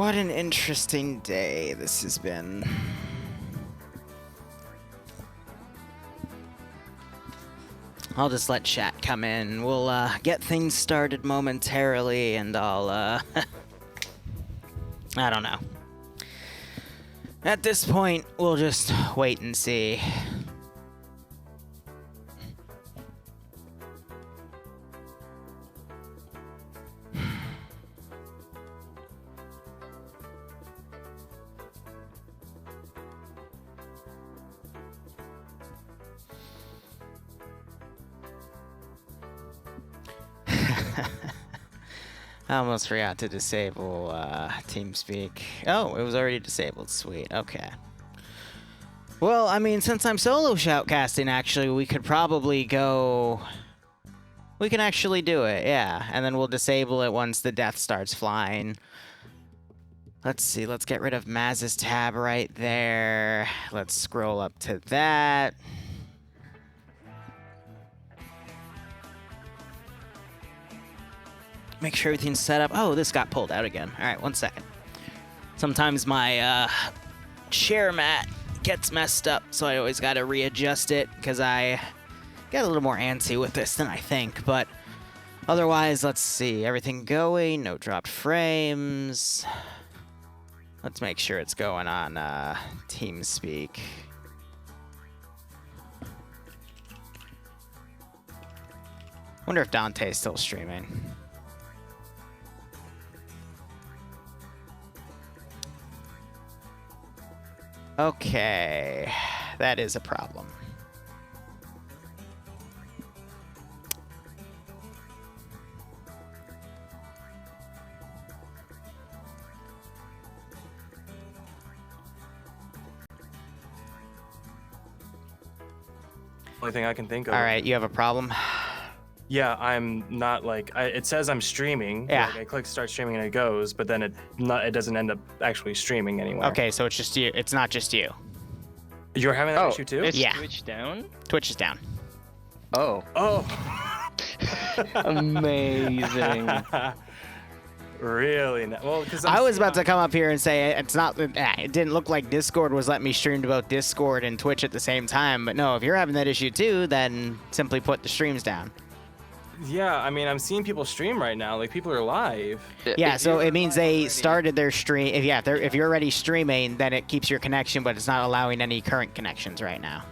What an interesting day this has been. I'll just let chat come in. We'll get things started momentarily, and I'll I don't know. At this point, we'll just wait and see. I almost forgot to disable TeamSpeak. Oh, it was already disabled. Sweet. Okay. Well, I mean, since I'm solo shoutcasting, actually, we could probably go... We can actually do it, yeah. And then we'll disable it once the death starts flying. Let's see. Let's get rid of Maz's tab right there. Let's scroll up to that. Make sure everything's set up. Oh, this got pulled out again. All right, 1 second. Sometimes my share mat gets messed up, so I always got to readjust it because I get a little more antsy with this than I think. But otherwise, let's see. Everything going. No dropped frames. Let's make sure it's going on TeamSpeak. Wonder if Dante's still streaming. Okay, that is a problem. Only thing I can think of. All right, you have a problem? Yeah, I'm not like it says I'm streaming. Yeah. Like I click start streaming and it goes, but then it doesn't end up actually streaming anywhere. Okay, so it's just you. It's not just you. You're having that issue too? Is Yeah. Twitch down? Twitch is down. Oh. Oh. Amazing. Really? Well, because I was about to come up here and say it's not. It didn't look like Discord was letting me stream to both Discord and Twitch at the same time. But no, if you're having that issue too, then simply put the streams down. Yeah, I mean, I'm seeing people stream right now. Like people are live. Yeah, so it means they started their stream. If you're already streaming, then it keeps your connection, but it's not allowing any current connections right now.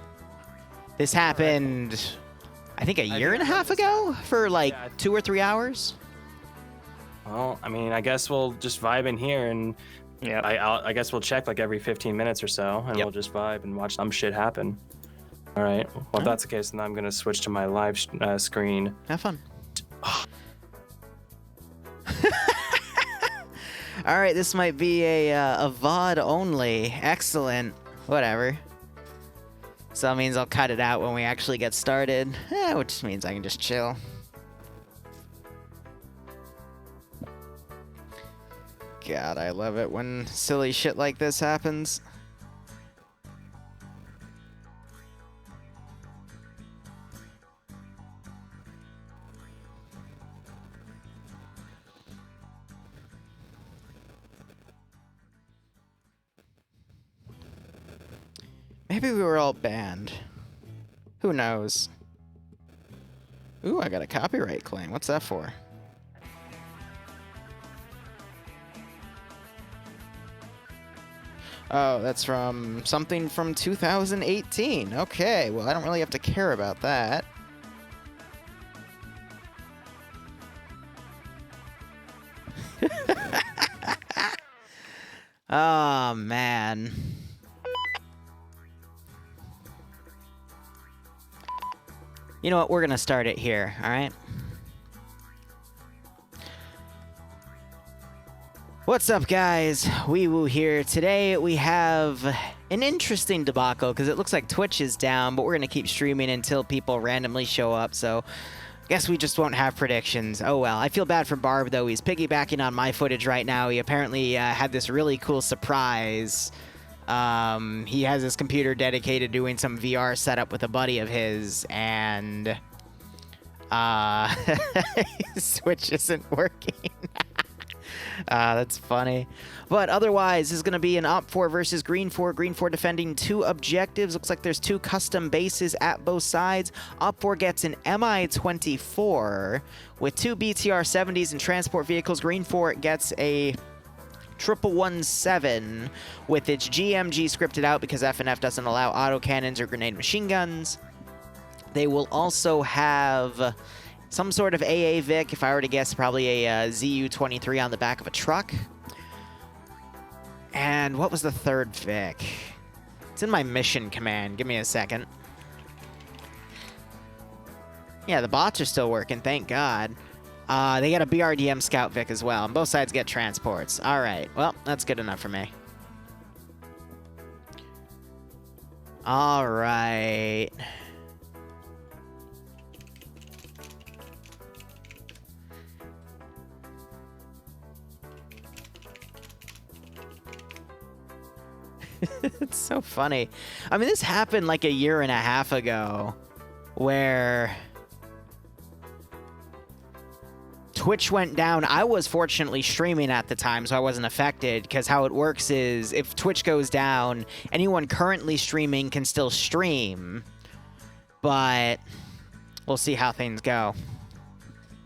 This happened, I think, a year and a half ago for like 2 or 3 hours. Well, I mean, I guess we'll just vibe in here, and Yeah. I guess we'll check like every 15 minutes or so, and we'll just vibe and watch some shit happen. All right. Well, if that's the case, then I'm gonna switch to my live screen. Have fun. All right, this might be a VOD only. Excellent. Whatever. So that means I'll cut it out when we actually get started, which means I can just chill. God, I love it when silly shit like this happens. Maybe we were all banned. Who knows? Ooh, I got a copyright claim. What's that for? Oh, that's from something from 2018. Okay, well, I don't really have to care about that. Oh, man. You know what? We're going to start it here, all right? What's up, guys? Wee Woo here. Today we have an interesting debacle because it looks like Twitch is down, but we're going to keep streaming until people randomly show up, so I guess we just won't have predictions. Oh well. I feel bad for Barb, though. He's piggybacking on my footage right now. He apparently had this really cool surprise. He has his computer dedicated doing some VR setup with a buddy of his, and Switch isn't working. That's funny. But otherwise, this is going to be an Op4 versus Green 4. Green 4 defending 2 objectives. Looks like there's 2 custom bases at both sides. Op4 gets an Mi-24 with 2 BTR-70s and transport vehicles. Green 4 gets a 1117 with its GMG scripted out because FNF doesn't allow autocannons or grenade machine guns. They will also have some sort of AA Vic, if I were to guess, probably a ZU-23 on the back of a truck. And what was the third Vic? It's in my mission command. Give me a second. Yeah, the bots are still working, thank God. They got a BRDM Scout Vic as well, and both sides get transports. All right, well, that's good enough for me. All right. It's so funny. I mean, this happened like a year and a half ago, where Twitch went down. I was fortunately streaming at the time, so I wasn't affected, because how it works is if Twitch goes down, anyone currently streaming can still stream, but we'll see how things go.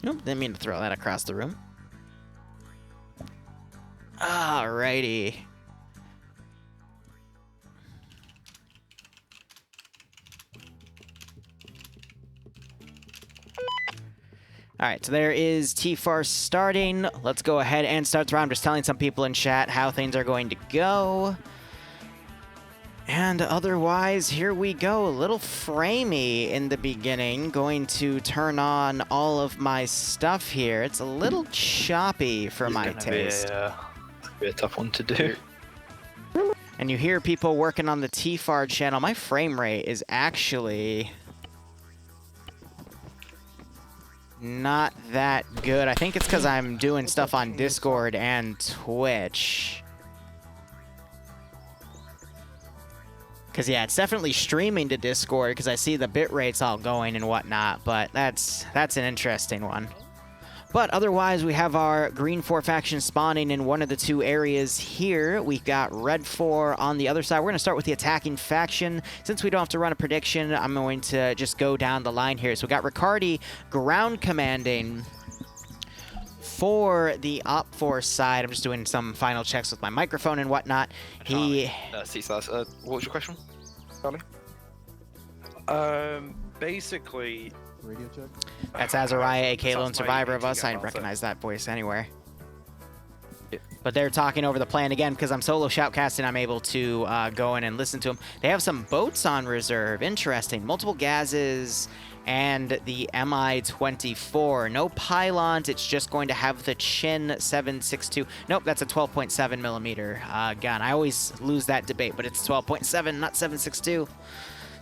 Nope, didn't mean to throw that across the room. Alrighty. All right, so there is T-Far starting. Let's go ahead and start the round. Just telling some people in chat how things are going to go. And otherwise, here we go. A little framey in the beginning. Going to turn on all of my stuff here. It's a little choppy for my taste. Be a tough one to do. And you hear people working on the T-Far channel. My frame rate is actually not that good. I think it's because I'm doing stuff on Discord and Twitch. Because, yeah, it's definitely streaming to Discord because I see the bit rates all going and whatnot, but that's an interesting one. But otherwise, we have our Green 4 faction spawning in one of the 2 areas here. We've got Red 4 on the other side. We're going to start with the attacking faction. Since we don't have to run a prediction, I'm going to just go down the line here. So we got Riccardi ground commanding for the Op4 side. I'm just doing some final checks with my microphone and whatnot. What was your question, Charlie? Basically, Radio check. That's Azariah, aka Lone Sounds Survivor like of us. I alpha. recognize that voice anywhere. Yeah. But they're talking over the plan again because I'm solo shoutcasting. I'm able to go in and listen to them. They have some boats on reserve. Interesting. Multiple gazes and the Mi-24. No pylons. It's just going to have the Chin 7.62. Nope, that's a 12.7 millimeter gun. I always lose that debate, but it's 12.7, not 7.62.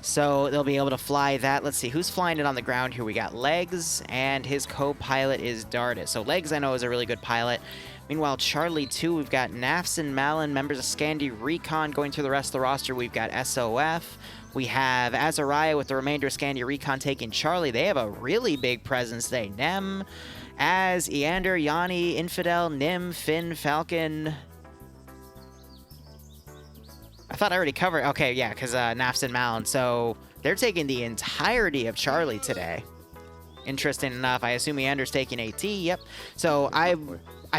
So they'll be able to fly that. Let's see, who's flying it on the ground here? We got Legs, and his co-pilot is Dardis. So Legs, I know, is a really good pilot. Meanwhile, Charlie 2, we've got Nafs and Malin, members of Scandi Recon. Going through the rest of the roster, we've got SOF. We have Azariah with the remainder of Scandi Recon taking Charlie. They have a really big presence today. Nem, Az, Eander, Yanni, Infidel, Nim, Finn, Falcon. I thought I already covered. Okay, yeah, because Nafs and Malin. So they're taking the entirety of Charlie today. Interesting enough. I assume Eander's taking AT. Yep. So I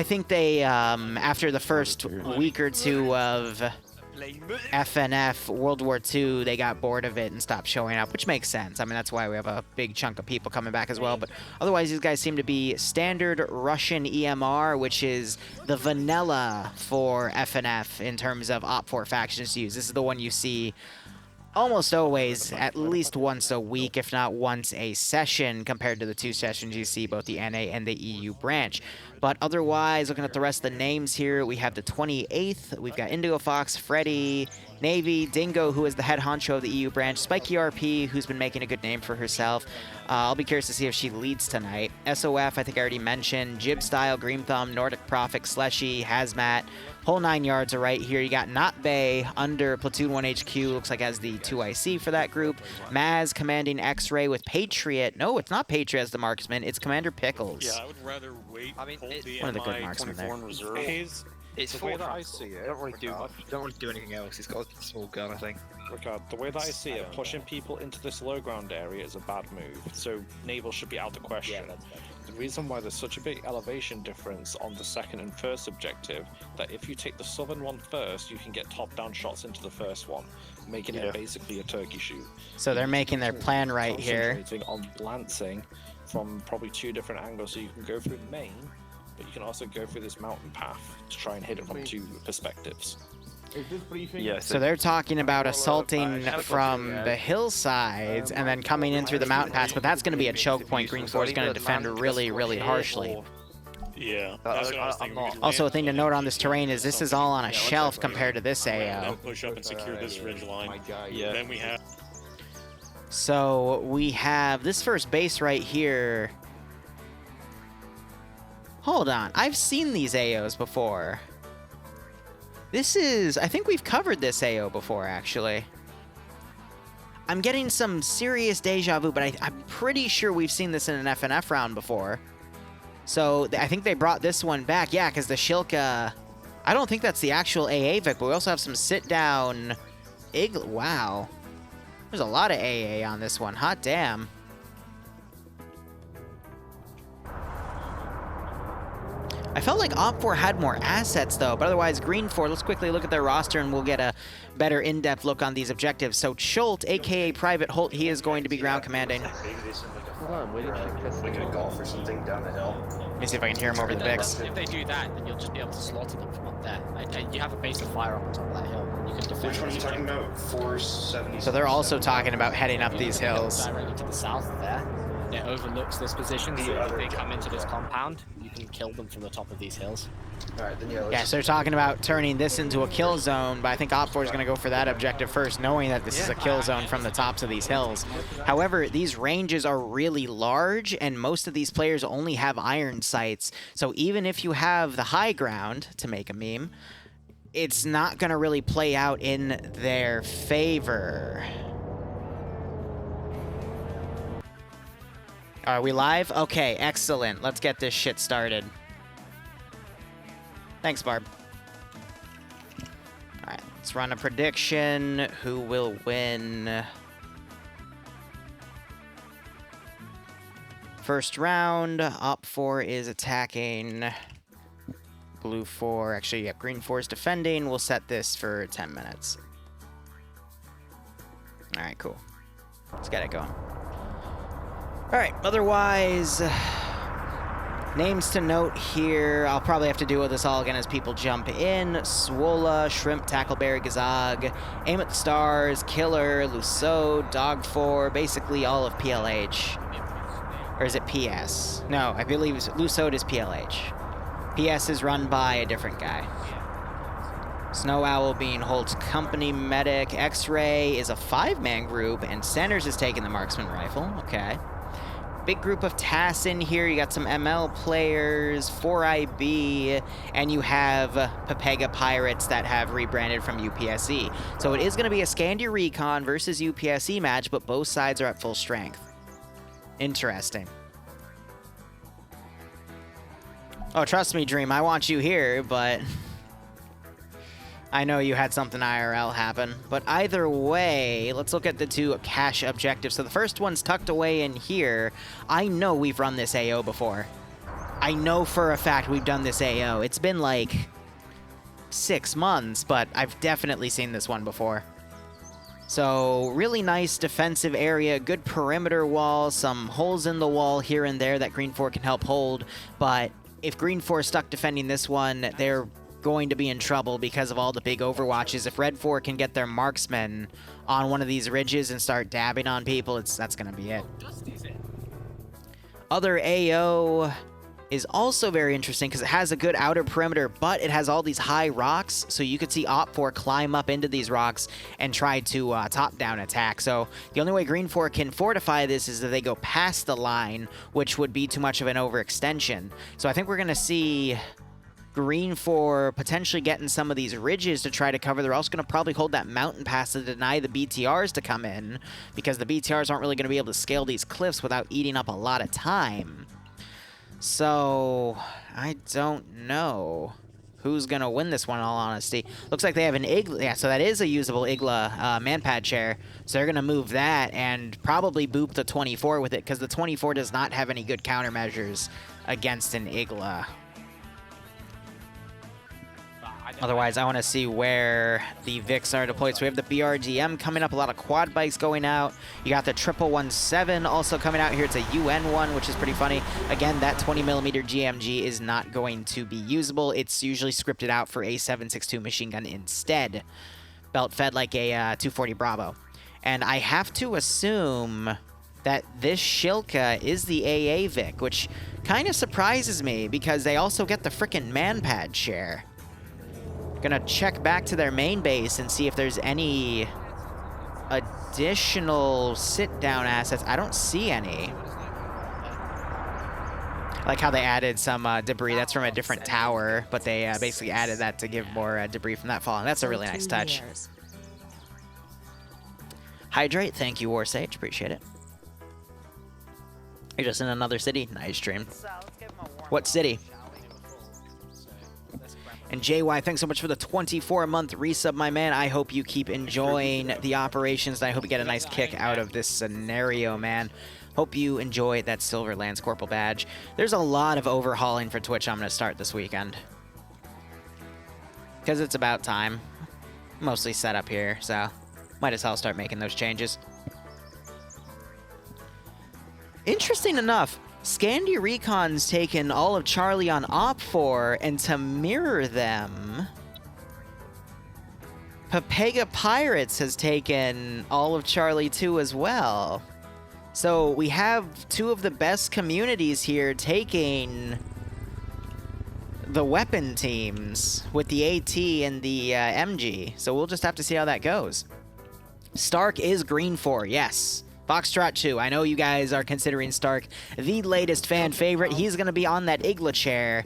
think they, after the first week or 2 of FNF World War II, they got bored of it and stopped showing up, which makes sense. I mean, that's why we have a big chunk of people coming back as well. But otherwise, these guys seem to be standard Russian EMR, which is the vanilla for FNF in terms of Op4 factions to use. This is the one you see almost always at least once a week, if not once a session, compared to the 2 sessions you see both the NA and the EU branch. But otherwise, looking at the rest of the names here, we have the 28th, we've got Indigo Fox, Freddy, Navy, Dingo, who is the head honcho of the EU branch, Spike ERP, who's been making a good name for herself. I'll be curious to see if she leads tonight. SOF, I think I already mentioned. Jib Style, Green Thumb, Nordic Prophet, Slushy, Hazmat. Whole 9 yards are right here. You got Not Bay under Platoon 1 HQ, looks like as the 2IC for that group. Maz commanding X-Ray with Patriot. No, it's not Patriot as the marksman, it's Commander Pickles. Yeah, I would rather wait. I mean, it's one of the good marksmen there. It's the way four that I rounds. see it. They don't really do much. They don't really do anything else. It's got a small gun, I think. Rickard, the way that I see it, pushing people into this low ground area is a bad move. So naval should be out of the question. Yeah, that's better. The reason why there's such a big elevation difference on the second and first objective, that if you take the southern one first, you can get top-down shots into the first one, making it basically a turkey shoot. So they're making their plan right here. Concentrating on lancing from probably 2 different angles, so you can go through the main, but you can also go through this mountain path to try and hit it from 2 perspectives. Is this briefing? Yeah, So they're talking about assaulting from the hillsides and then coming in through the mountain pass, but that's going to be a choke point. Green 4 is going to defend really, really harshly. Yeah, that's what I was thinking. Also, a thing to note on this terrain is this is all on a shelf compared to this AO. Push up and secure this ridge line. Yeah. Then we have. So we have this first base right here. Hold on, I've seen these AOs before. This is, I think we've covered this AO before, actually. I'm getting some serious deja vu, but I'm pretty sure we've seen this in an FNF round before. So I think they brought this one back. Yeah, because the Shilka, I don't think that's the actual AA Vic, but we also have some sit-down Igloo. Wow. There's a lot of AA on this one. Hot damn. I felt like Op4 had more assets, though, but otherwise, Green 4, let's quickly look at their roster and we'll get a better in-depth look on these objectives. So Schult, a.k.a. Private Holt, he is going to be ground commanding. We're gonna golf or something down the hill. Let me see if I can hear him over the Bix. If they do that, then you'll just be able to slaughter them from up there. And you have a base of fire up on top of that hill. And you can defend. Which one are you talking about? 470. So they're also talking about heading up these hills. Directly to the south there. It overlooks this position, so if they come into this compound, you can kill them from the top of these hills. Alright, then yeah, let's Yeah, so they're talking about turning this into a kill zone, but I think Op4 is going to go for that objective first, knowing that this is a kill zone from the tops of these hills. However, these ranges are really large, and most of these players only have iron sights. So even if you have the high ground, to make a meme, it's not going to really play out in their favor. Are we live? Okay, excellent. Let's get this shit started. Thanks, Barb. Alright, let's run a prediction. Who will win? First round, Op 4 is attacking. Blue 4, actually, yeah, Green 4 is defending. We'll set this for 10 minutes. Alright, cool. Let's get it going. Alright, otherwise, names to note here. I'll probably have to deal with this all again as people jump in. Swola, Shrimp, Tackleberry, Gazag, Aim at the Stars, Killer, Lusso, Dog4, basically all of PLH. Or is it PS? No, I believe Lusso is PLH. PS is run by a different guy. Snow Owl being Holt's company medic. X-Ray is a 5-man group, and Sanders is taking the marksman rifle. Okay. Big group of TAS in here. You got some ML players, 4IB, and you have Pepega Pirates that have rebranded from UPSE. So it is going to be a Scandia Recon versus UPSE match, but both sides are at full strength. Interesting. Oh, trust me, Dream, I want you here, but I know you had something IRL happen. But either way, let's look at the two cache objectives. So the first one's tucked away in here. I know we've run this AO before. I know for a fact we've done this AO. It's been like 6 months, but I've definitely seen this one before. So really nice defensive area, good perimeter wall, some holes in the wall here and there that Green 4 can help hold. But if Green 4 is stuck defending this one, they're going to be in trouble because of all the big overwatches. If Red 4 can get their marksmen on one of these ridges and start dabbing on people, that's going to be it. Other AO, is also very interesting because it has a good outer perimeter, but it has all these high rocks, so you could see Op4 climb up into these rocks and try to top-down attack. So the only way Green 4 can fortify this is if they go past the line, which would be too much of an overextension. So I think we're going to see Green 4 potentially getting some of these ridges to try to cover. They're also going to probably hold that mountain pass to deny the BTRs to come in, because the BTRs aren't really going to be able to scale these cliffs without eating up a lot of time. So, I don't know who's going to win this one, in all honesty. Looks like they have an Igla. Yeah, so that is a usable Igla manpad chair. So they're going to move that and probably boop the 24 with it, because the 24 does not have any good countermeasures against an Igla. Otherwise, I want to see where the Vics are deployed. So we have the BRDM coming up, a lot of quad bikes going out. You got the 117 also coming out here. It's a UN one, which is pretty funny. Again, that 20mm GMG is not going to be usable. It's usually scripted out for a 7.62 machine gun instead. Belt fed like a 240 Bravo. And I have to assume that this Shilka is the AA Vic, which kind of surprises me because they also get the frickin' manpad share. Gonna check back to their main base and see if there's any additional sit-down assets. I don't see any. I like how they added some debris. That's from a different tower, but they basically added that to give more debris from that fall, and that's a really nice touch. Hydrate, thank you, Warsage. Appreciate it. You're just in another city. Nice stream. What city? And JY, thanks so much for the 24-month resub, my man. I hope you keep enjoying the operations, and I hope you get a nice kick out of this scenario, man. Hope you enjoy that Silver Lance Corporal badge. There's a lot of overhauling for Twitch I'm going to start this weekend, because it's about time. Mostly set up here, so might as well start making those changes. Interesting enough, Scandi Recon's taken all of Charlie on Op4, and to mirror them, Papega Pirates has taken all of Charlie 2 as well. So we have two of the best communities here taking the weapon teams with the AT and the MG. So we'll just have to see how that goes. Stark is Green 4, yes. Foxtrot 2, I know you guys are considering Stark the latest fan favorite. He's going to be on that Igla chair,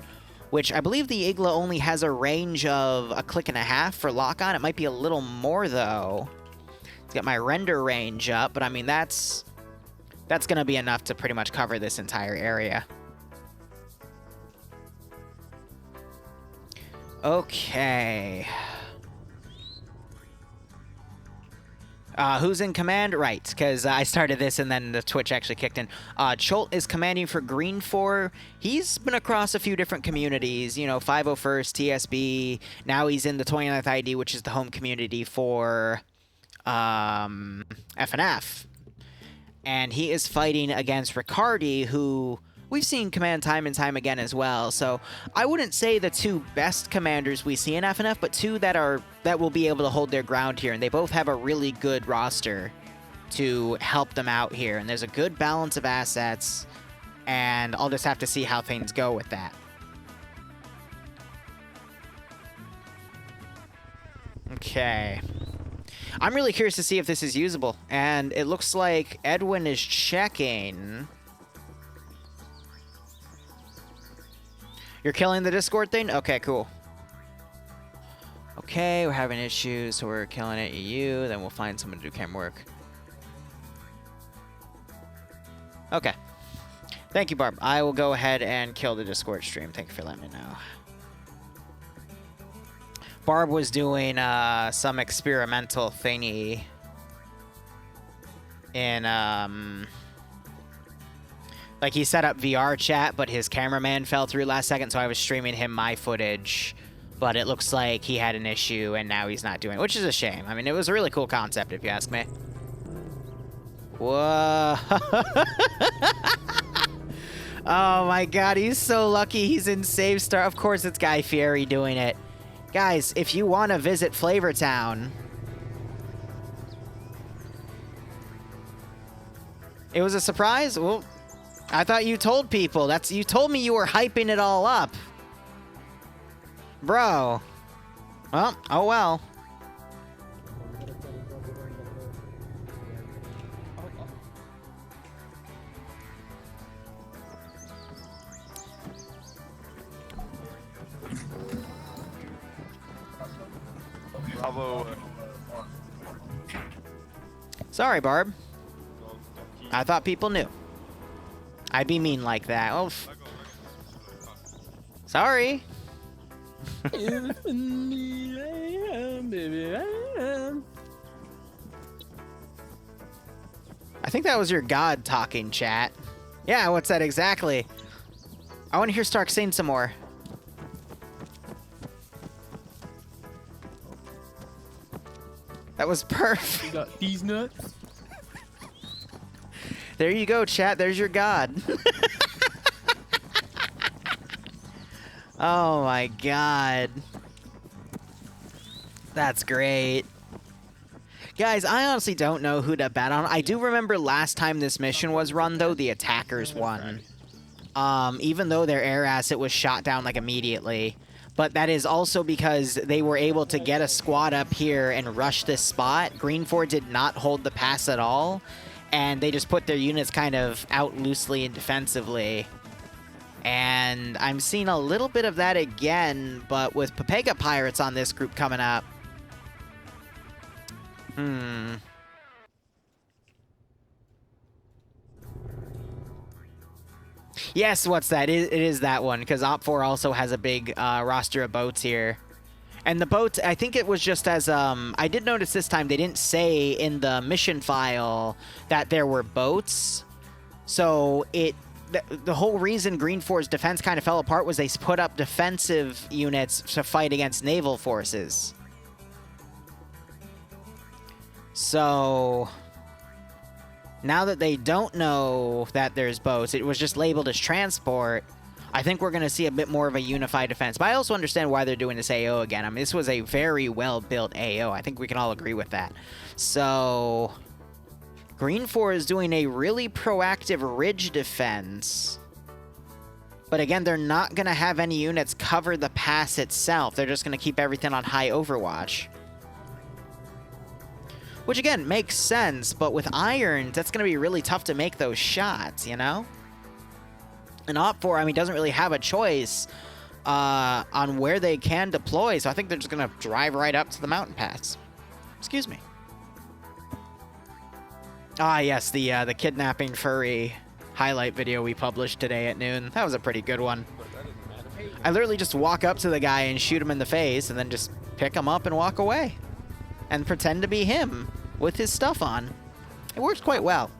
which I believe the Igla only has a range of a click and a half for lock-on. It might be a little more, though. It's got my render range up, but I mean, that's going to be enough to pretty much cover this entire area. Okay. Who's in command? Right, because I started this and then the Twitch actually kicked in. Cholt is commanding for Green 4. He's been across a few different communities, you know, 501st, TSB. Now he's in the 29th ID, which is the home community for FNF. And he is fighting against Riccardi, who we've seen command time and time again as well. So I wouldn't say the two best commanders we see in FNF, but two that will be able to hold their ground here. And they both have a really good roster to help them out here. And there's a good balance of assets. And I'll just have to see how things go with that. Okay. I'm really curious to see if this is usable. And it looks like Edwin is checking. You're killing the Discord thing? Okay, cool. Okay, we're having issues, so we're killing it EU. Then we'll find someone to do cam work. Okay. Thank you, Barb. I will go ahead and kill the Discord stream. Thank you for letting me know. Barb was doing some experimental thingy in like he set up VR chat, but his cameraman fell through last second, so I was streaming him my footage, but it looks like he had an issue and now he's not doing it, which is a shame. I mean, it was a really cool concept if you ask me. Whoa. Oh my god, he's so lucky he's in Save Star. Of course it's Guy Fieri doing it. Guys, if you want to visit Flavortown, it was a surprise? Well, I thought you told people. You told me you were hyping it all up. Bro. Well, oh well. Bravo. Sorry, Barb. I thought people knew. I'd be mean like that. Oh, sorry. I think that was your god talking, chat. Yeah, what's that exactly? I want to hear Stark sing some more. That was perfect. You got these nuts. There you go, chat. There's your god. Oh my god. That's great. Guys, I honestly don't know who to bet on. I do remember last time this mission was run, though, the attackers won. Even though their air asset was shot down, like, immediately. But that is also because they were able to get a squad up here and rush this spot. Green4 did not hold the pass at all, and they just put their units kind of out loosely and defensively. And I'm seeing a little bit of that again, but with Pepega Pirates on this group coming up. Yes, what's that? It is that one, because Op4 also has a big roster of boats here. And the boats, I think it was just as, I did notice this time they didn't say in the mission file that there were boats. So the whole reason Green4's defense kind of fell apart was they put up defensive units to fight against naval forces. So now that they don't know that there's boats, it was just labeled as transport, I think we're going to see a bit more of a unified defense. But I also understand why they're doing this AO again. I mean, this was a very well-built AO. I think we can all agree with that. So Green4 is doing a really proactive ridge defense. But again, they're not going to have any units cover the pass itself. They're just going to keep everything on high overwatch. Which, again, makes sense, but with irons, that's going to be really tough to make those shots, you know? And Op4, I mean, doesn't really have a choice on where they can deploy, so I think they're just going to drive right up to the mountain pass. Excuse me. Ah, yes, the kidnapping furry highlight video we published today at noon. That was a pretty good one. I literally just walk up to the guy and shoot him in the face, and then just pick him up and walk away. And pretend to be him with his stuff on. It works quite well.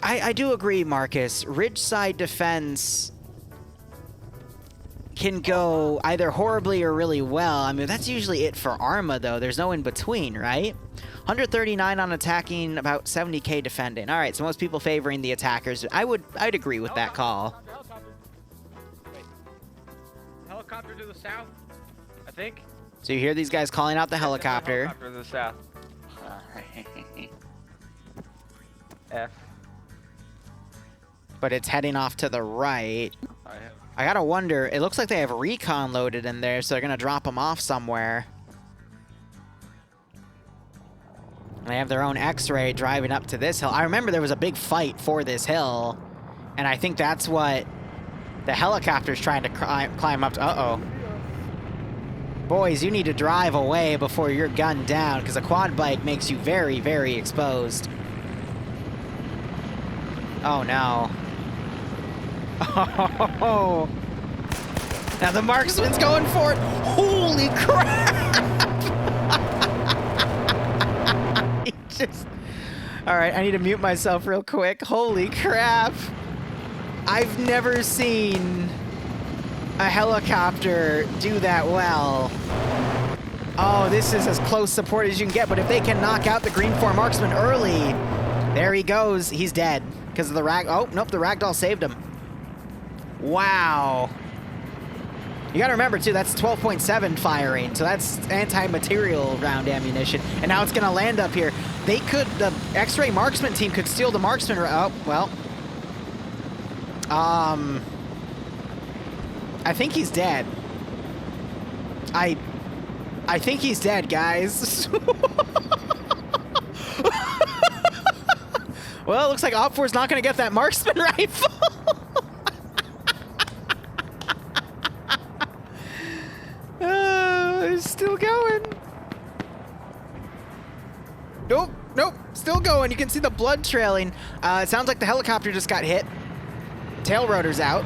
I do agree, Marcus. Ridgeside defense can go either horribly or really well. I mean, that's usually it for Arma, though. There's no in-between, right? 139 on attacking, about 70k defending. All right, so most people favoring the attackers. I'd agree with that call. Helicopter to the south, I think. So you hear these guys calling out the helicopter. Helicopter to the south. F. But it's heading off to the right. I gotta wonder, it looks like they have recon loaded in there, so they're gonna drop them off somewhere. And they have their own X-ray driving up to this hill. I remember there was a big fight for this hill, and I think that's what the helicopter's trying to climb up to. Uh-oh. Boys, you need to drive away before you're gunned down, because a quad bike makes you very, very exposed. Oh, no. Oh. Now the marksman's going for it. Holy crap! He just... All right, I need to mute myself real quick. Holy crap. I've never seen a helicopter do that well. Oh, this is as close support as you can get, but if they can knock out the Green4 marksman early, there he goes. He's dead because of the rag. Oh, nope, the ragdoll saved him. Wow. You gotta remember too, that's 12.7 firing, so that's anti-material round ammunition, and now it's gonna land up here. They could, the X-Ray Marksman team could steal the Marksman, oh, well. I think he's dead. I think he's dead, guys. Well, it looks like Op4's not gonna get that Marksman rifle. It's still going. Nope, nope, still going. You can see the blood trailing. It sounds like the helicopter just got hit. Tail rotor's out.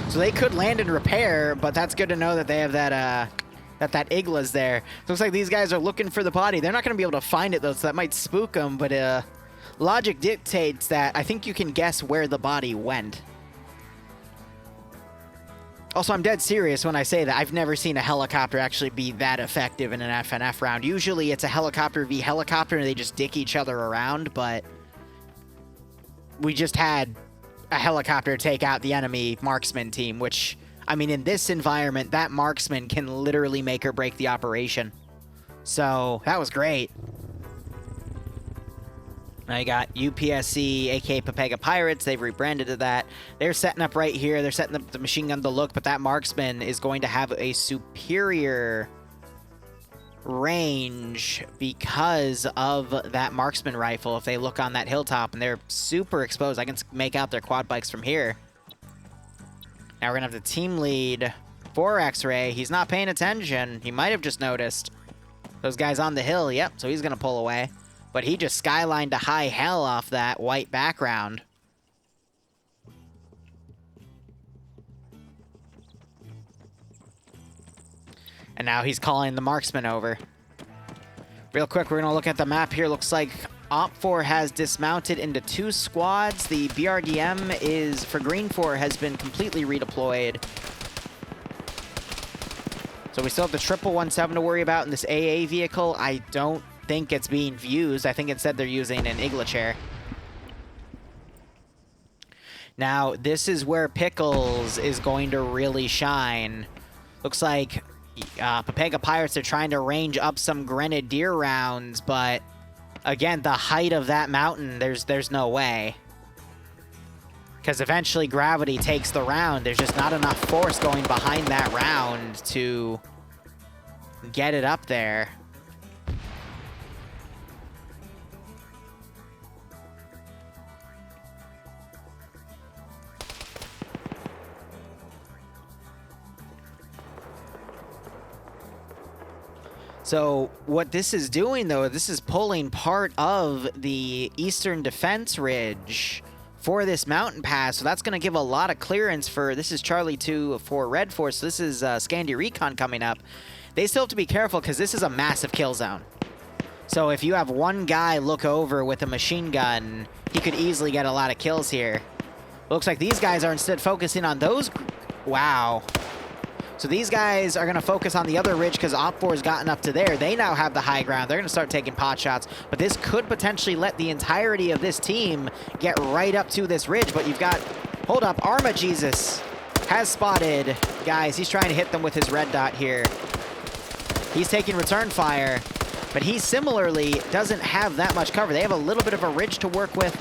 So they could land and repair, but that's good to know that they have that that Igla's there. So looks like these guys are looking for the body. They're not going to be able to find it though, so that might spook them, but logic dictates that I think you can guess where the body went. Also, I'm dead serious when I say that. I've never seen a helicopter actually be that effective in an FNF round. Usually it's a helicopter v helicopter and they just dick each other around, but we just had a helicopter take out the enemy marksman team, which, I mean, in this environment, that marksman can literally make or break the operation. So, that was great. Now you got UPSC, aka Pepega Pirates. They've rebranded to that. They're setting up right here. They're setting up the machine gun to look, but that marksman is going to have a superior range because of that marksman rifle. If they look on that hilltop, and they're super exposed. I can make out their quad bikes from here. Now we're gonna have the team lead for X-Ray. He's not paying attention. He might have just noticed those guys on the hill. Yep, so he's gonna pull away. But he just skylined to high hell off that white background. And now he's calling the marksman over. Real quick, we're going to look at the map here. Looks like Op4 has dismounted into 2 squads. The BRDM is, for Green 4, has been completely redeployed. So we still have the 117 to worry about in this AA vehicle. I don't think it's being used. I think instead they're using an Igla chair. Now, this is where Pickles is going to really shine. Looks like Pepega Pirates are trying to range up some Grenadier rounds, but again, the height of that mountain, there's no way. Because eventually gravity takes the round. There's just not enough force going behind that round to get it up there. So what this is doing, though, this is pulling part of the eastern defense ridge for this mountain pass. So that's going to give a lot of clearance for, this is Charlie 2 for Red Force. So this is Scandi Recon coming up. They still have to be careful because this is a massive kill zone. So if you have one guy look over with a machine gun, he could easily get a lot of kills here. Looks like these guys are instead focusing on those. Wow. So these guys are going to focus on the other ridge because Op4 has gotten up to there. They now have the high ground. They're going to start taking pot shots. But this could potentially let the entirety of this team get right up to this ridge. But you've got, hold up, Arma Jesus has spotted guys. He's trying to hit them with his red dot here. He's taking return fire. But he similarly doesn't have that much cover. They have a little bit of a ridge to work with.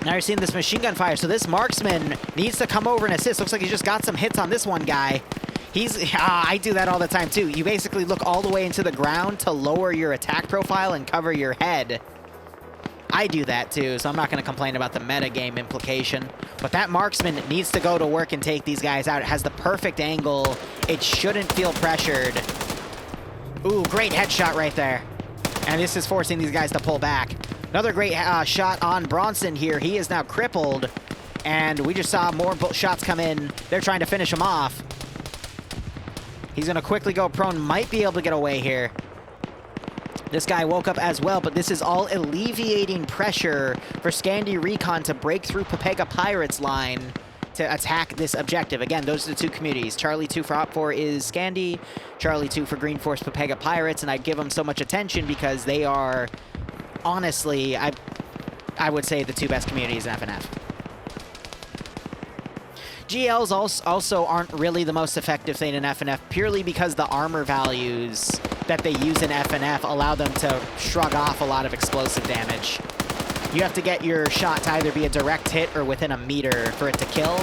Now you're seeing this machine gun fire, so this marksman needs to come over and assist. Looks like he's just got some hits on this one guy. I do that all the time too. You basically look all the way into the ground to lower your attack profile and cover your head. I do that too, so I'm not going to complain about the metagame implication. But that marksman needs to go to work and take these guys out. It has the perfect angle. It shouldn't feel pressured. Ooh, great headshot right there. And this is forcing these guys to pull back. Another great shot on Bronson here. He is now crippled, and we just saw more shots come in. They're trying to finish him off. He's going to quickly go prone. Might be able to get away here. This guy woke up as well, but this is all alleviating pressure for Scandi Recon to break through Pepega Pirates' line to attack this objective. Again, those are the 2 communities. Charlie 2 for Op4 is Scandi. Charlie 2 for Green Force Pepega Pirates, and I give them so much attention because they are... honestly, I would say the 2 best communities in FNF. GLs also aren't really the most effective thing in FNF purely because the armor values that they use in FNF allow them to shrug off a lot of explosive damage. You have to get your shot to either be a direct hit or within a meter for it to kill,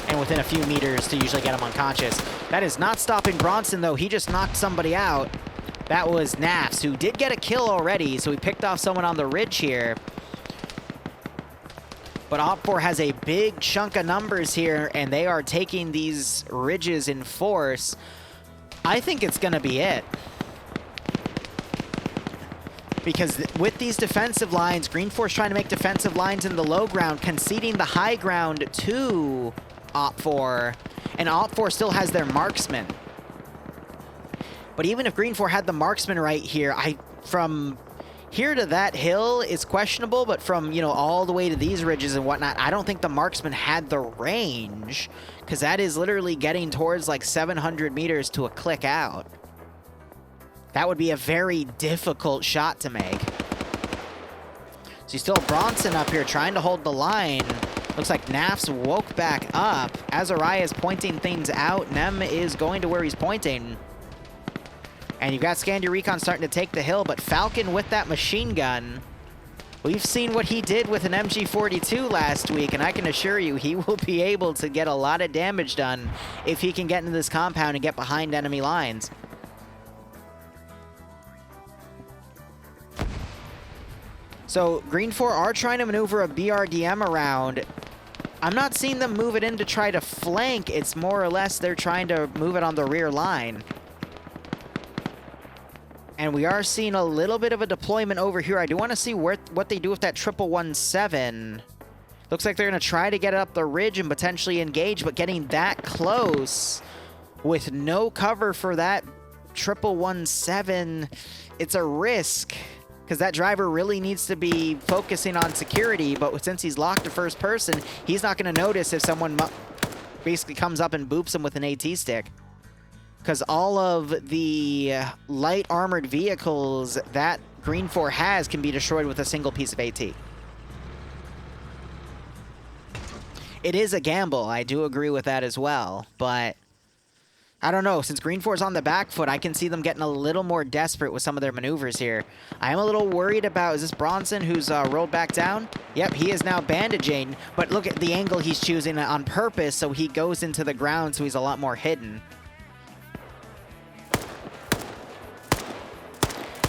and within a few meters to usually get him unconscious. That is not stopping Bronson, though. He just knocked somebody out. That was Naps, who did get a kill already, so he picked off someone on the ridge here. But Op4 has a big chunk of numbers here, and they are taking these ridges in force. I think it's going to be it. Because with these defensive lines, Green Force trying to make defensive lines in the low ground, conceding the high ground to Op4, and Op4 still has their marksman. But even if Green 4 had the marksman right here, from here to that hill is questionable, but from, you know, all the way to these ridges and whatnot, I don't think the marksman had the range, because that is literally getting towards like 700 meters to a click out. That would be a very difficult shot to make. So you still have Bronson up here trying to hold the line. Looks like Naps woke back up. Azariah is pointing things out. Nem is going to where he's pointing. And you've got Scandia Recon starting to take the hill, but Falcon with that machine gun. We've seen what he did with an MG42 last week, and I can assure you he will be able to get a lot of damage done if he can get into this compound and get behind enemy lines. So Green 4 are trying to maneuver a BRDM around. I'm not seeing them move it in to try to flank. It's more or less they're trying to move it on the rear line. And we are seeing a little bit of a deployment over here. I do want to see what they do with that 1117. Looks like they're going to try to get it up the ridge and potentially engage, but getting that close with no cover for that 1117, it's a risk. Because that driver really needs to be focusing on security, but since he's locked to first person, he's not going to notice if someone basically comes up and boops him with an AT stick. Because all of the light armored vehicles that Green 4 has can be destroyed with a single piece of AT. It is a gamble, I do agree with that as well, but I don't know, since Green 4 is on the back foot, I can see them getting a little more desperate with some of their maneuvers here. I am a little worried about, is this Bronson who's rolled back down? Yep, he is now bandaging, but look at the angle he's choosing on purpose, so he goes into the ground, so he's a lot more hidden.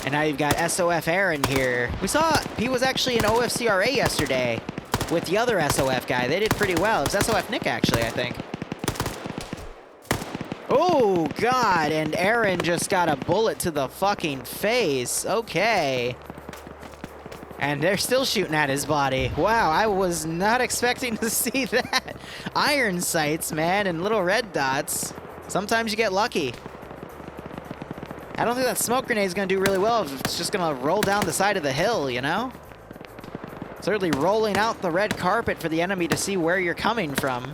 And now you've got SOF Aaron here. We saw he was actually in OFCRA yesterday with the other SOF guy. They did pretty well. It was SOF Nick, actually, I think. Oh, God, and Aaron just got a bullet to the fucking face. Okay. And they're still shooting at his body. Wow, I was not expecting to see that. Iron sights, man, and little red dots. Sometimes you get lucky. I don't think that smoke grenade is going to do really well if it's just going to roll down the side of the hill, you know? Certainly rolling out the red carpet for the enemy to see where you're coming from.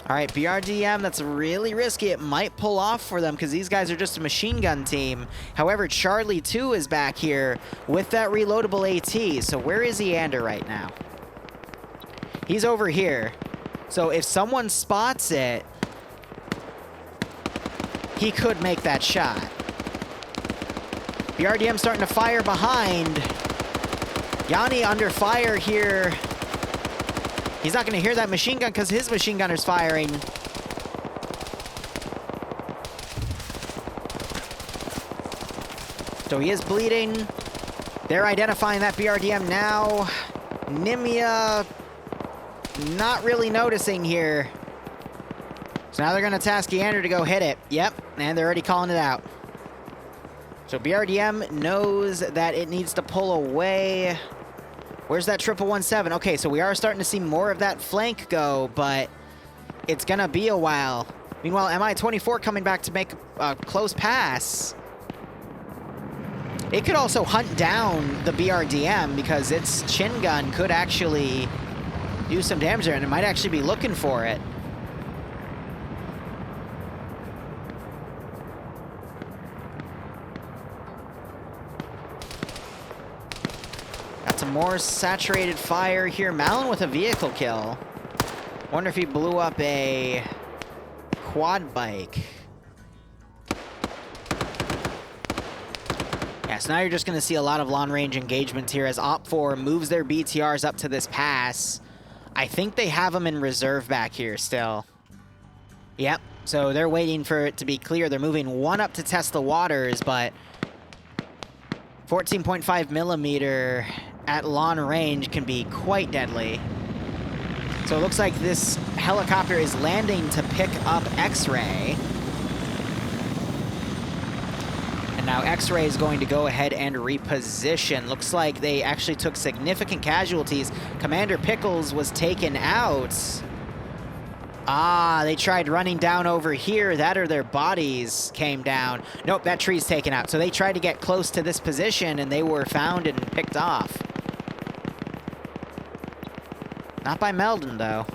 All right, BRDM, that's really risky. It might pull off for them because these guys are just a machine gun team. However, Charlie 2 is back here with that reloadable AT. So where is Eander right now? He's over here. So if someone spots it, he could make that shot. BRDM starting to fire behind. Yanni under fire here. He's not going to hear that machine gun because his machine gunner's firing. So he is bleeding. They're identifying that BRDM now. Nimia not really noticing here. So now they're going to task Eander to go hit it. Yep, and they're already calling it out. So BRDM knows that it needs to pull away. Where's that 1117? Okay, so we are starting to see more of that flank go, but it's going to be a while. Meanwhile, MI-24 coming back to make a close pass. It could also hunt down the BRDM because its chin gun could actually do some damage there, and it might actually be looking for it. Got some more saturated fire here. Malin with a vehicle kill. Wonder if he blew up a quad bike. Yeah, so now you're just going to see a lot of long-range engagements here as Op4 moves their BTRs up to this pass. I think they have them in reserve back here still. Yep, so they're waiting for it to be clear. They're moving one up to test the waters, but 14.5 millimeter at long range can be quite deadly. So it looks like this helicopter is landing to pick up X-Ray. And now X-Ray is going to go ahead and reposition. Looks like they actually took significant casualties. Commander Pickles was taken out. Ah, they tried running down over here. That or their bodies came down. Nope, that tree's taken out. So they tried to get close to this position and they were found and picked off. Not by Meldon, though.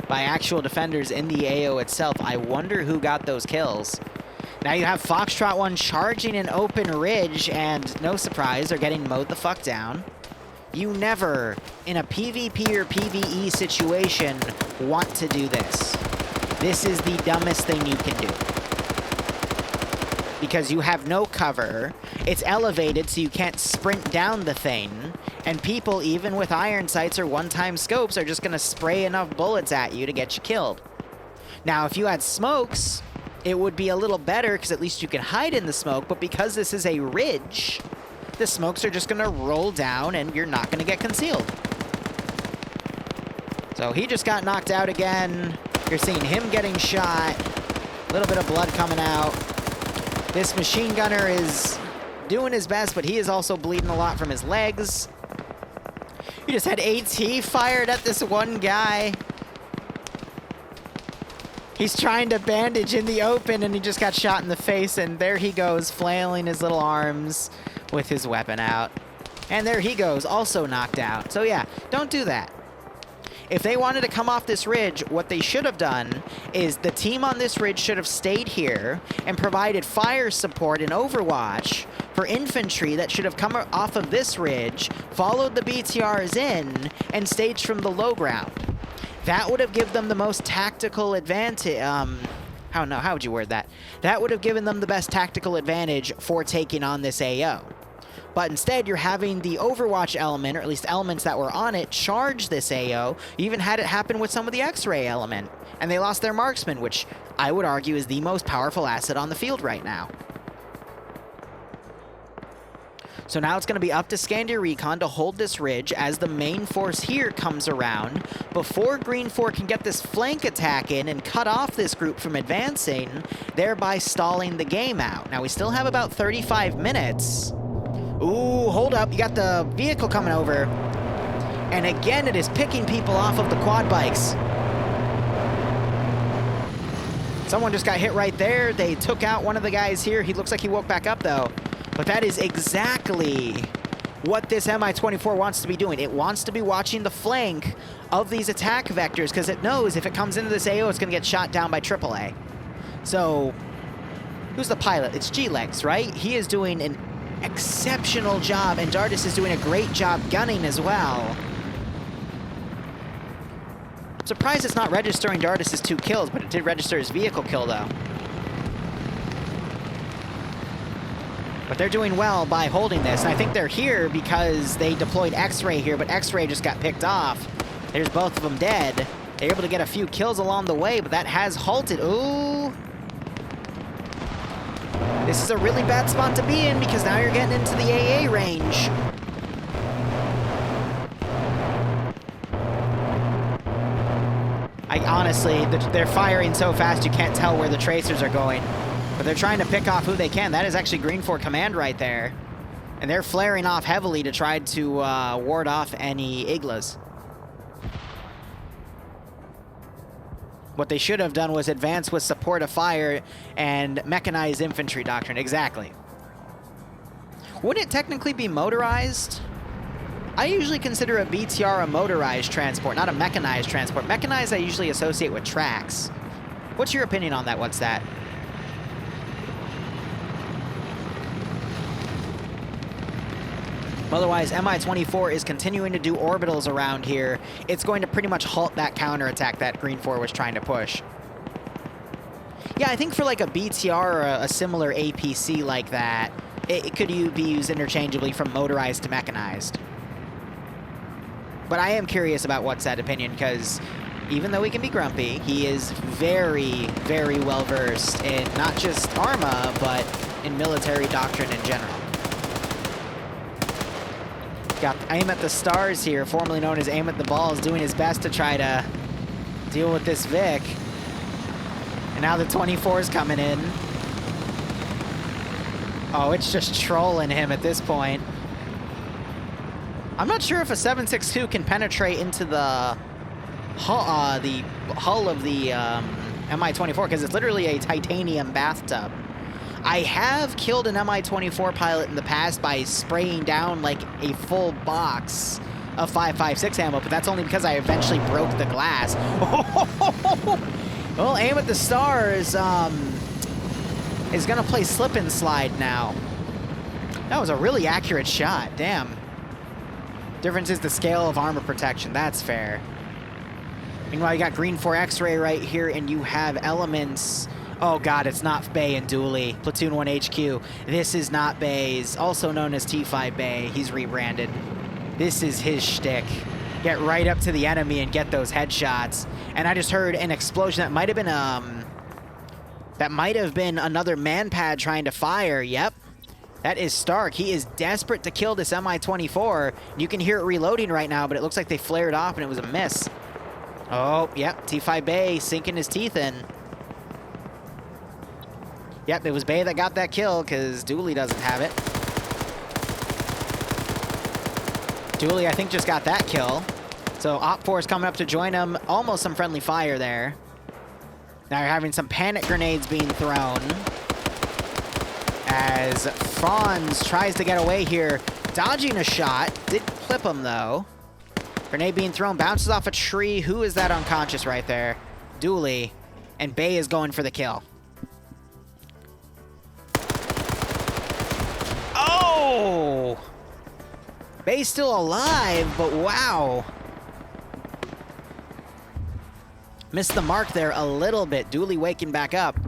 By actual defenders in the AO itself. I wonder who got those kills. Now you have Foxtrot 1 charging an open ridge, and no surprise, they're getting mowed the fuck down. You never, in a PvP or PvE situation, want to do this. This is the dumbest thing you can do. Because you have no cover, it's elevated so you can't sprint down the thing, and people, even with iron sights or one-time scopes, are just going to spray enough bullets at you to get you killed. Now, if you had smokes, it would be a little better, because at least you can hide in the smoke, but because this is a ridge, the smokes are just going to roll down, and you're not going to get concealed. So he just got knocked out again. You're seeing him getting shot. A little bit of blood coming out. This machine gunner is doing his best, but he is also bleeding a lot from his legs. You just had AT fired at this one guy. He's trying to bandage in the open, and he just got shot in the face, and there he goes, flailing his little arms with his weapon out. And there he goes, also knocked out. So yeah, don't do that. If they wanted to come off this ridge, what they should have done is the team on this ridge should have stayed here and provided fire support and overwatch for infantry that should have come off of this ridge, followed the BTRs in, and staged from the low ground. That would have given them the most tactical advantage. How would you word that? That would have given them the best tactical advantage for taking on this AO. But instead, you're having the Overwatch element, or at least elements that were on it, charge this AO. You even had it happen with some of the X-Ray element. And they lost their marksman, which I would argue is the most powerful asset on the field right now. So now it's going to be up to Scandia Recon to hold this ridge as the main force here comes around before Green 4 can get this flank attack in and cut off this group from advancing, thereby stalling the game out. Now we still have about 35 minutes. Ooh, hold up. You got the vehicle coming over. And again, it is picking people off of the quad bikes. Someone just got hit right there. They took out one of the guys here. He looks like he woke back up, though. But that is exactly what this Mi-24 wants to be doing. It wants to be watching the flank of these attack vectors, because it knows if it comes into this AO, it's going to get shot down by AAA. So, who's the pilot? It's G-Legs, right? He is doing an exceptional job, and Dardis is doing a great job gunning as well. I'm surprised it's not registering Dardis' 2 kills, but it did register his vehicle kill, though. But they're doing well by holding this, and I think they're here because they deployed X-Ray here, but X-Ray just got picked off. There's both of them dead. They're able to get a few kills along the way, but that has halted. Ooh. This is a really bad spot to be in because now you're getting into the AA range. Honestly, they're firing so fast you can't tell where the tracers are going. But they're trying to pick off who they can. That is actually Green 4 Command right there. And they're flaring off heavily to try to ward off any Iglas. What they should have done was advance with support of fire and mechanized infantry doctrine. Exactly. Wouldn't it technically be motorized? I usually consider a BTR a motorized transport, not a mechanized transport. Mechanized I usually associate with tracks. What's your opinion on that? What's that? Otherwise, MI-24 is continuing to do orbitals around here. It's going to pretty much halt that counterattack that Green 4 was trying to push. Yeah, I think for like a BTR or a similar APC like that, it could be used interchangeably from motorized to mechanized. But I am curious about What's-That opinion, because even though he can be grumpy, he is very, very well-versed in not just ARMA, but in military doctrine in general. Got Aim at the Stars here, formerly known as Aim at the Balls, doing his best to try to deal with this Vic. And now the 24's coming in. Oh, it's just trolling him at this point. I'm not sure if a 7.62 can penetrate into the hull of the Mi-24, because it's literally a titanium bathtub. I have killed an Mi-24 pilot in the past by spraying down like a full box of 5.56 ammo, but that's only because I eventually broke the glass. Well, Aim at the Stars is gonna play slip and slide now. That was a really accurate shot, damn. Difference is the scale of armor protection, that's fair. Meanwhile, you got Green 4 X-Ray right here, and you have elements. Oh god, it's not Bay and Dooley. Platoon 1 HQ. This is not Bay's, also known as T5 Bay. He's rebranded. This is his shtick. Get right up to the enemy and get those headshots. And I just heard an explosion that might have been another man-pad trying to fire. Yep. That is Stark. He is desperate to kill this Mi-24. You can hear it reloading right now, but it looks like they flared off and it was a miss. Oh, yep. T5 Bay sinking his teeth in. Yep, it was Bay that got that kill because Dooley doesn't have it. Dooley, I think, just got that kill. So Op4 is coming up to join him. Almost some friendly fire there. Now you're having some panic grenades being thrown as Franz tries to get away here. Dodging a shot. Didn't clip him, though. Grenade being thrown. Bounces off a tree. Who is that unconscious right there? Dooley. And Bay is going for the kill. Oh! Bay's still alive, but wow. Missed the mark there a little bit. Dooley waking back up.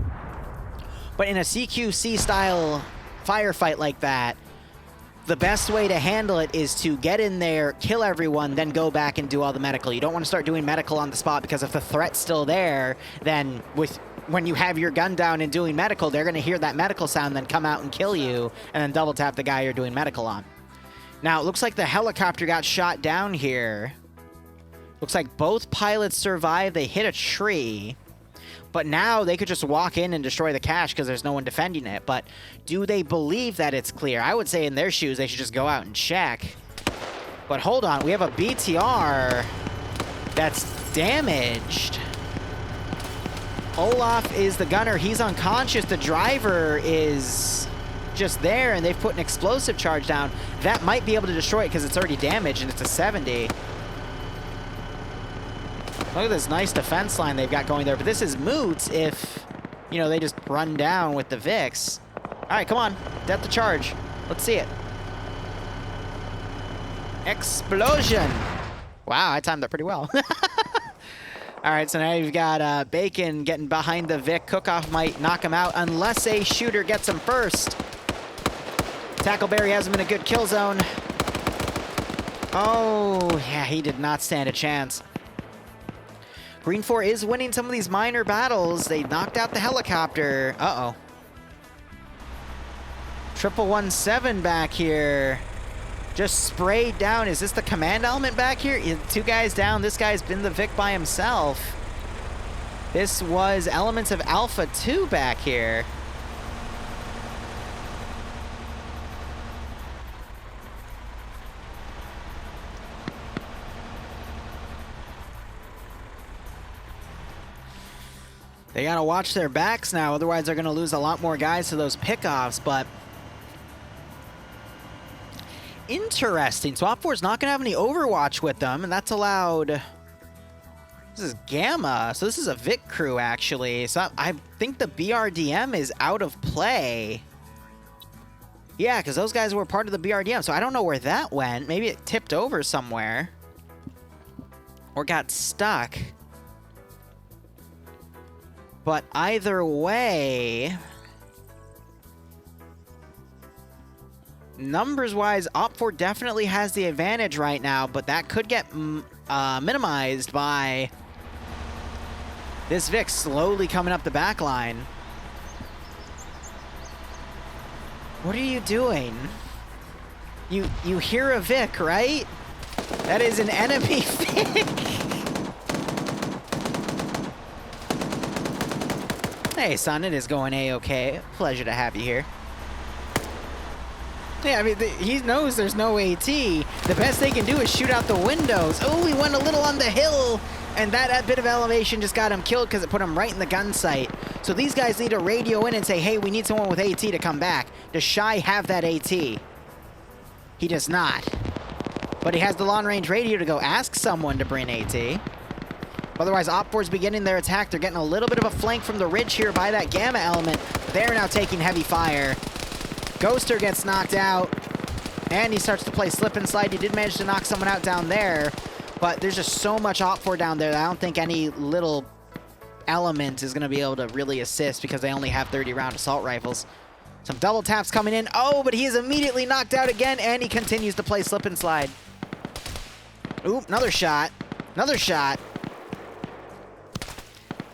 But in a CQC style firefight like that, the best way to handle it is to get in there, kill everyone, then go back and do all the medical. You don't want to start doing medical on the spot, because if the threat's still there, then when you have your gun down and doing medical, they're going to hear that medical sound, then come out and kill you, and then double tap the guy you're doing medical on. Now, it looks like the helicopter got shot down here. Looks like both pilots survived. They hit a tree. But now they could just walk in and destroy the cache because there's no one defending it. But do they believe that it's clear? I would say in their shoes, they should just go out and check. But hold on. We have a BTR that's damaged. Olaf is the gunner. He's unconscious. The driver is just there, and they've put an explosive charge down. That might be able to destroy it because it's already damaged, and it's a 70. Look at this nice defense line they've got going there. But this is moot if, you know, they just run down with the Vix. All right, come on. Death to charge. Let's see it. Explosion. Wow, I timed that pretty well. All right, so now you've got Bacon getting behind the Vic. Cookoff might knock him out unless a shooter gets him first. Tackleberry has him in a good kill zone. Oh, yeah, he did not stand a chance. Green 4 is winning some of these minor battles. They knocked out the helicopter. Uh-oh. 117 back here. Just sprayed down. Is this the command element back here? Two guys down. This guy's been the Vic by himself. This was elements of Alpha 2 back here. They gotta watch their backs now, otherwise they're gonna lose a lot more guys to those pickoffs, but interesting. So Op4's not gonna have any Overwatch with them, and that's allowed. This is Gamma, so this is a Vic crew actually. So I think the BRDM is out of play. Yeah, because those guys were part of the BRDM, so I don't know where that went. Maybe it tipped over somewhere. Or got stuck. But either way... Numbers-wise, Op4 definitely has the advantage right now, but that could get minimized by this Vic slowly coming up the back line. What are you doing? You hear a Vic, right? That is an enemy Vic. Hey, son, it is going A-okay. Pleasure to have you here. Yeah, I mean, he knows there's no AT. The best they can do is shoot out the windows. Oh, he went a little on the hill, and that bit of elevation just got him killed because it put him right in the gun sight. So these guys need to radio in and say, hey, we need someone with AT to come back. Does Shy have that AT? He does not. But he has the long-range radio to go ask someone to bring AT. Otherwise, Op4's beginning their attack. They're getting a little bit of a flank from the ridge here by that Gamma element. They're now taking heavy fire. Ghoster gets knocked out, and he starts to play slip and slide. He did manage to knock someone out down there, but there's just so much Op4 down there that I don't think any little element is going to be able to really assist because they only have 30-round assault rifles. Some double taps coming in. Oh, but he is immediately knocked out again, and he continues to play slip and slide. Ooh, another shot. Another shot.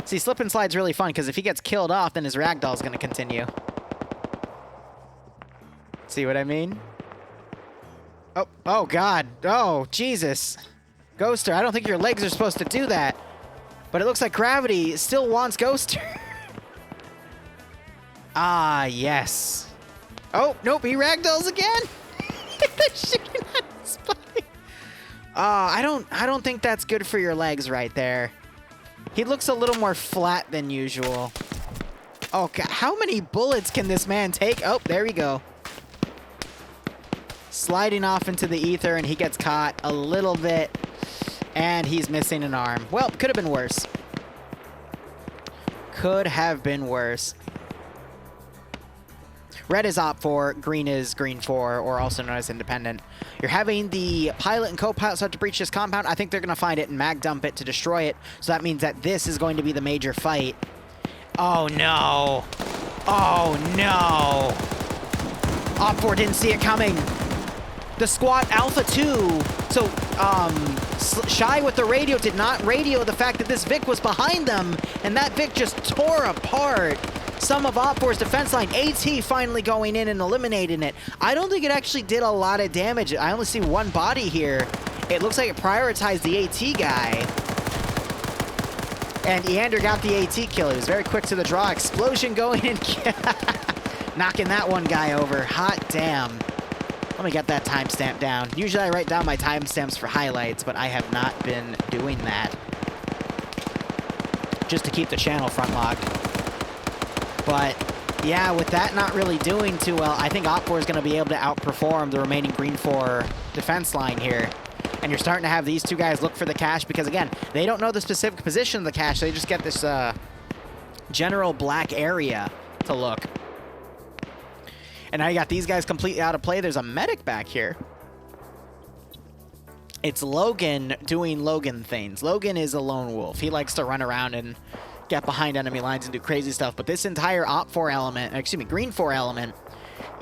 See, slip and slide's really fun because if he gets killed off, then his ragdoll's going to continue. See what I mean? Oh God. Oh, Jesus. Ghoster, I don't think your legs are supposed to do that. But it looks like Gravity still wants Ghoster. Ah, yes. Oh, nope, he ragdolls again. They're shooting at his body. I don't think that's good for your legs right there. He looks a little more flat than usual. Oh, God, how many bullets can this man take? Oh, there we go. Sliding off into the ether, and he gets caught a little bit, and he's missing an arm. Well, could have been worse. Could have been worse. Red is Op4, green is Green 4, or also known as Independent. You're having the pilot and co-pilot start to breach this compound. I think they're going to find it and mag dump it to destroy it, so that means that this is going to be the major fight. Oh, no. Oh, no. Op4 didn't see it coming. The squad Alpha 2, so Shy with the radio did not radio the fact that this Vic was behind them, and that Vic just tore apart some of Op4's defense line. AT finally going in and eliminating it. I don't think it actually did a lot of damage. I only see one body here. It looks like it prioritized the AT guy. And Eander got the AT kill. He was very quick to the draw. Explosion going in. Knocking that one guy over. Hot damn. Let me get that timestamp down. Usually I write down my timestamps for highlights, but I have not been doing that. Just to keep the channel front logged. But yeah, with that not really doing too well, I think Op4 is going to be able to outperform the remaining Green 4 defense line here. And you're starting to have these two guys look for the cache because, again, they don't know the specific position of the cache. They just get this general black area to look. And now you got these guys completely out of play. There's a medic back here. It's Logan doing Logan things. Logan is a lone wolf. He likes to run around and get behind enemy lines and do crazy stuff. But this entire Op4 element, excuse me, Green 4 element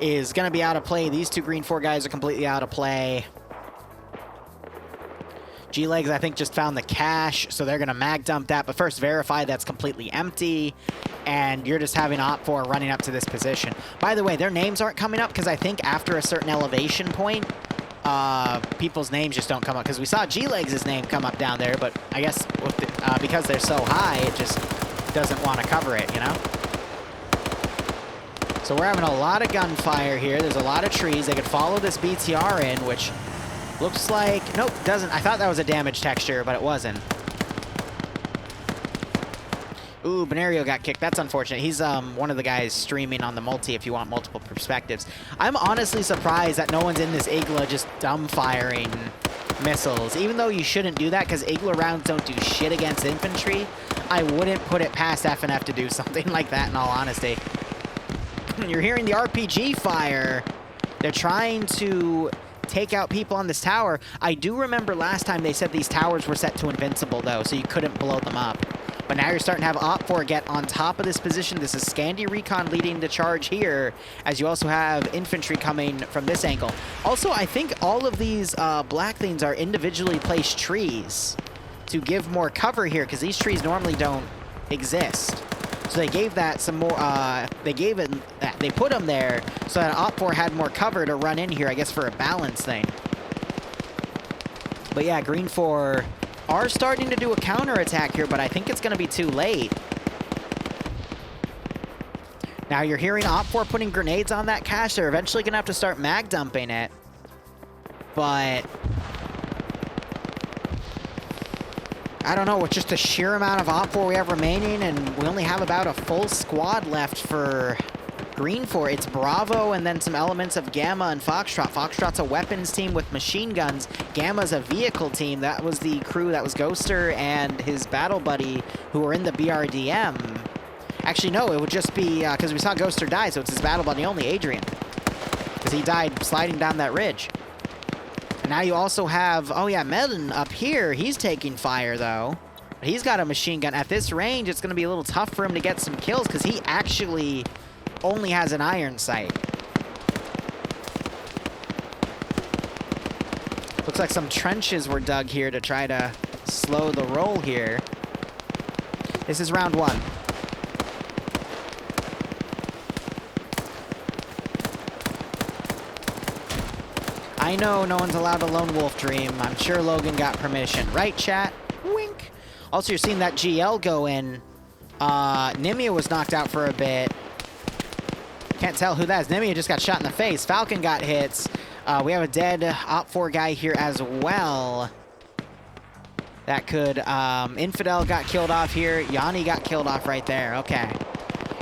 is going to be out of play. These two Green 4 guys are completely out of play. G-Legs, I think, just found the cache, so they're going to mag dump that. But first, verify that's completely empty. And you're just having Op4 running up to this position. By the way, their names aren't coming up because I think after a certain elevation point, people's names just don't come up. Because we saw G-Legs' name come up down there, but I guess with the, because they're so high, it just doesn't want to cover it, you know? So we're having a lot of gunfire here. There's a lot of trees. They could follow this BTR in, which looks like... Nope, doesn't. I thought that was a damage texture, but it wasn't. Ooh, Benario got kicked. That's unfortunate. He's one of the guys streaming on the multi if you want multiple perspectives. I'm honestly surprised that no one's in this Igla just dumb-firing missiles. Even though you shouldn't do that because Igla rounds don't do shit against infantry, I wouldn't put it past FNF to do something like that, in all honesty. You're hearing the RPG fire. They're trying to take out people on this tower. I do remember last time they said these towers were set to invincible, though, so you couldn't blow them up. But now you're starting to have Op4 get on top of this position. This is Scandi Recon leading the charge here, as you also have infantry coming from this angle. Also, I think all of these black things are individually placed trees to give more cover here, because these trees normally don't exist. So they gave that some more, they put them there so that Op4 had more cover to run in here, I guess, for a balance thing. But yeah, Green 4 are starting to do a counterattack here, but I think it's going to be too late. Now you're hearing Op4 putting grenades on that cache. They're eventually going to have to start mag dumping it. But I don't know, with just the sheer amount of Op4 we have remaining, and we only have about a full squad left for Green 4. It's Bravo and then some elements of Gamma and Foxtrot. Foxtrot's a weapons team with machine guns. Gamma's a vehicle team. That was the crew that was Ghoster and his battle buddy who were in the BRDM. Actually, no, it would just be, because we saw Ghoster die, so it's his battle buddy only, Adrian. Because he died sliding down that ridge. And now you also have, oh yeah, Melon up here. He's taking fire, though. But he's got a machine gun. At this range, it's going to be a little tough for him to get some kills, because he actually only has an iron sight. Looks like some trenches were dug here to try to slow the roll here. This is round 1. I know no one's allowed a lone wolf dream. I'm sure Logan got permission. Right, chat? Wink. Also, you're seeing that GL go in. Nimia was knocked out for a bit. Can't tell who that is. Nimia just got shot in the face. Falcon got hits. We have a dead Op4 guy here as well. That could... Infidel got killed off here. Yanni got killed off right there. Okay.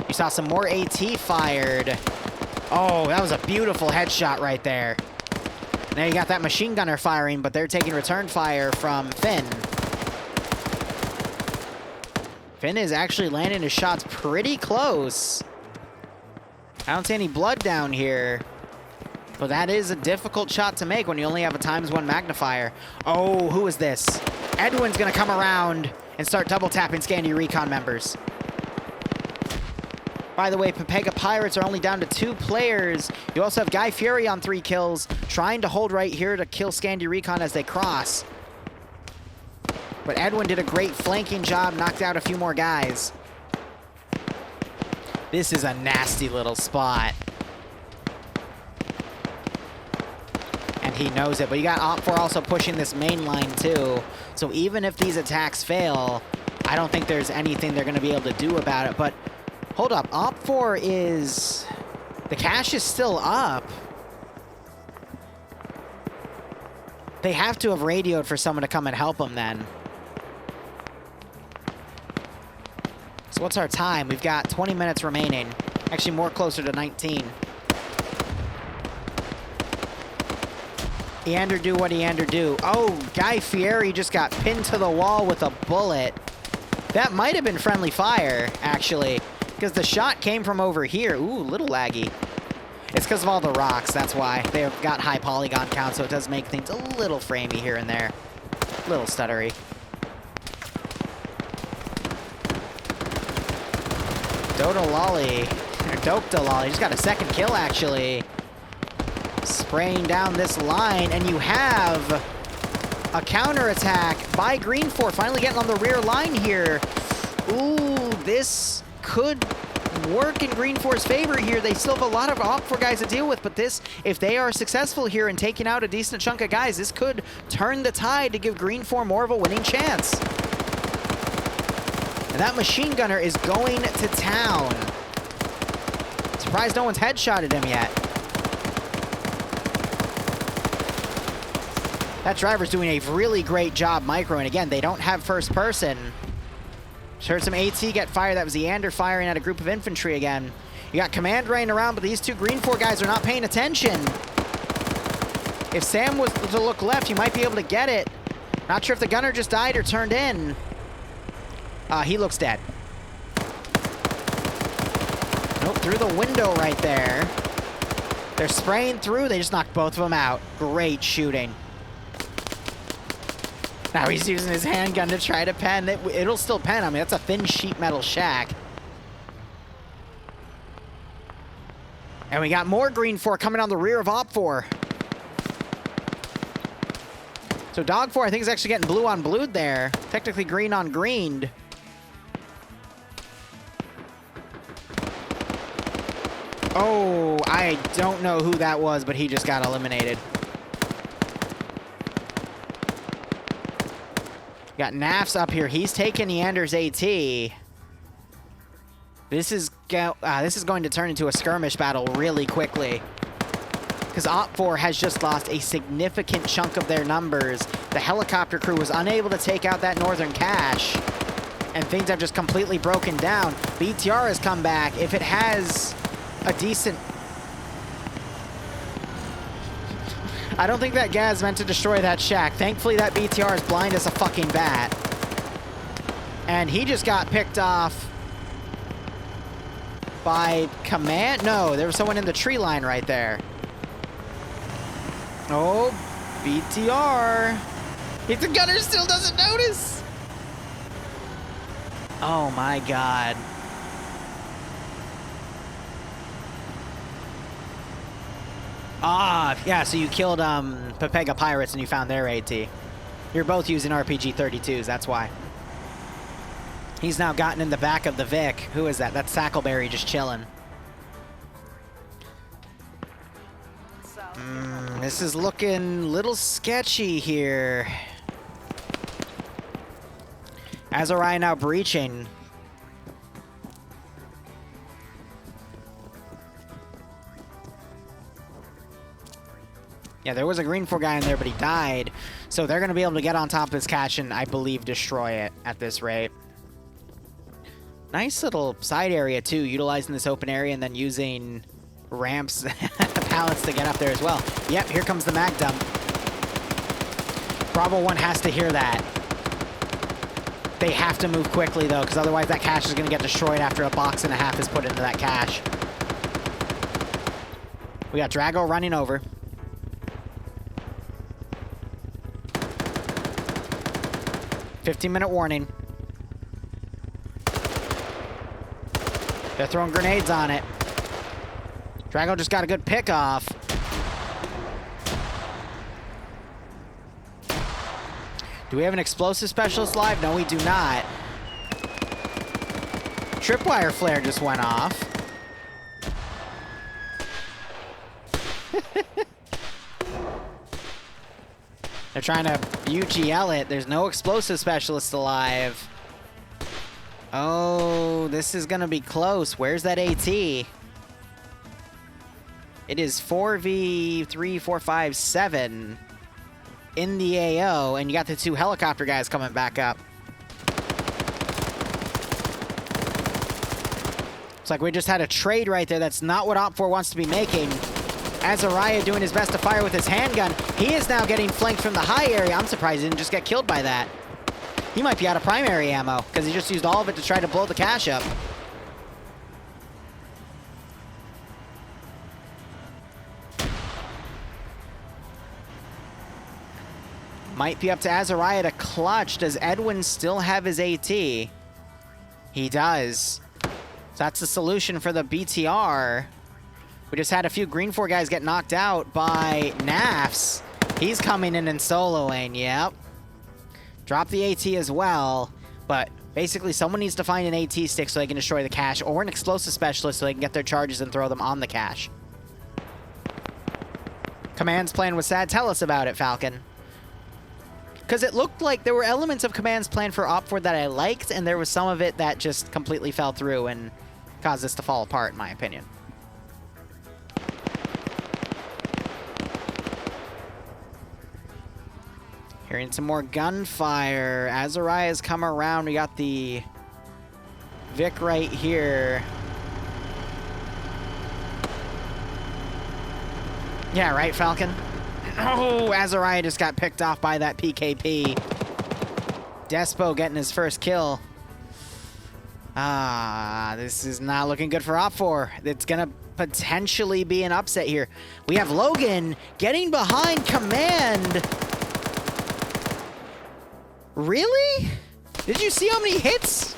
You saw some more AT fired. Oh, that was a beautiful headshot right there. Now you got that machine gunner firing, but they're taking return fire from Finn. Finn is actually landing his shots pretty close. I don't see any blood down here. But that is a difficult shot to make when you only have a ×1 magnifier. Oh, who is this? Edwin's gonna come around and start double tapping Scandi Recon members. By the way, Pepega Pirates are only down to 2 players. You also have Guy Fury on 3 kills, trying to hold right here to kill Scandi Recon as they cross. But Edwin did a great flanking job, knocked out a few more guys. This is a nasty little spot. And he knows it, but you got Op4 also pushing this main line too. So even if these attacks fail, I don't think there's anything they're gonna be able to do about it. But hold up, Op4 is... the cache is still up. They have to have radioed for someone to come and help them then. So what's our time? We've got 20 minutes remaining. Actually, more closer to 19. Eander do what Eander do. Oh, Guy Fieri just got pinned to the wall with a bullet. That might have been friendly fire, actually, because the shot came from over here. Ooh, little laggy. It's because of all the rocks, that's why. They've got high polygon count, so it does make things a little framey here and there. A little stuttery. Dodololly, or Dope-Dololly, just got a second kill, actually. Spraying down this line, and you have a counterattack by Green 4, finally getting on the rear line here. Ooh, this could work in Green 4's favor here. They still have a lot of Op4 guys to deal with, but this, if they are successful here in taking out a decent chunk of guys, this could turn the tide to give Green 4 more of a winning chance. And that machine gunner is going to town. Surprised no one's headshotted him yet. That driver's doing a really great job microing. Again, they don't have first person. Just heard some AT get fired. That was Eander firing at a group of infantry again. You got command running around, but these 2 Green 4 guys are not paying attention. If Sam was to look left, you might be able to get it. Not sure if the gunner just died or turned in. He looks dead. Nope, through the window right there. They're spraying through. They just knocked both of them out. Great shooting. Now he's using his handgun to try to pen. It'll still pen. I mean, that's a thin sheet metal shack. And we got more Green 4 coming on the rear of Op 4. So Dog 4, I think, is actually getting blue on blued there. Technically green on greened. Oh, I don't know who that was, but he just got eliminated. Got Nafs up here. He's taking Neander's AT. This is going to turn into a skirmish battle really quickly. Because Op 4 has just lost a significant chunk of their numbers. The helicopter crew was unable to take out that northern cache. And things have just completely broken down. BTR has come back. If it has a decent... I don't think that Gaz meant to destroy that shack. Thankfully, that BTR is blind as a fucking bat. And he just got picked off by Command. No, there was someone in the tree line right there. Oh, BTR. If the gunner still doesn't notice. Oh my God. Ah, yeah, so you killed Pepega Pirates and you found their AT. You're both using RPG-32s, that's why. He's now gotten in the back of the Vic. Who is that? That's Sackleberry just chilling. This is looking a little sketchy here. Azariah now breaching. Yeah, there was a Green 4 guy in there, but he died. So they're going to be able to get on top of this cache and, I believe, destroy it at this rate. Nice little side area, too, utilizing this open area and then using ramps, pallets to get up there as well. Yep, here comes the mag dump. Bravo 1 has to hear that. They have to move quickly, though, because otherwise that cache is going to get destroyed after a box and a half is put into that cache. We got Drago running over. "15-minute warning." They're throwing grenades on it. Drago just got a good pick off. Do we have an explosive specialist live? No, we do not. Tripwire flare just went off. They're trying to UGL it. There's no explosive specialist alive. Oh, this is gonna be close. Where's that AT? It is 4v3, 4, 5, 7 in the AO, and you got the two helicopter guys coming back up. It's like we just had a trade right there. That's not what Op 4 wants to be making. Azariah doing his best to fire with his handgun. He is now getting flanked from the high area. I'm surprised he didn't just get killed by that. He might be out of primary ammo because he just used all of it to try to blow the cache up. Might be up to Azariah to clutch. Does Edwin still have his AT? He does. So that's the solution for the BTR. We just had a few Green 4 guys get knocked out by Nafs. He's coming in and soloing, yep. Drop the AT as well, but basically someone needs to find an AT stick so they can destroy the cache, or an explosive specialist so they can get their charges and throw them on the cache. Command's plan was sad. Tell us about it, Falcon. Because it looked like there were elements of Command's plan for Op 4 that I liked, and there was some of it that just completely fell through and caused this to fall apart, in my opinion. Hearing some more gunfire. Azariah's come around. We got the Vic right here. Yeah, right, Falcon? Oh, Azariah just got picked off by that PKP. Despo getting his first kill. Ah, this is not looking good for Op 4. It's gonna potentially be an upset here. We have Logan getting behind command. Really? Did you see how many hits?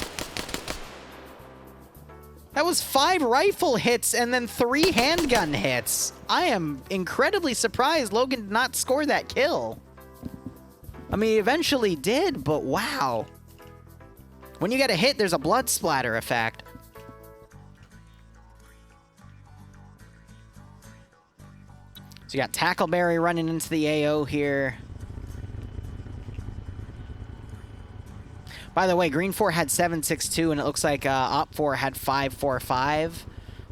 That was 5 rifle hits and then 3 handgun hits. I am incredibly surprised Logan did not score that kill. I mean, he eventually did, but wow. When you get a hit, there's a blood splatter effect. So you got Tackleberry running into the AO here. By the way, Green 4 had 7.62, and it looks like Op 4 had 5.45,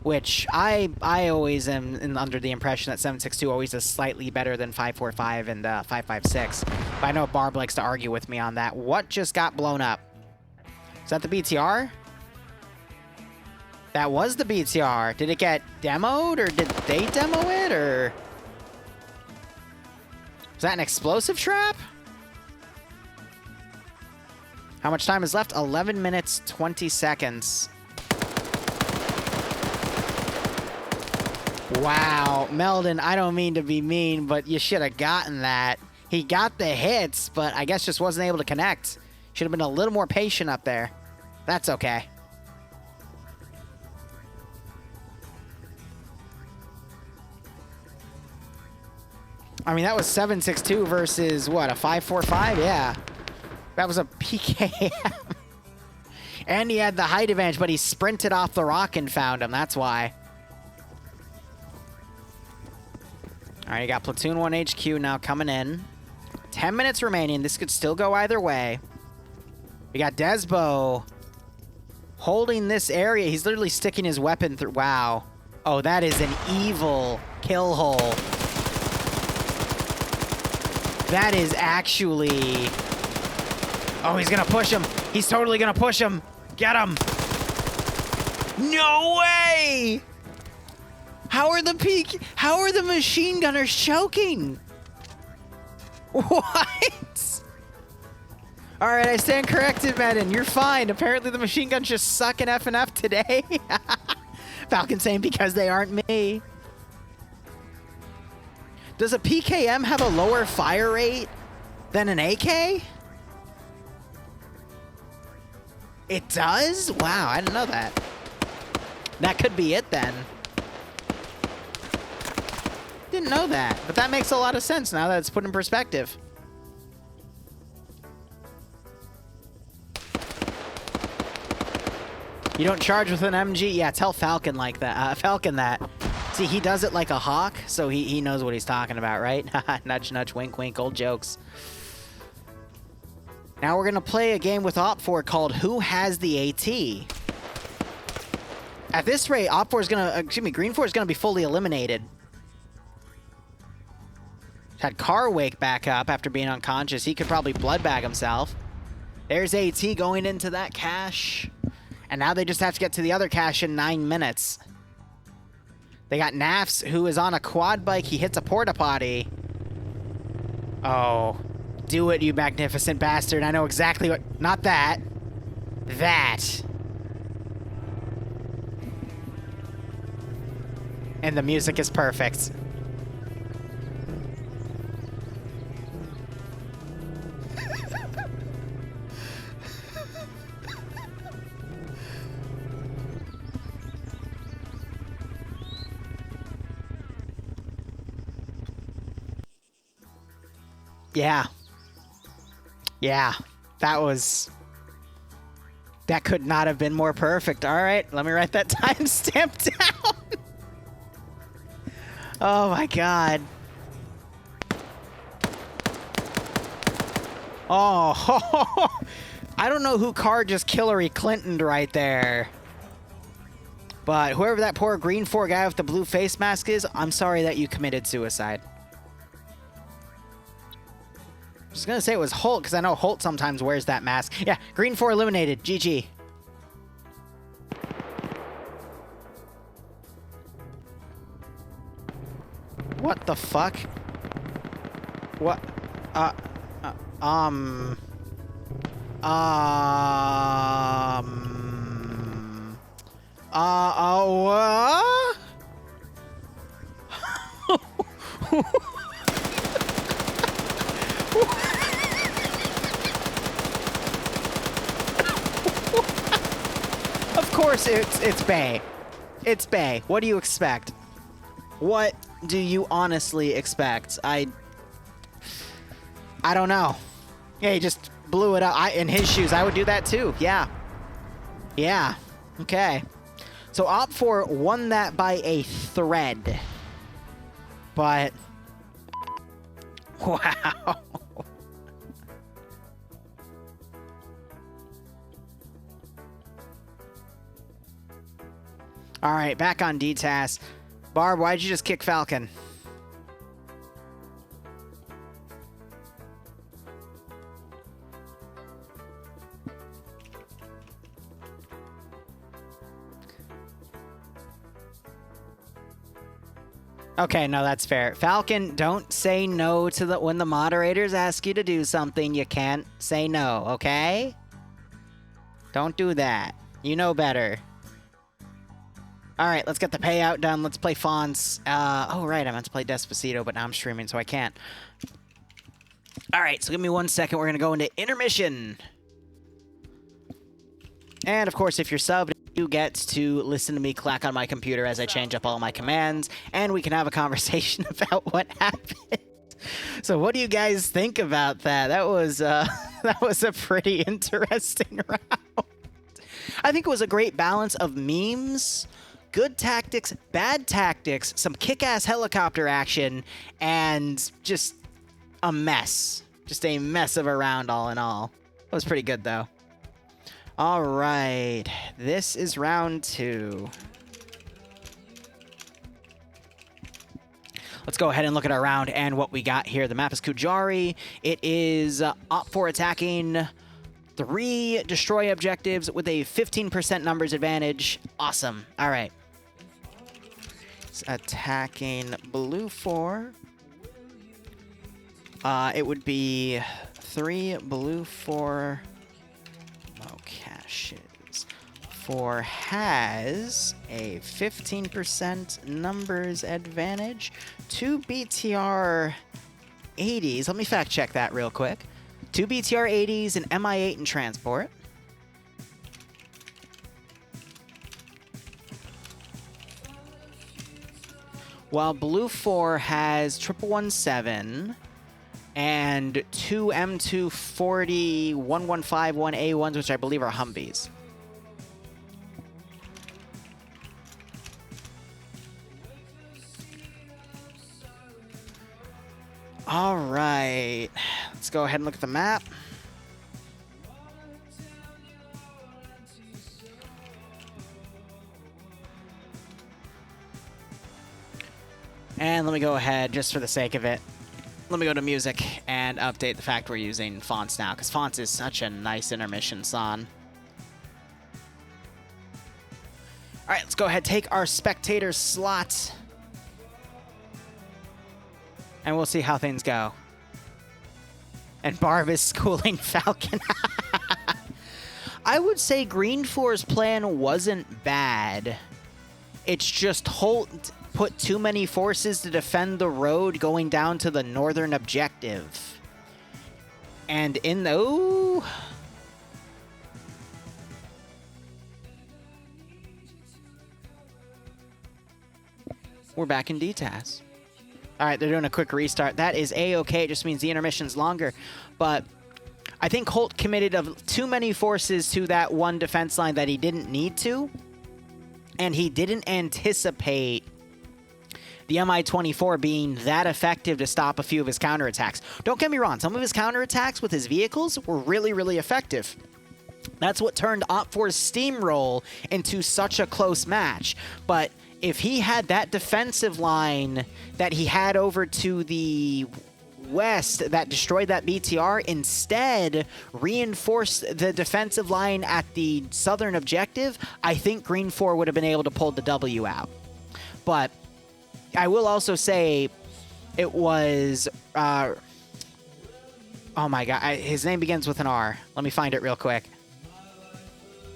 which I always am under the impression that 7.62 always is slightly better than 5.45 and 5.56. But I know Barb likes to argue with me on that. What just got blown up? Is that the BTR? That was the BTR. Did it get demoed, or did they demo it, or... Was that an explosive trap? How much time is left? 11 minutes, 20 seconds. Wow. Meldon, I don't mean to be mean, but you should have gotten that. He got the hits, but I guess just wasn't able to connect. Should have been a little more patient up there. That's okay. I mean, that was 7.62 versus, what, a 5.45? Yeah. That was a PKM. And he had the height advantage, but he sprinted off the rock and found him. That's why. All right, you got Platoon 1 HQ now coming in. 10 minutes remaining. This could still go either way. We got Desbo holding this area. He's literally sticking his weapon through. Wow. Oh, that is an evil kill hole. That is actually... Oh, he's gonna push him. He's totally gonna push him. Get him. No way! How are the machine gunners choking? What? All right, I stand corrected, Madden. You're fine. Apparently the machine guns just suck in FNF today. Falcon saying because they aren't me. Does a PKM have a lower fire rate than an AK? It does? Wow, I didn't know that. That could be it then. Didn't know that, but that makes a lot of sense now that it's put in perspective. You don't charge with an MG? Yeah, tell Falcon like that. Falcon that. See, he does it like a hawk, so he knows what he's talking about, right? Nudge, nudge, wink, wink, old jokes. Now we're going to play a game with Op4 called Who Has the AT? At this rate, Op4 is going to, excuse me, Green 4 is going to be fully eliminated. Had Carwake back up after being unconscious. He could probably blood bag himself. There's AT going into that cache. And now they just have to get to the other cache in 9 minutes. They got Nafs, who is on a quad bike. He hits a porta potty. Oh, do it, you magnificent bastard. I know exactly what... Not that. That. And the music is perfect. Yeah. Yeah. That could not have been more perfect. All right, let me write that timestamp down. Oh my god. Oh, I don't know who Carr just Hillary Clinton'd right there. But whoever that poor Green 4 guy with the blue face mask is, I'm sorry that you committed suicide. I was gonna say it was Holt, because I know Holt sometimes wears that mask. Yeah, Green 4 eliminated. GG. What the fuck? What? What? Of course, it's Bay. It's Bay. What do you expect? What do you honestly expect? I don't know. Yeah, he just blew it up. In his shoes, I would do that too. Yeah. Yeah. Okay. So Op4 won that by a thread. But wow. All right, back on DTAS. Barb, why'd you just kick Falcon? Okay, no, that's fair. Falcon, don't say no to when the moderators ask you to do something. You can't say no, okay? Don't do that. You know better. All right, let's get the payout done. Let's play Fonts. Oh, right, I meant to play Despacito, but now I'm streaming, so I can't. All right, so give me 1 second. We're going to go into intermission. And, of course, if you're subbed, you get to listen to me clack on my computer as I change up all my commands, and we can have a conversation about what happened. So what do you guys think about that? That was that was a pretty interesting round. I think it was a great balance of memes, good tactics, bad tactics, some kick-ass helicopter action, and just a mess. Just a mess of a round all in all. It was pretty good, though. All right, this is round 2. Let's go ahead and look at our round and what we got here. The map is Kujari. It is Op4 attacking 3 destroy objectives with a 15% numbers advantage. Awesome. All right. It's attacking Blue 4. It would be 3 Blue 4 caches. 4 has a 15% numbers advantage. 2 BTR 80s. Let me fact check that real quick. 2 BTR 80s, an MI8 in transport. While Blue 4 has 1117 and 2 M240 1151 A1s, which I believe are Humvees. All right, let's go ahead and look at the map. And let me go ahead, just for the sake of it, let me go to music and update the fact we're using Fonts now, because Fonts is such a nice intermission song. All right, let's go ahead, take our spectator slot, and we'll see how things go. And Barb is schooling Falcon. I would say Green 4's plan wasn't bad. It's just Holt put too many forces to defend the road going down to the northern objective. And in the... Ooh. We're back in DTAS. All right, they're doing a quick restart. That is A-okay. It just means the intermission's longer. But I think Holt committed of too many forces to that one defense line that he didn't need to. And he didn't anticipate the Mi-24 being that effective to stop a few of his counterattacks. Don't get me wrong, some of his counterattacks with his vehicles were really, really effective. That's what turned Op4's steamroll into such a close match. But if he had that defensive line that he had over to the west that destroyed that BTR, instead reinforced the defensive line at the southern objective, I think Green 4 would have been able to pull the W out. But I will also say it was, oh my god, his name begins with an R. Let me find it real quick.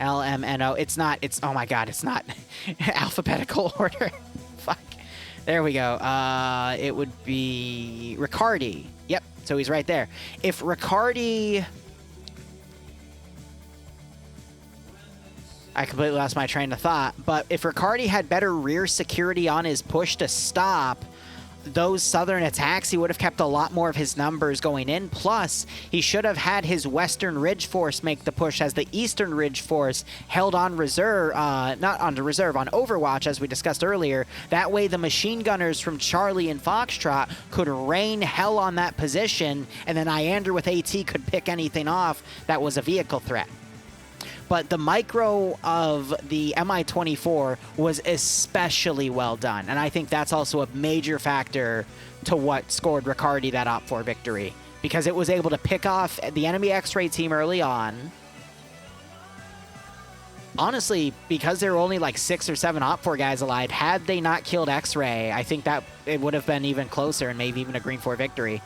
LMNO. It's not, oh my god, it's not alphabetical order. Fuck. There we go. It would be Riccardi. Yep, so he's right there. If Riccardi... I completely lost my train of thought, but if Riccardi had better rear security on his push to stop those southern attacks, he would have kept a lot more of his numbers going in. Plus, he should have had his western ridge force make the push as the eastern ridge force held on reserve, not on reserve, on Overwatch, as we discussed earlier. That way, the machine gunners from Charlie and Foxtrot could rain hell on that position, and then Iander with AT could pick anything off that was a vehicle threat. But the micro of the Mi-24 was especially well done. And I think that's also a major factor to what scored Riccardi that Op4 victory. Because it was able to pick off the enemy X-Ray team early on. Honestly, because there were only like 6 or 7 Op4 guys alive, had they not killed X-Ray, I think that it would have been even closer and maybe even a Green 4 victory.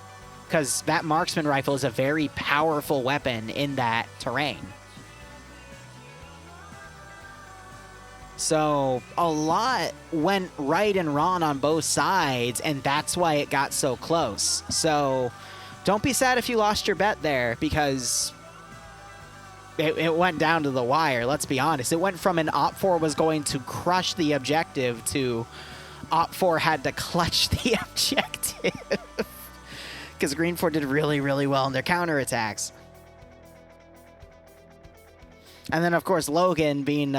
Because that marksman rifle is a very powerful weapon in that terrain. So a lot went right and wrong on both sides, and that's why it got so close. So don't be sad if you lost your bet there, because it went down to the wire, let's be honest. It went from an Op4 was going to crush the objective to Op4 had to clutch the objective. Because Green 4 did really, really well in their counterattacks. And then, of course, Logan being...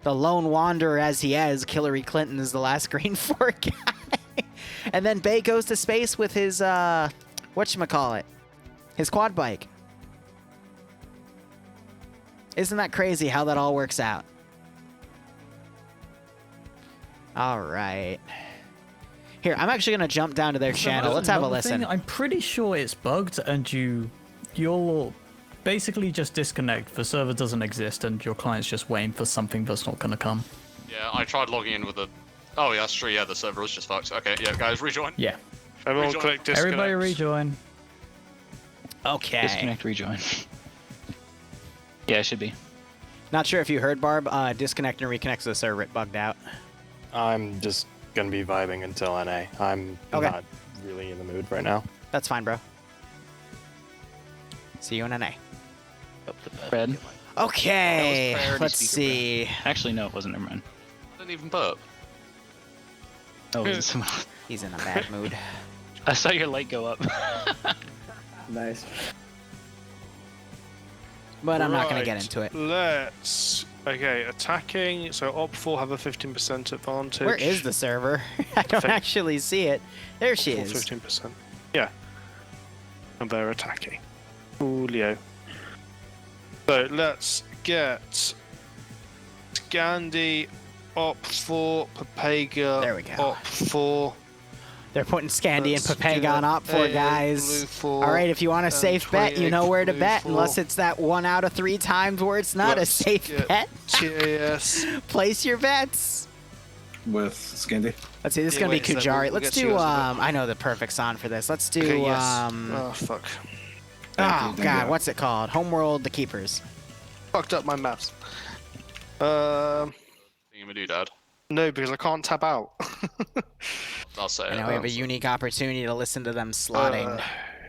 the lone wanderer as he is, Hillary Clinton is the last Green 4 guy. And then Bay goes to space with his, whatchamacallit, his quad bike. Isn't that crazy how that all works out? All right. Here, I'm actually going to jump down to their channel. Let's have a listen. I'm pretty sure it's bugged and you'll basically just disconnect. The server doesn't exist and your client's just waiting for something that's not going to come. Yeah, I tried logging in with the... Oh, yeah, that's true. Yeah, the server was just fucked. Okay, yeah, guys, rejoin. Yeah. Everyone click disconnect. Everybody rejoin. Okay. Disconnect, rejoin. Yeah, it should be. Not sure if you heard, Barb. Disconnect and reconnect to the server. It bugged out. I'm just gonna be vibing until NA. I'm not really in the mood right now. That's fine, bro. See you in NA. Red. Okay, let's see. Actually, no, it wasn't. Never mind. I didn't even burp. Oh, it was someone else. He's in a bad mood. I saw your light go up. Nice. But I'm not going to get into it. Let's... Okay, attacking. So Op4 have a 15% advantage. Where is the server? I don't actually see it. There she is. 15%. Yeah. And they're attacking. Julio. So let's get Scandi, Op4, Papega, there we go. Op4. They're putting Scandi and Papega on Op4, guys. All right, if you want a safe bet, you know where to bet, unless it's that 1 out of 3 times where it's not a safe bet. TAS. Place your bets. With Scandi. Let's see, this is going to be Kujari. Let's do, I know the perfect song for this. Let's do, okay, yes. Oh, fuck. Oh, God, what's it called? Homeworld, The Keepers. Fucked up my maps. Doodad. No, because I can't tap out. I'll say it. Now we have a unique opportunity to listen to them slotting.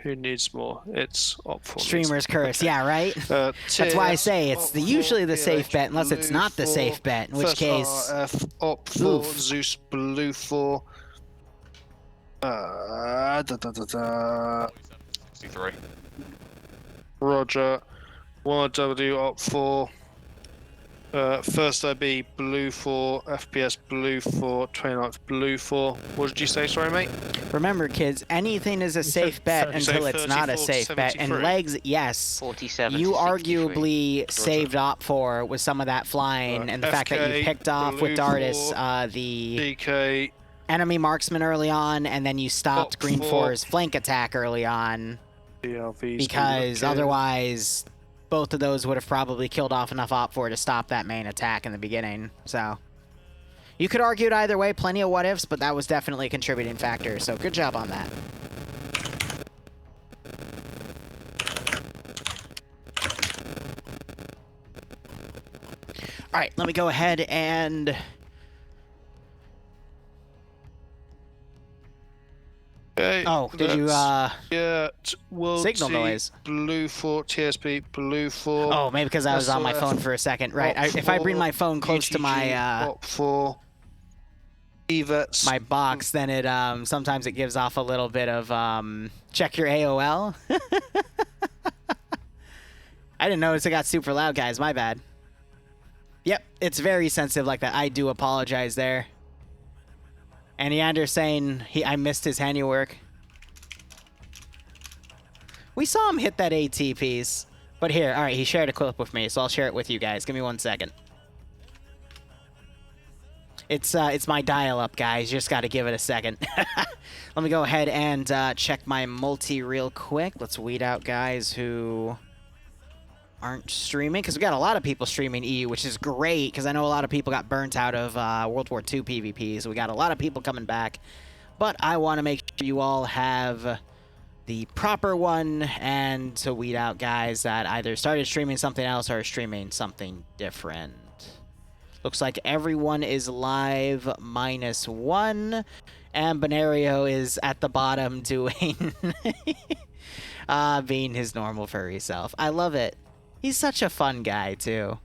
Who needs more? It's Op4. Streamer's curse, yeah, right? That's why I say it's usually the safe bet, unless it's not the safe bet, in which case... RF, Op4, Zeus, Blue 4. 63. Roger. 1W, Op4. First IB, Blue 4, FPS Blue 4, 29th Blue 4. What did you say, sorry, mate? Remember, kids, anything is a safe bet until it's not a safe bet. And legs, yes, 47 you to 63. arguably saved Op4 with some of that flying and the fact that you picked off with Dardis the DK, enemy marksman early on, and then you stopped Green 4's flank attack early on. Because otherwise... both of those would have probably killed off enough Op4 to stop that main attack in the beginning. So you could argue it either way, plenty of what-ifs, but that was definitely a contributing factor. So good job on that. All right, let me go ahead and Did you Signal noise? Blue 4 TSP Blue 4. Oh, maybe because I was on my phone for a second. Right. If I bring my phone close to my Pop 4. EVETS. my box, then it sometimes it gives off a little bit of check your AOL. I didn't notice it got super loud, guys. My bad. Yep, it's very sensitive like that. I do apologize there. And Neander's saying I missed his handiwork. We saw him hit that AT piece. But here, all right, he shared a clip with me, so I'll share it with you guys. Give me 1 second. It's my dial-up, guys. You just got to give it a second. Let me go ahead and check my multi real quick. Let's weed out guys who aren't streaming, because we got a lot of people streaming EU, which is great, because I know a lot of people got burnt out of World War II PvP, so we got a lot of people coming back. But I want to make sure you all have the proper one, and to weed out guys that either started streaming something else or are streaming something different. Looks like everyone is live -1, and Benario is at the bottom doing being his normal furry self. I love it. He's such a fun guy, too.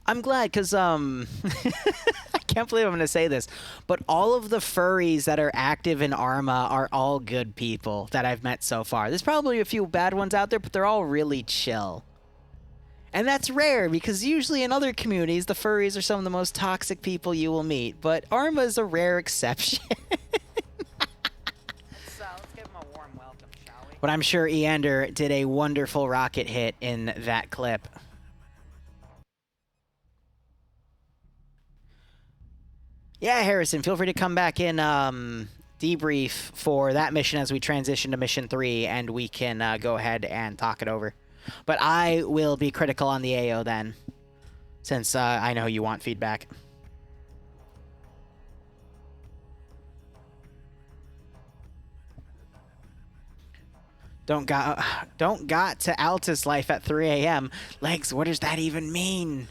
I'm glad, because, I can't believe I'm going to say this, but all of the furries that are active in Arma are all good people that I've met so far. There's probably a few bad ones out there, but they're all really chill. And that's rare, because usually in other communities, the furries are some of the most toxic people you will meet, but Arma is a rare exception. But I'm sure Eander did a wonderful rocket hit in that clip. Yeah, Harrison, feel free to come back in debrief for that mission as we transition to mission 3, and we can go ahead and talk it over. But I will be critical on the AO then, since I know you want feedback. Don't got to Altus life at 3 a.m. Legs, what does that even mean?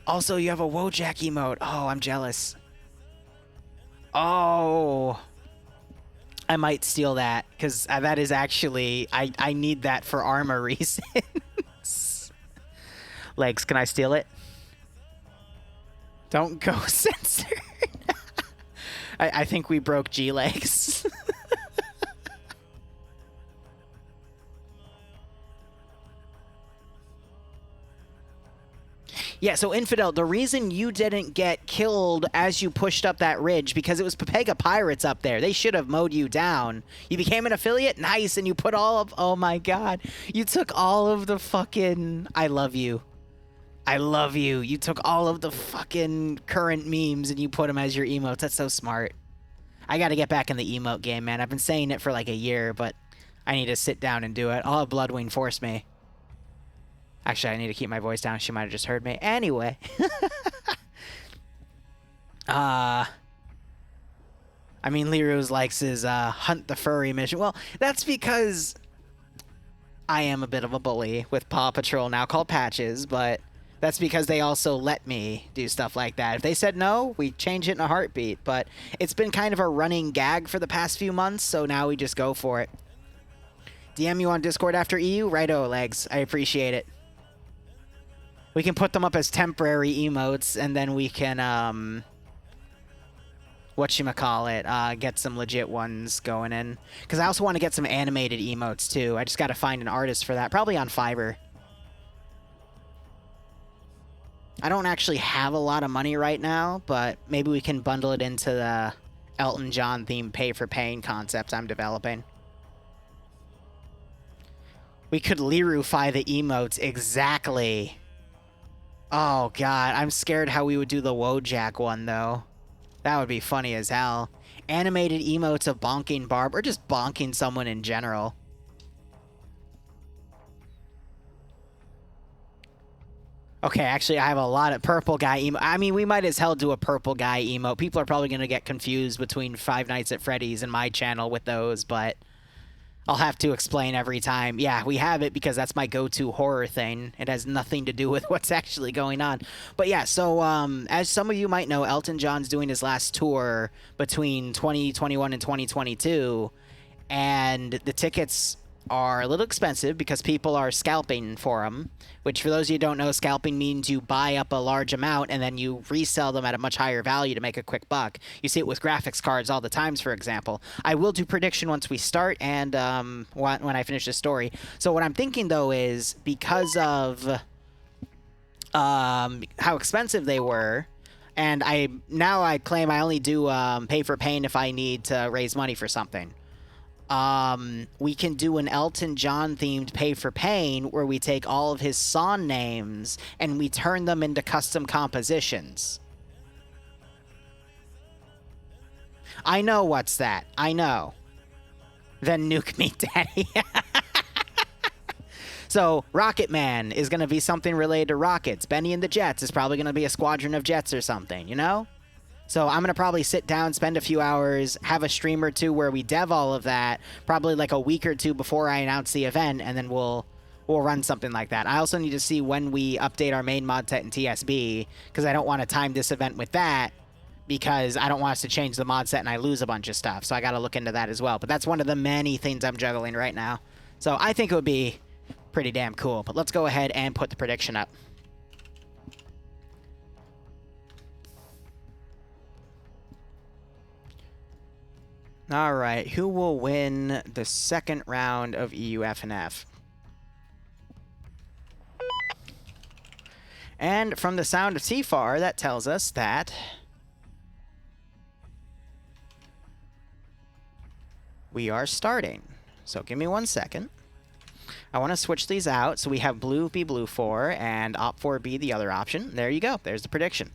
Also, you have a Wojak emote. Oh, I'm jealous. Oh. I might steal that, because that is actually... I need that for armor reasons. Legs, can I steal it? Don't go censored. I think we broke G-Legs. Yeah, so Infidel, the reason you didn't get killed as you pushed up that ridge, because it was Pepega Pirates up there. They should have mowed you down. You became an affiliate? Nice, and you put all of... Oh my god. You took all of the fucking... I love you. I love you. You took all of the fucking current memes and you put them as your emotes. That's so smart. I gotta get back in the emote game, man. I've been saying it for like a year, but I need to sit down and do it. I'll have Bloodwing force me. Actually, I need to keep my voice down. She might have just heard me. Anyway. I mean, Liru's likes his hunt the furry mission. Well, that's because I am a bit of a bully with Paw Patrol, now called Patches, but that's because they also let me do stuff like that. If they said no, we change it in a heartbeat, but it's been kind of a running gag for the past few months, so now we just go for it. DM you on Discord after EU? Righto, Legs. I appreciate it. We can put them up as temporary emotes, and then we can, whatchamacallit, get some legit ones going in. Because I also want to get some animated emotes, too. I just got to find an artist for that, probably on Fiverr. I don't actually have a lot of money right now, but maybe we can bundle it into the Elton John themed pay-for-paying concept I'm developing. We could Liru-fy the emotes, exactly. Oh, God. I'm scared how we would do the Wojak one, though. That would be funny as hell. Animated emotes of bonking Barb, or just bonking someone in general. Okay, actually, I have a lot of purple guy emote. I mean, we might as hell do a purple guy emote. People are probably going to get confused between Five Nights at Freddy's and my channel with those, but I'll have to explain every time. Yeah, we have it because that's my go-to horror thing. It has nothing to do with what's actually going on. But yeah, so as some of you might know, Elton John's doing his last tour between 2021 and 2022, and the tickets are a little expensive because people are scalping for them, which for those of you who don't know, scalping means you buy up a large amount and then you resell them at a much higher value to make a quick buck. You see it with graphics cards all the times, for example. I will do prediction once we start and when I finish this story. So what I'm thinking, though, is because of how expensive they were, and I claim I only do pay for pain if I need to raise money for something. We can do an Elton John themed pay for pain where we take all of his song names and we turn them into custom compositions. I know what's that. I know. Then Nuke Me Daddy. So, Rocket Man is going to be something related to rockets. Benny and the Jets is probably going to be a squadron of jets or something, you know? So I'm going to probably sit down, spend a few hours, have a stream or two where we dev all of that, probably like a week or two before I announce the event, and then we'll run something like that. I also need to see when we update our main mod set in TSB, because I don't want to time this event with that, because I don't want us to change the mod set and I lose a bunch of stuff. So I got to look into that as well. But that's one of the many things I'm juggling right now. So I think it would be pretty damn cool. But let's go ahead and put the prediction up. All right, who will win the second round of EUFNF? And from the sound of T-Far, that tells us that we are starting. So give me 1 second. I want to switch these out so we have blue be blue 4 and op 4 be the other option. There you go. There's the prediction.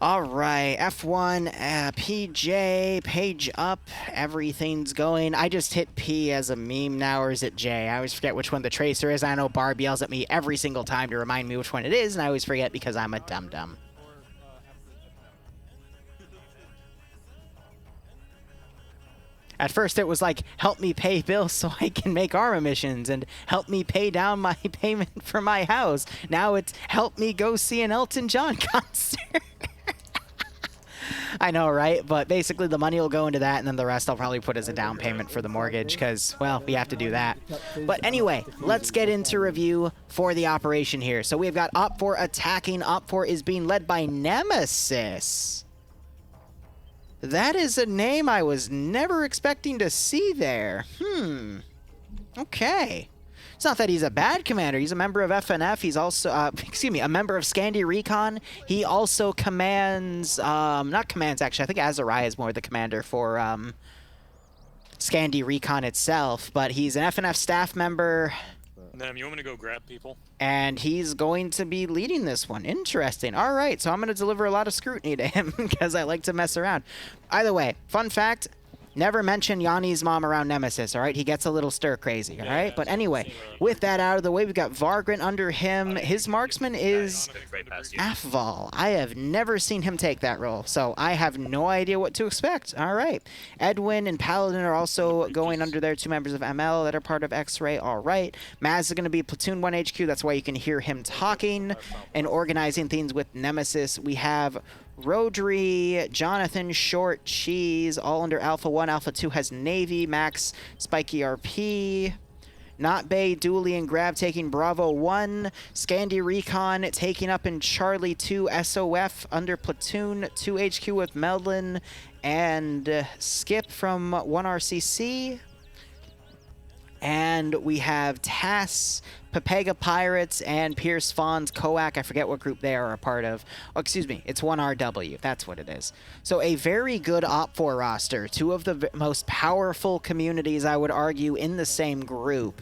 All right, F1, PJ, page up, everything's going. I just hit P as a meme now, or is it J? I always forget which one the tracer is. I know Barb yells at me every single time to remind me which one it is, and I always forget because I'm a dum-dum. At first it was like, help me pay bills so I can make armor missions, and help me pay down my payment for my house. Now it's help me go see an Elton John concert. I know, right? But basically the money will go into that, and then the rest I'll probably put as a down payment for the mortgage because, well, we have to do that. But anyway, let's get into review for the operation here. So we've got Op 4 attacking. Op 4 is being led by Nemesis. That is a name I was never expecting to see there. Okay. It's not that he's a bad commander. He's a member of FNF. He's also, excuse me, a member of Scandi Recon. He also commands, not commands actually, I think Azariah is more the commander for Scandi Recon itself, but he's an FNF staff member. Nem, you want me to go grab people? And he's going to be leading this one. Interesting. All right, so I'm going to deliver a lot of scrutiny to him because I like to mess around. Either way, fun fact, never mention Yanni's mom around Nemesis, all right? He gets a little stir-crazy, all right? But anyway, with that out of the way, we've got Vargrant under him. His marksman is Afval. I have never seen him take that role, so I have no idea what to expect. All right. Edwin and Paladin are also going under there, 2 members of ML that are part of X-Ray. All right. Maz is going to be Platoon 1 HQ. That's why you can hear him talking and organizing things with Nemesis. We have Rodri, Jonathan, Short, Cheese, all under Alpha 1. Alpha 2 has Navy, Max, Spiky RP, Not Bay, Dooley, and Grab taking Bravo 1. Scandi Recon taking up in Charlie 2, SOF under Platoon 2 HQ with Melvin and Skip from 1RCC. And we have Tass, Pepega Pirates, and Pierce Fawn's Coac. I forget what group they are a part of. Oh, excuse me. It's 1RW. That's what it is. So a very good Op 4 roster. 2 of the most powerful communities, I would argue, in the same group.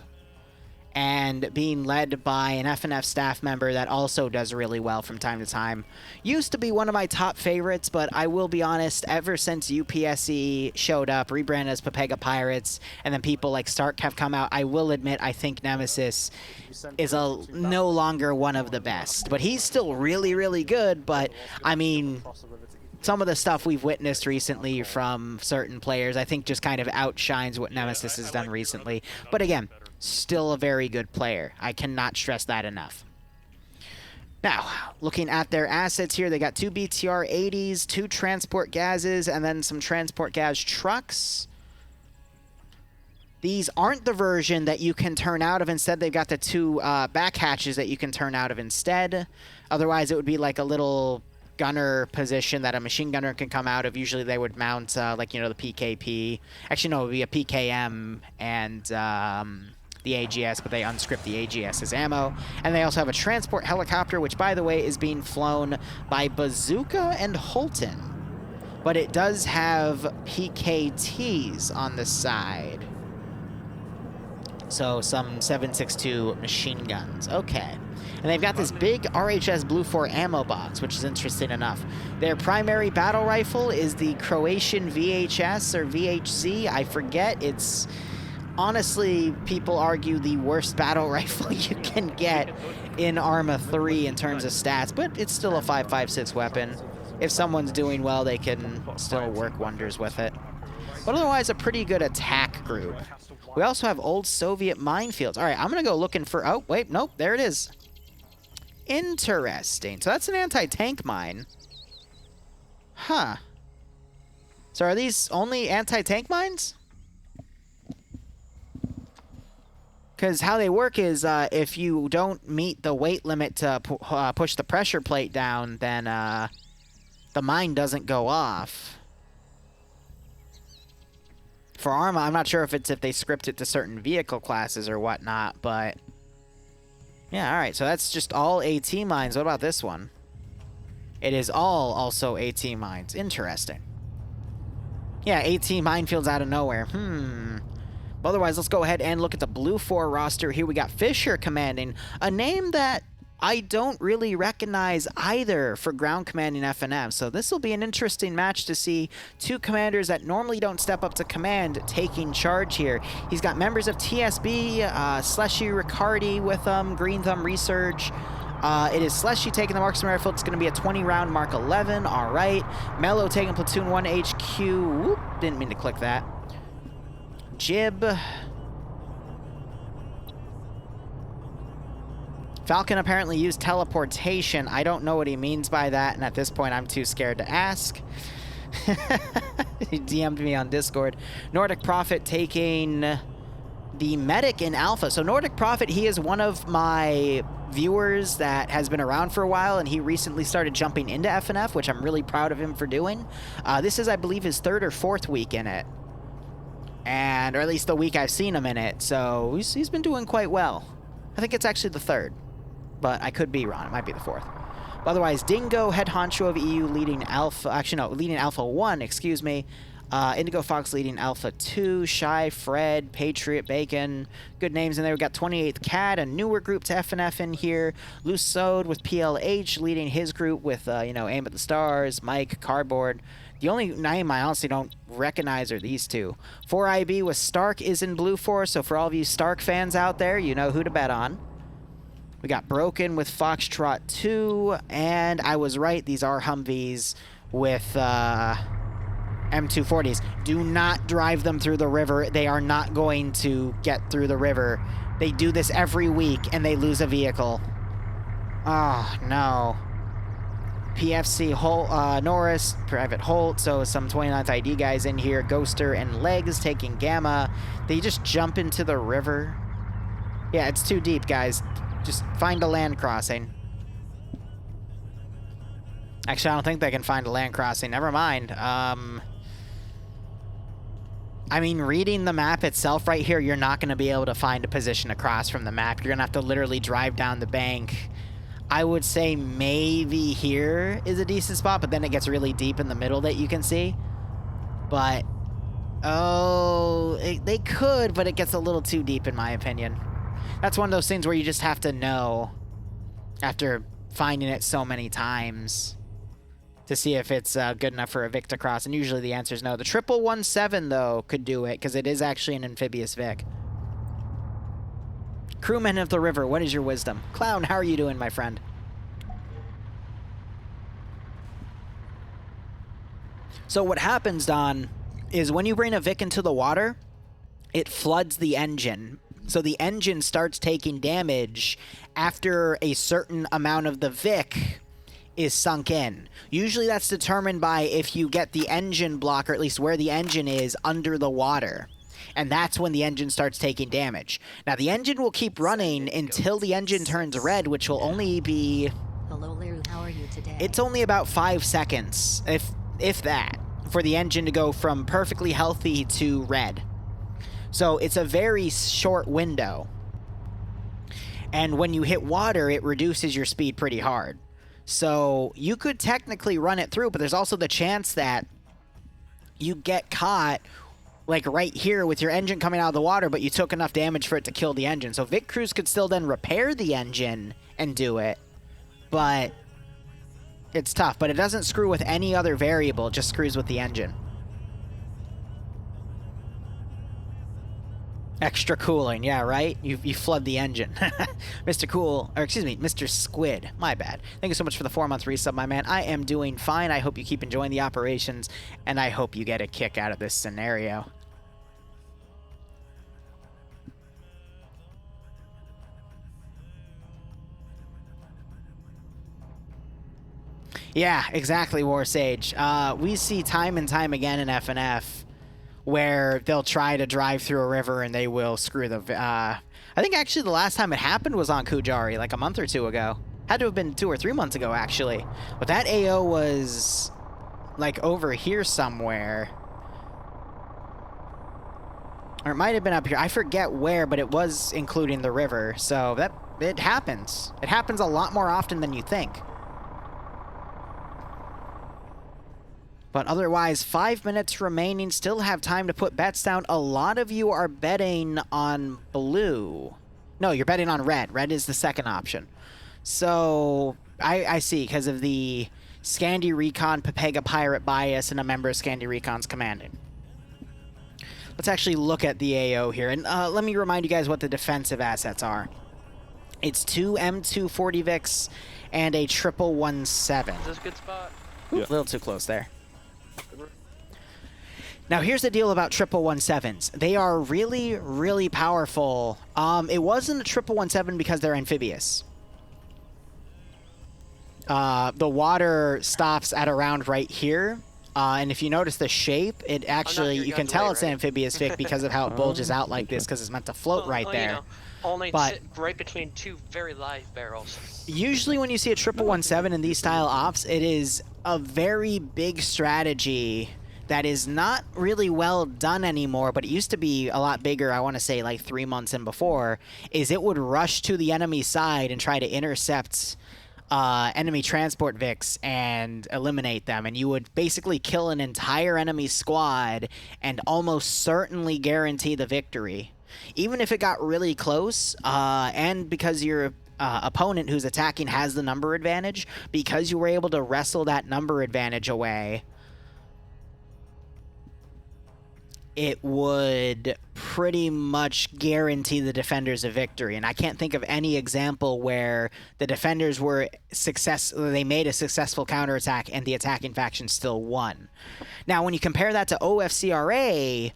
And being led by an FNF staff member that also does really well from time to time. Used to be one of my top favorites, but I will be honest, ever since UPSE showed up, rebranded as Pepega Pirates, and then people like Stark have come out, I will admit I think Nemesis is no longer one of the best. But he's still really, really good, but I mean, some of the stuff we've witnessed recently from certain players, I think, just kind of outshines what Nemesis has done recently. But again, still a very good player. I cannot stress that enough. Now, looking at their assets here, they got 2 BTR-80s, 2 transport gases, and then some transport gas trucks. These aren't the version that you can turn out of. Instead, they've got the 2 back hatches that you can turn out of instead. Otherwise, it would be like a little gunner position that a machine gunner can come out of. Usually, they would mount, like, you know, the PKP. Actually, no, it would be a PKM and the AGS, but they unscript the AGS as ammo. And they also have a transport helicopter, which, by the way, is being flown by Bazooka and Holton. But it does have PKTs on the side. So some 7.62 machine guns. Okay. And they've got this big RHS Blue 4 ammo box, which is interesting enough. Their primary battle rifle is the Croatian VHS or VHZ. I forget. It's honestly, people argue the worst battle rifle you can get in Arma 3 in terms of stats, but it's still a 5.56 weapon. If someone's doing well, they can still work wonders with it. But otherwise, a pretty good attack group. We also have old Soviet minefields. All right, I'm going to go looking for... Oh, wait, nope, there it is. Interesting. So that's an anti-tank mine. Huh. So are these only anti-tank mines? Because how they work is if you don't meet the weight limit to push the pressure plate down, then the mine doesn't go off. For Arma, I'm not sure if it's if they script it to certain vehicle classes or whatnot, but... Yeah, alright, so that's just all AT mines. What about this one? It is all also AT mines. Interesting. Yeah, AT minefields out of nowhere. Otherwise, let's go ahead and look at the Blue 4 roster. Here we got Fisher commanding, a name that I don't really recognize either for ground commanding FNF. So this will be an interesting match to see 2 commanders that normally don't step up to command taking charge here. He's got members of TSB, Slushy Riccardi with Green Thumb Research. It is Slushy taking the marksman rifle. It's going to be a 20-round Mark 11. All right. Mello taking Platoon 1 HQ. Whoop, didn't mean to click that. Jib. Falcon apparently used teleportation. I don't know what he means by that, and at this point, I'm too scared to ask. He DM'd me on Discord. Nordic Prophet taking the medic in Alpha. So Nordic Prophet, he is one of my viewers that has been around for a while, and he recently started jumping into FNF, which I'm really proud of him for doing. This is, I believe, his 3rd or 4th week in it. And, or at least the week I've seen him in it. So he's been doing quite well. I think it's actually the 3rd. But I could be wrong. It might be the 4th. But otherwise, Dingo, head honcho of EU, leading Alpha... Actually, no, leading Alpha 1, excuse me. Indigo Fox leading Alpha 2. Shy, Fred, Patriot, Bacon. Good names in there. We've got 28th CAD, a newer group to FNF in here. Lusode with PLH leading his group with, you know, Aim at the Stars, Mike, Cardboard. The only name I honestly don't recognize are these 2. 4IB with Stark is in Blue 4, so for all of you Stark fans out there, you know who to bet on. We got Broken with Foxtrot 2, and I was right, these are Humvees with M240s. Do not drive them through the river. They are not going to get through the river. They do this every week, and they lose a vehicle. Oh, no. PFC Holt, Norris, Private Holt, so some 29th ID guys in here. Ghoster and Legs taking Gamma. They just jump into the river. Yeah, it's too deep, guys. Just find a land crossing. Actually, I don't think they can find a land crossing. Never mind. I mean, reading the map itself right here, you're not going to be able to find a position across from the map. You're going to have to literally drive down the bank. I would say maybe here is a decent spot, but then it gets really deep in the middle that you can see. But, they could, but it gets a little too deep in my opinion. That's one of those things where you just have to know after finding it so many times to see if it's good enough for a Vic to cross, and usually the answer is no. The 1117, though, could do it, because it is actually an amphibious Vic. Crewman of the River, what is your wisdom? Clown, how are you doing, my friend? So what happens, Don, is when you bring a Vic into the water, it floods the engine. So the engine starts taking damage after a certain amount of the Vic is sunk in. Usually that's determined by if you get the engine block, or at least where the engine is, under the water. And that's when the engine starts taking damage. Now the engine will keep running until the engine turns red, which will only be... Hello, Liru. How are you today? It's only about 5 seconds, if that, for the engine to go from perfectly healthy to red. So it's a very short window. And when you hit water, it reduces your speed pretty hard. So you could technically run it through, but there's also the chance that you get caught like right here with your engine coming out of the water, but you took enough damage for it to kill the engine. So Vic Crews could still then repair the engine and do it, but it's tough. But it doesn't screw with any other variable, it just screws with the engine. Extra cooling, yeah, right? You flood the engine. Mr. Cool, or excuse me, Mr. Squid, my bad. Thank you so much for the 4-month resub, my man. I am doing fine. I hope you keep enjoying the operations, and I hope you get a kick out of this scenario. Yeah, exactly, War Sage. We see time and time again in FNF where they'll try to drive through a river and they will screw the... I think actually the last time it happened was on Kujari, like a month or two ago. Had to have been 2 or 3 months ago, actually. But that AO was, like, over here somewhere. Or it might have been up here. I forget where, but it was including the river. So it happens. It happens a lot more often than you think. But otherwise, 5 minutes remaining, still have time to put bets down. A lot of you are betting on blue. No, you're betting on red. Red is the second option. So, I see, because of the Scandi Recon Pepega Pirate bias and a member of Scandi Recon's commanding. Let's actually look at the AO here. And let me remind you guys what the defensive assets are. It's 2 M240 Vics and a 1117. Is this a good spot? Ooh, yeah. A little too close there. Now, here's the deal about 1117s. They are really, really powerful. It wasn't a 1117 because they're amphibious. The water stops at around right here. And if you notice the shape, it actually, you can tell it's an amphibious Vic because of how it bulges out like this, because it's meant to float right there. You know, only but sit right between 2 very live barrels. Usually when you see a 1117 in these style ops, it is a very big strategy that is not really well done anymore, but it used to be a lot bigger, I want to say like 3 months in before, is it would rush to the enemy side and try to intercept enemy transport Vics and eliminate them, and you would basically kill an entire enemy squad and almost certainly guarantee the victory. Even if it got really close, and because your opponent who's attacking has the number advantage, because you were able to wrestle that number advantage away, it would pretty much guarantee the defenders a victory. And I can't think of any example where the defenders were they made a successful counterattack and the attacking faction still won. Now, when you compare that to OFCRA,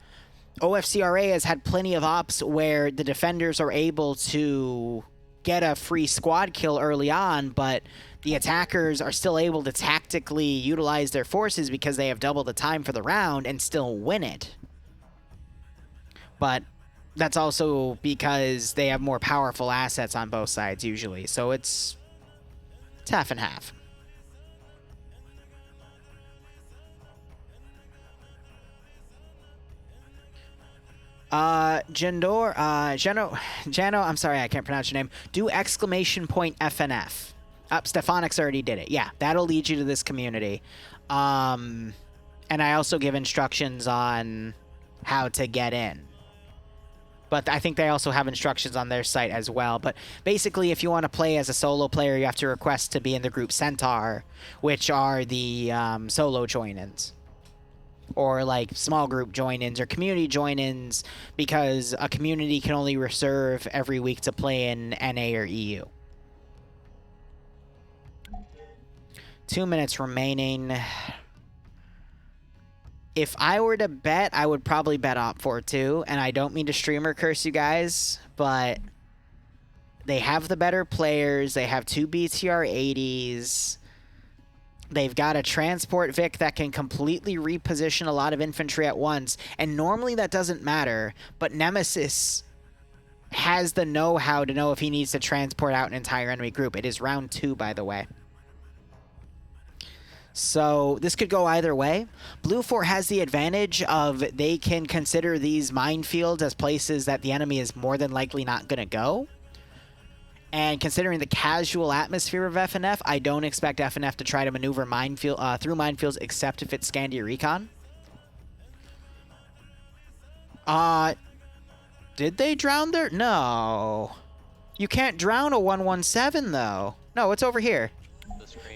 OFCRA has had plenty of ops where the defenders are able to get a free squad kill early on, but the attackers are still able to tactically utilize their forces because they have double the time for the round and still win it. But that's also because they have more powerful assets on both sides usually. So it's half and half. Jano, I'm sorry, I can't pronounce your name. Do !FNF. Stefanix already did it. Yeah, that'll lead you to this community. And I also give instructions on how to get in. But I think they also have instructions on their site as well. But basically, if you want to play as a solo player, you have to request to be in the group Centaur, which are the solo join-ins. Or like small group join-ins or community join-ins, because a community can only reserve every week to play in NA or EU. 2 minutes remaining. If I were to bet, I would probably bet Op4 too, and I don't mean to streamer curse you guys, but they have the better players, they have 2 BTR 80s, they've got a transport Vic that can completely reposition a lot of infantry at once, and normally that doesn't matter, but Nemesis has the know-how to know if he needs to transport out an entire enemy group. It is round 2, by the way. So this could go either way. Blue 4 has the advantage of they can consider these minefields as places that the enemy is more than likely not going to go. And considering the casual atmosphere of FNF, I don't expect FNF to try to maneuver minefield through minefields except if it's Scandia Recon. Did they drown there? No. You can't drown a 117 though. No, it's over here.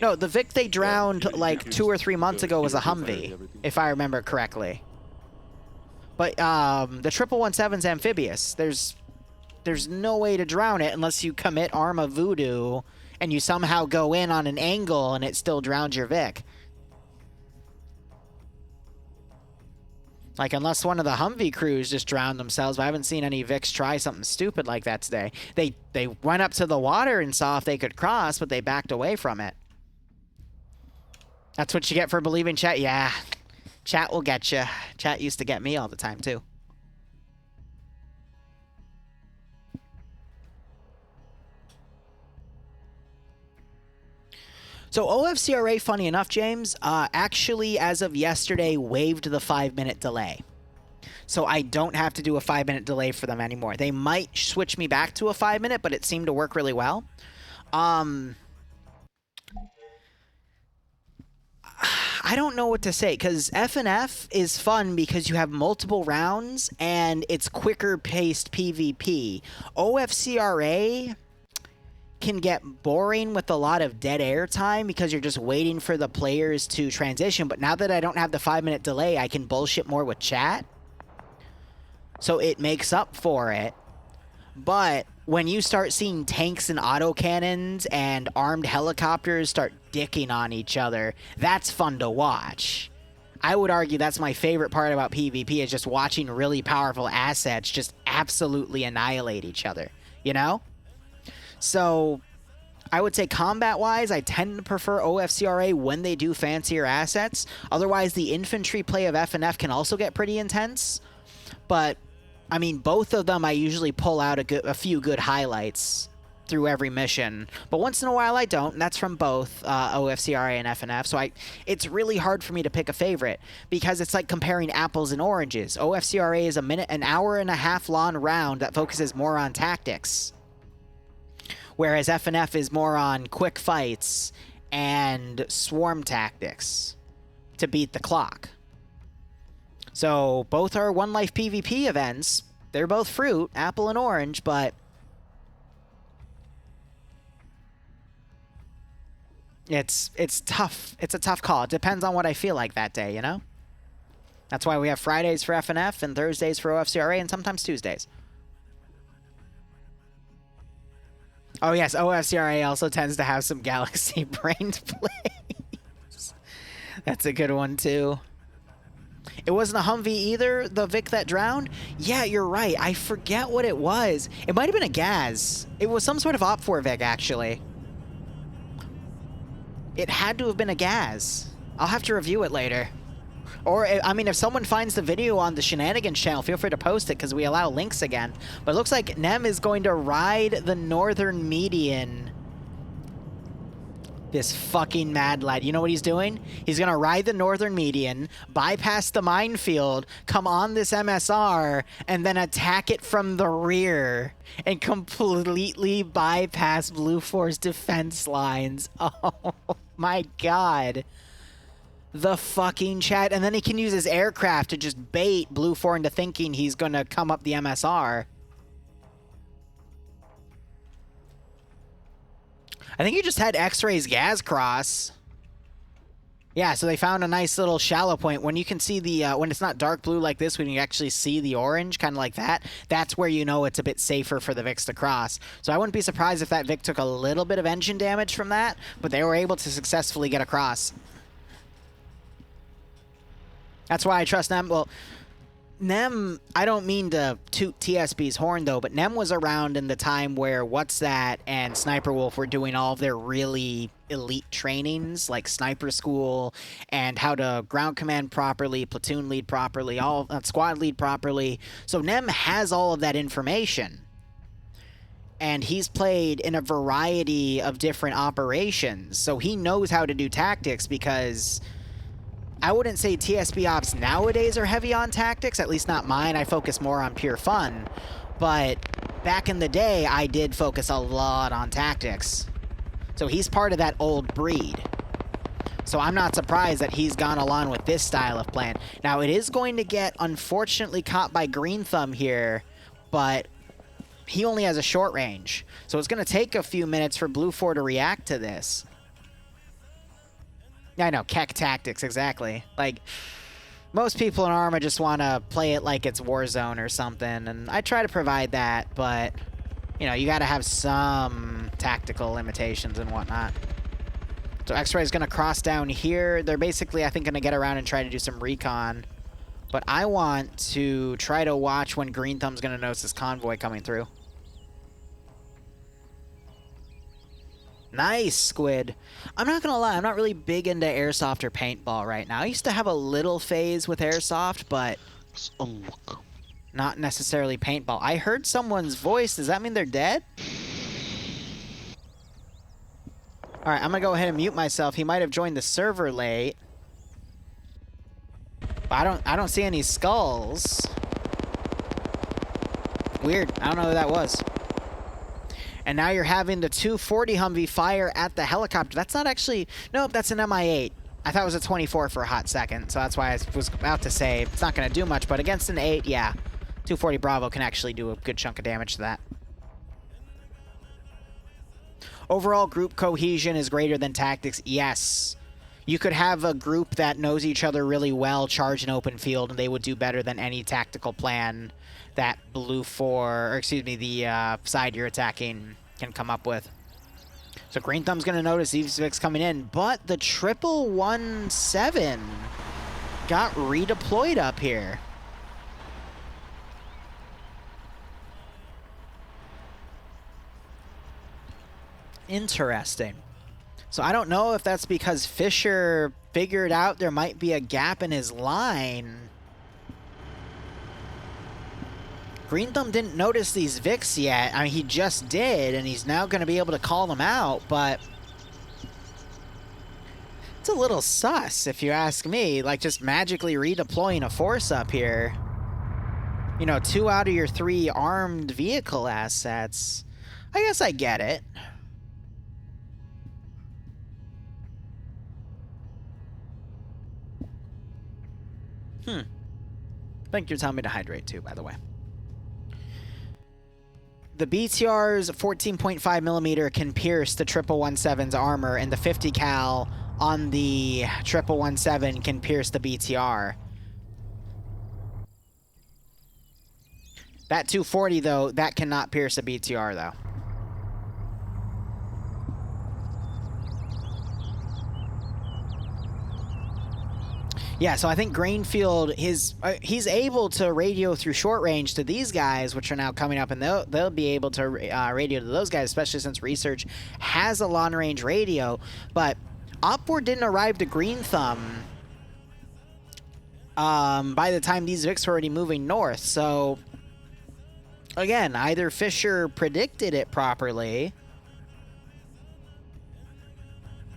No, the Vic they drowned like 2 or 3 months ago was a Humvee, if I remember correctly. But the 117's amphibious. There's no way to drown it unless you commit Arma Voodoo and you somehow go in on an angle and it still drowns your Vic. Like, unless one of the Humvee crews just drowned themselves, but I haven't seen any Vics try something stupid like that today. They went up to the water and saw if they could cross, but they backed away from it. That's what you get for believing chat? Yeah. Chat will get you. Chat used to get me all the time, too. So OFCRA, funny enough, James, actually, as of yesterday, waived the 5-minute delay. So I don't have to do a 5-minute delay for them anymore. They might switch me back to a 5-minute, but it seemed to work really well. I don't know what to say, because FNF is fun because you have multiple rounds, and it's quicker-paced PvP. OFCRA can get boring with a lot of dead air time because you're just waiting for the players to transition, but now that I don't have the 5-minute delay, I can bullshit more with chat. So it makes up for it. But when you start seeing tanks and autocannons and armed helicopters start dicking on each other, that's fun to watch. I would argue that's my favorite part about PvP, is just watching really powerful assets just absolutely annihilate each other, you know? So I would say combat-wise, I tend to prefer OFCRA when they do fancier assets. Otherwise, the infantry play of FNF can also get pretty intense. But, I mean, both of them I usually pull out a few good highlights through every mission. But once in a while I don't, and that's from both OFCRA and FNF. So it's really hard for me to pick a favorite, because it's like comparing apples and oranges. OFCRA is an hour and a half long round that focuses more on tactics, whereas FNF is more on quick fights and swarm tactics to beat the clock. So both are one life PvP events. They're both fruit, apple and orange, but it's tough. It's a tough call. It depends on what I feel like that day, you know? That's why we have Fridays for FNF and Thursdays for OFCRA and sometimes Tuesdays. Oh yes, OFCRA also tends to have some Galaxy brained plays. That's a good one too. It wasn't a Humvee either, the Vic that drowned? Yeah, you're right. I forget what it was. It might have been a Gaz. It was some sort of Op4 Vic, actually. It had to have been a Gaz. I'll have to review it later. Or, I mean, if someone finds the video on the Shenanigans channel, feel free to post it, because we allow links again. But it looks like Nem is going to ride the northern median. This fucking mad lad. You know what he's doing? He's going to ride the northern median, bypass the minefield, come on this MSR, and then attack it from the rear and completely bypass Blue 4's defense lines. Oh my god. The fucking chat. And then he can use his aircraft to just bait Blue 4 into thinking he's going to come up the MSR. I think you just had X-Ray's Gaz cross. Yeah, so they found a nice little shallow point. When you can see the, when it's not dark blue like this, when you actually see the orange, kind of like that, that's where you know it's a bit safer for the Vics to cross. So I wouldn't be surprised if that Vic took a little bit of engine damage from that, but they were able to successfully get across. That's why I trust Nem. Well, Nem, I don't mean to toot TSB's horn, though, but Nem was around in the time where What's That and Sniper Wolf were doing all of their really elite trainings, like Sniper School and how to ground command properly, platoon lead properly, squad lead properly. So Nem has all of that information. And he's played in a variety of different operations. So he knows how to do tactics because I wouldn't say TSB ops nowadays are heavy on tactics, at least not mine. I focus more on pure fun. But back in the day, I did focus a lot on tactics. So he's part of that old breed. So I'm not surprised that he's gone along with this style of plan. Now, it is going to get, unfortunately, caught by Green Thumb here, but he only has a short range. So it's going to take a few minutes for Blue 4 to react to this. I know, Keck tactics, exactly. Like, most people in Arma just want to play it like it's Warzone or something, and I try to provide that, but, you know, you got to have some tactical limitations and whatnot. So X-Ray is going to cross down here. They're basically, I think, going to get around and try to do some recon. But I want to try to watch when Green Thumb's going to notice this convoy coming through. Nice, Squid. I'm not going to lie, I'm not really big into airsoft or paintball right now. I used to have a little phase with airsoft, but not necessarily paintball. I heard someone's voice. Does that mean they're dead? All right, I'm going to go ahead and mute myself. He might have joined the server late. But I don't see any skulls. Weird. I don't know who that was. And now you're having the 240 Humvee fire at the helicopter. That's not actually... Nope, that's an MI-8. I thought it was a 24 for a hot second, so that's why I was about to say it's not going to do much, but against an 8, yeah. 240 Bravo can actually do a good chunk of damage to that. Overall group cohesion is greater than tactics. Yes. You could have a group that knows each other really well charge an open field, and they would do better than any tactical plan that Blue 4, or excuse me, the side you're attacking can come up with. So Green Thumb's going to notice these Vics coming in, but the 1117 got redeployed up here. Interesting. So I don't know if that's because Fisher figured out there might be a gap in his line. Green Thumb didn't notice these Vics yet. I mean, he just did, and he's now going to be able to call them out, but it's a little sus, if you ask me. Like, just magically redeploying a force up here. You know, 2 out of your 3 armed vehicle assets. I guess I get it. I think you're telling me to hydrate too, by the way. The BTR's 14.5mm can pierce the 1117's armor, and the 50 cal on the 1117 can pierce the BTR. That 240, though, that cannot pierce a BTR, though. Yeah, so I think Greenfield, he's able to radio through short range to these guys, which are now coming up, and they'll be able to radio to those guys, especially since Research has a long-range radio. But Op4 didn't arrive to Green Thumb by the time these Vics were already moving north. So, again, either Fisher predicted it properly,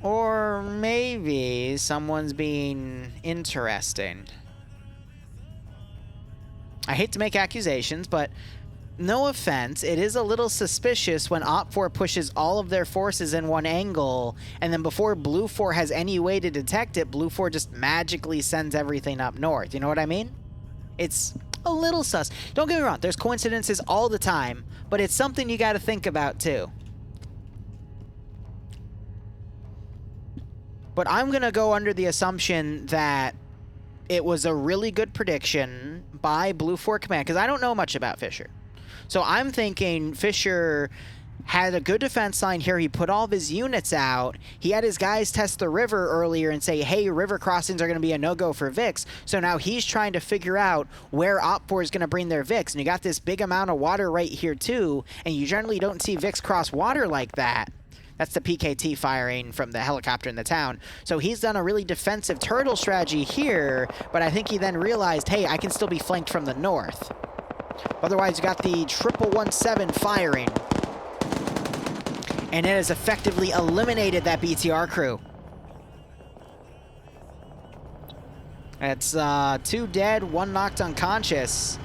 or maybe someone's being interesting. I hate to make accusations, but no offense, it is a little suspicious when Op4 pushes all of their forces in one angle, and then before Blue 4 has any way to detect it, Blue 4 just magically sends everything up north. You know what I mean? It's a little sus. Don't get me wrong, there's coincidences all the time, but it's something you got to think about too. But I'm going to go under the assumption that it was a really good prediction by Blue 4 Command, because I don't know much about Fisher. So I'm thinking Fisher had a good defense line here. He put all of his units out. He had his guys test the river earlier and say, hey, river crossings are going to be a no-go for VIX. So now he's trying to figure out where Op4 is going to bring their VIX. And you got this big amount of water right here too, and you generally don't see VIX cross water like that. That's the PKT firing from the helicopter in the town. So he's done a really defensive turtle strategy here, but I think he then realized, hey, I can still be flanked from the north. Otherwise, you got the 1117 firing. And it has effectively eliminated that BTR crew. It's 2 dead, 1 knocked unconscious.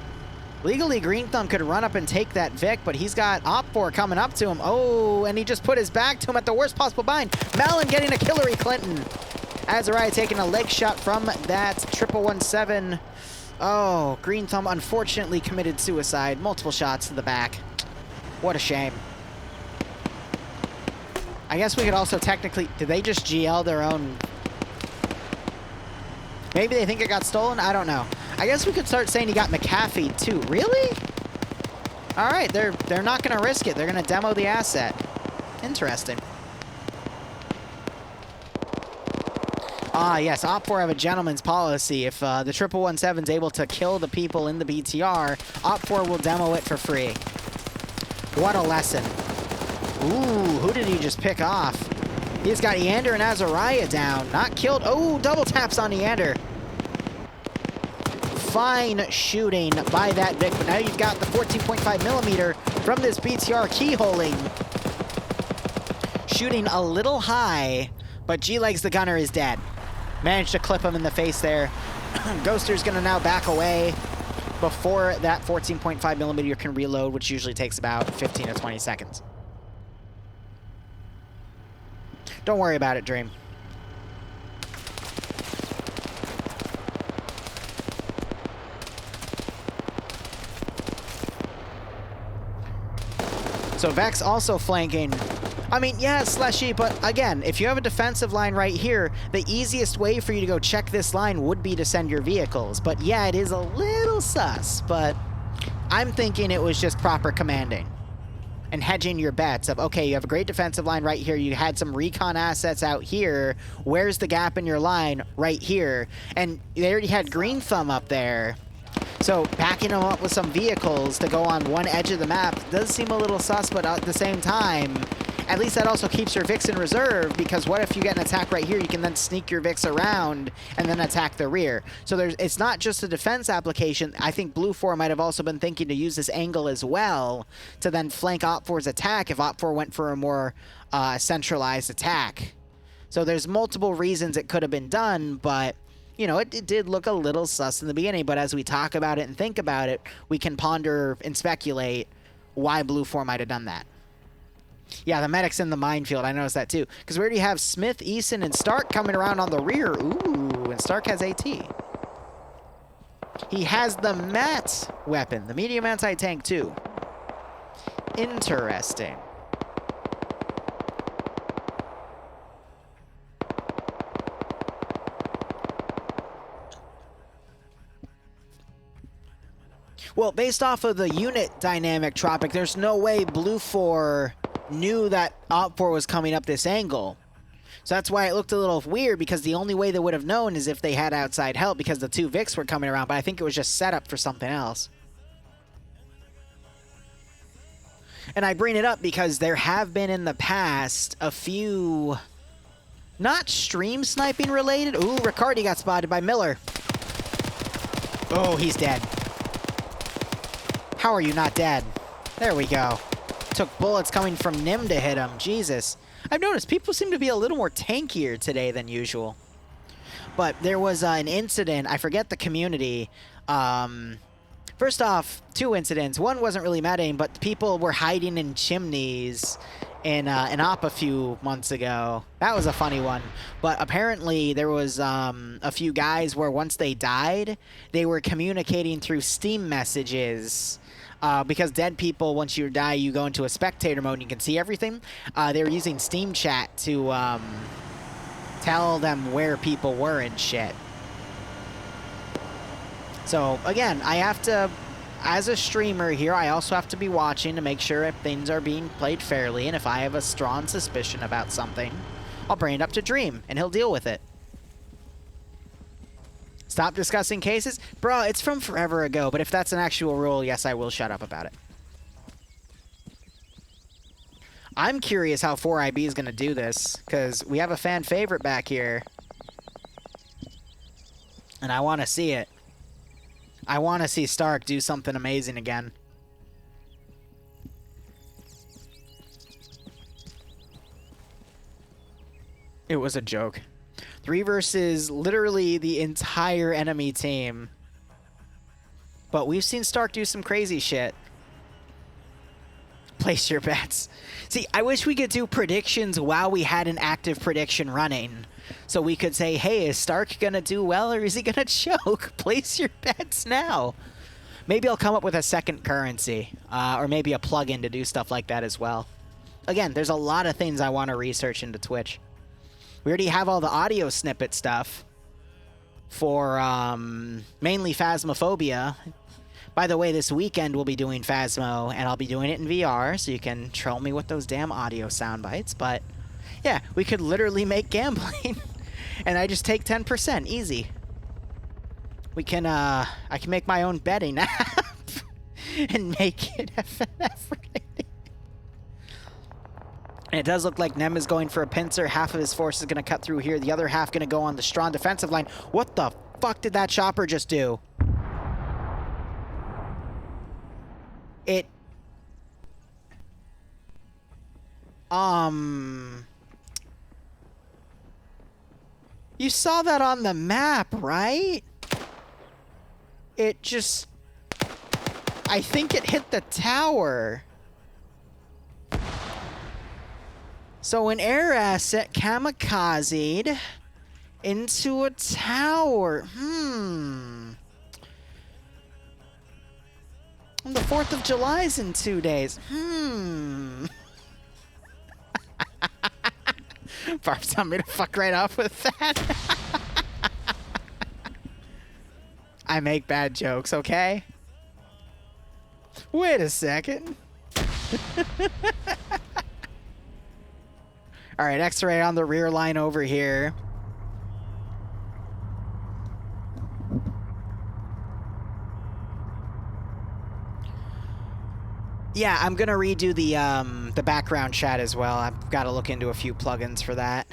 Legally, Green Thumb could run up and take that Vic, but he's got Op4 coming up to him. Oh, and he just put his back to him at the worst possible bind. Malin getting a Hillary Clinton. Azariah taking a leg shot from that 1117. Oh, Green Thumb unfortunately committed suicide. Multiple shots to the back. What a shame. I guess we could also technically... Did they just GL their own... Maybe they think it got stolen? I don't know. I guess we could start saying he got McAfee too. Really? All right, they're not going to risk it. They're going to demo the asset. Interesting. Ah, yes, Op4 have a gentleman's policy. If the 1117's able to kill the people in the BTR, Op4 will demo it for free. What a lesson. Ooh, who did he just pick off? He's got Eander and Azariah down. Not killed. Oh, double taps on Eander. Fine shooting by that Vic, but now you've got the 14.5mm from this BTR keyholing. Shooting a little high, but G-Legs the gunner is dead. Managed to clip him in the face there. Ghoster's gonna now back away before that 14.5mm can reload, which usually takes about 15 to 20 seconds. Don't worry about it, Dream. So Vex also flanking. I mean, yeah, Slushy, but again, if you have a defensive line right here, the easiest way for you to go check this line would be to send your vehicles. But yeah, it is a little sus, but I'm thinking it was just proper commanding and hedging your bets of, okay, you have a great defensive line right here. You had some recon assets out here. Where's the gap in your line? Right here. And they already had Green Thumb up there. So backing them up with some vehicles to go on one edge of the map does seem a little sus, but at the same time, at least that also keeps your VIX in reserve, because what if you get an attack right here, you can then sneak your VIX around and then attack the rear. So it's not just a defense application. I think Blue 4 might have also been thinking to use this angle as well to then flank Op4's attack if Op4 went for a more centralized attack. So there's multiple reasons it could have been done, but you know, it did look a little sus in the beginning, but as we talk about it and think about it, we can ponder and speculate why Blue 4 might have done that. Yeah, the medic's in the minefield. I noticed that too. Because we already have Smith, Eason, and Stark coming around on the rear. Ooh, and Stark has AT. He has the MAT weapon, the medium anti-tank too. Interesting. Well, based off of the unit dynamic, Tropic, there's no way Blue 4 knew that Op4 was coming up this angle. So that's why it looked a little weird, because the only way they would have known is if they had outside help, because the 2 Vics were coming around, but I think it was just set up for something else. And I bring it up because there have been in the past a few, not stream sniping related. Ooh, Riccardi got spotted by Miller. Oh, he's dead. How are you not dead? There we go. Took bullets coming from Nim to hit him. Jesus. I've noticed people seem to be a little more tankier today than usual. But there was an incident. I forget the community. First off, 2 incidents. One wasn't really meta-aim, but people were hiding in chimneys in an op a few months ago. That was a funny one. But apparently there was a few guys where once they died, they were communicating through Steam messages. Because dead people, once you die, you go into a spectator mode and you can see everything. They were using Steam chat to tell them where people were and shit. So, again, I have to as a streamer here, I also have to be watching to make sure if things are being played fairly, and if I have a strong suspicion about something, I'll bring it up to Dream, and he'll deal with it. Stop discussing cases? Bro, it's from forever ago, but if that's an actual rule, yes, I will shut up about it. I'm curious how 4IB is going to do this, because we have a fan favorite back here. And I want to see it. I want to see Stark do something amazing again. It was a joke. 3 versus literally the entire enemy team. But we've seen Stark do some crazy shit. Place your bets. See, I wish we could do predictions while we had an active prediction running. So we could say, hey, is Stark going to do well or is he going to choke? Place your bets now. Maybe I'll come up with a second currency. Or maybe a plugin to do stuff like that as well. Again, there's a lot of things I want to research into Twitch. We already have all the audio snippet stuff for mainly Phasmophobia. By the way, this weekend we'll be doing Phasmo, and I'll be doing it in VR, so you can troll me with those damn audio sound bites. But yeah, we could literally make gambling, and I just take 10%, easy. We can, I can make my own betting app and make it FNF rated. And it does look like Nem is going for a pincer. Half of his force is going to cut through here. The other half going to go on the strong defensive line. What the fuck did that chopper just do? It... You saw that on the map, right? It just... I think it hit the tower. So an air asset kamikazed into a tower. The 4th of July's in 2 days. Barb's telling me to fuck right off with that. I make bad jokes, okay? Wait a second. All right, X-ray on the rear line over here. Yeah, I'm gonna redo the background chat as well. I've got to look into a few plugins for that.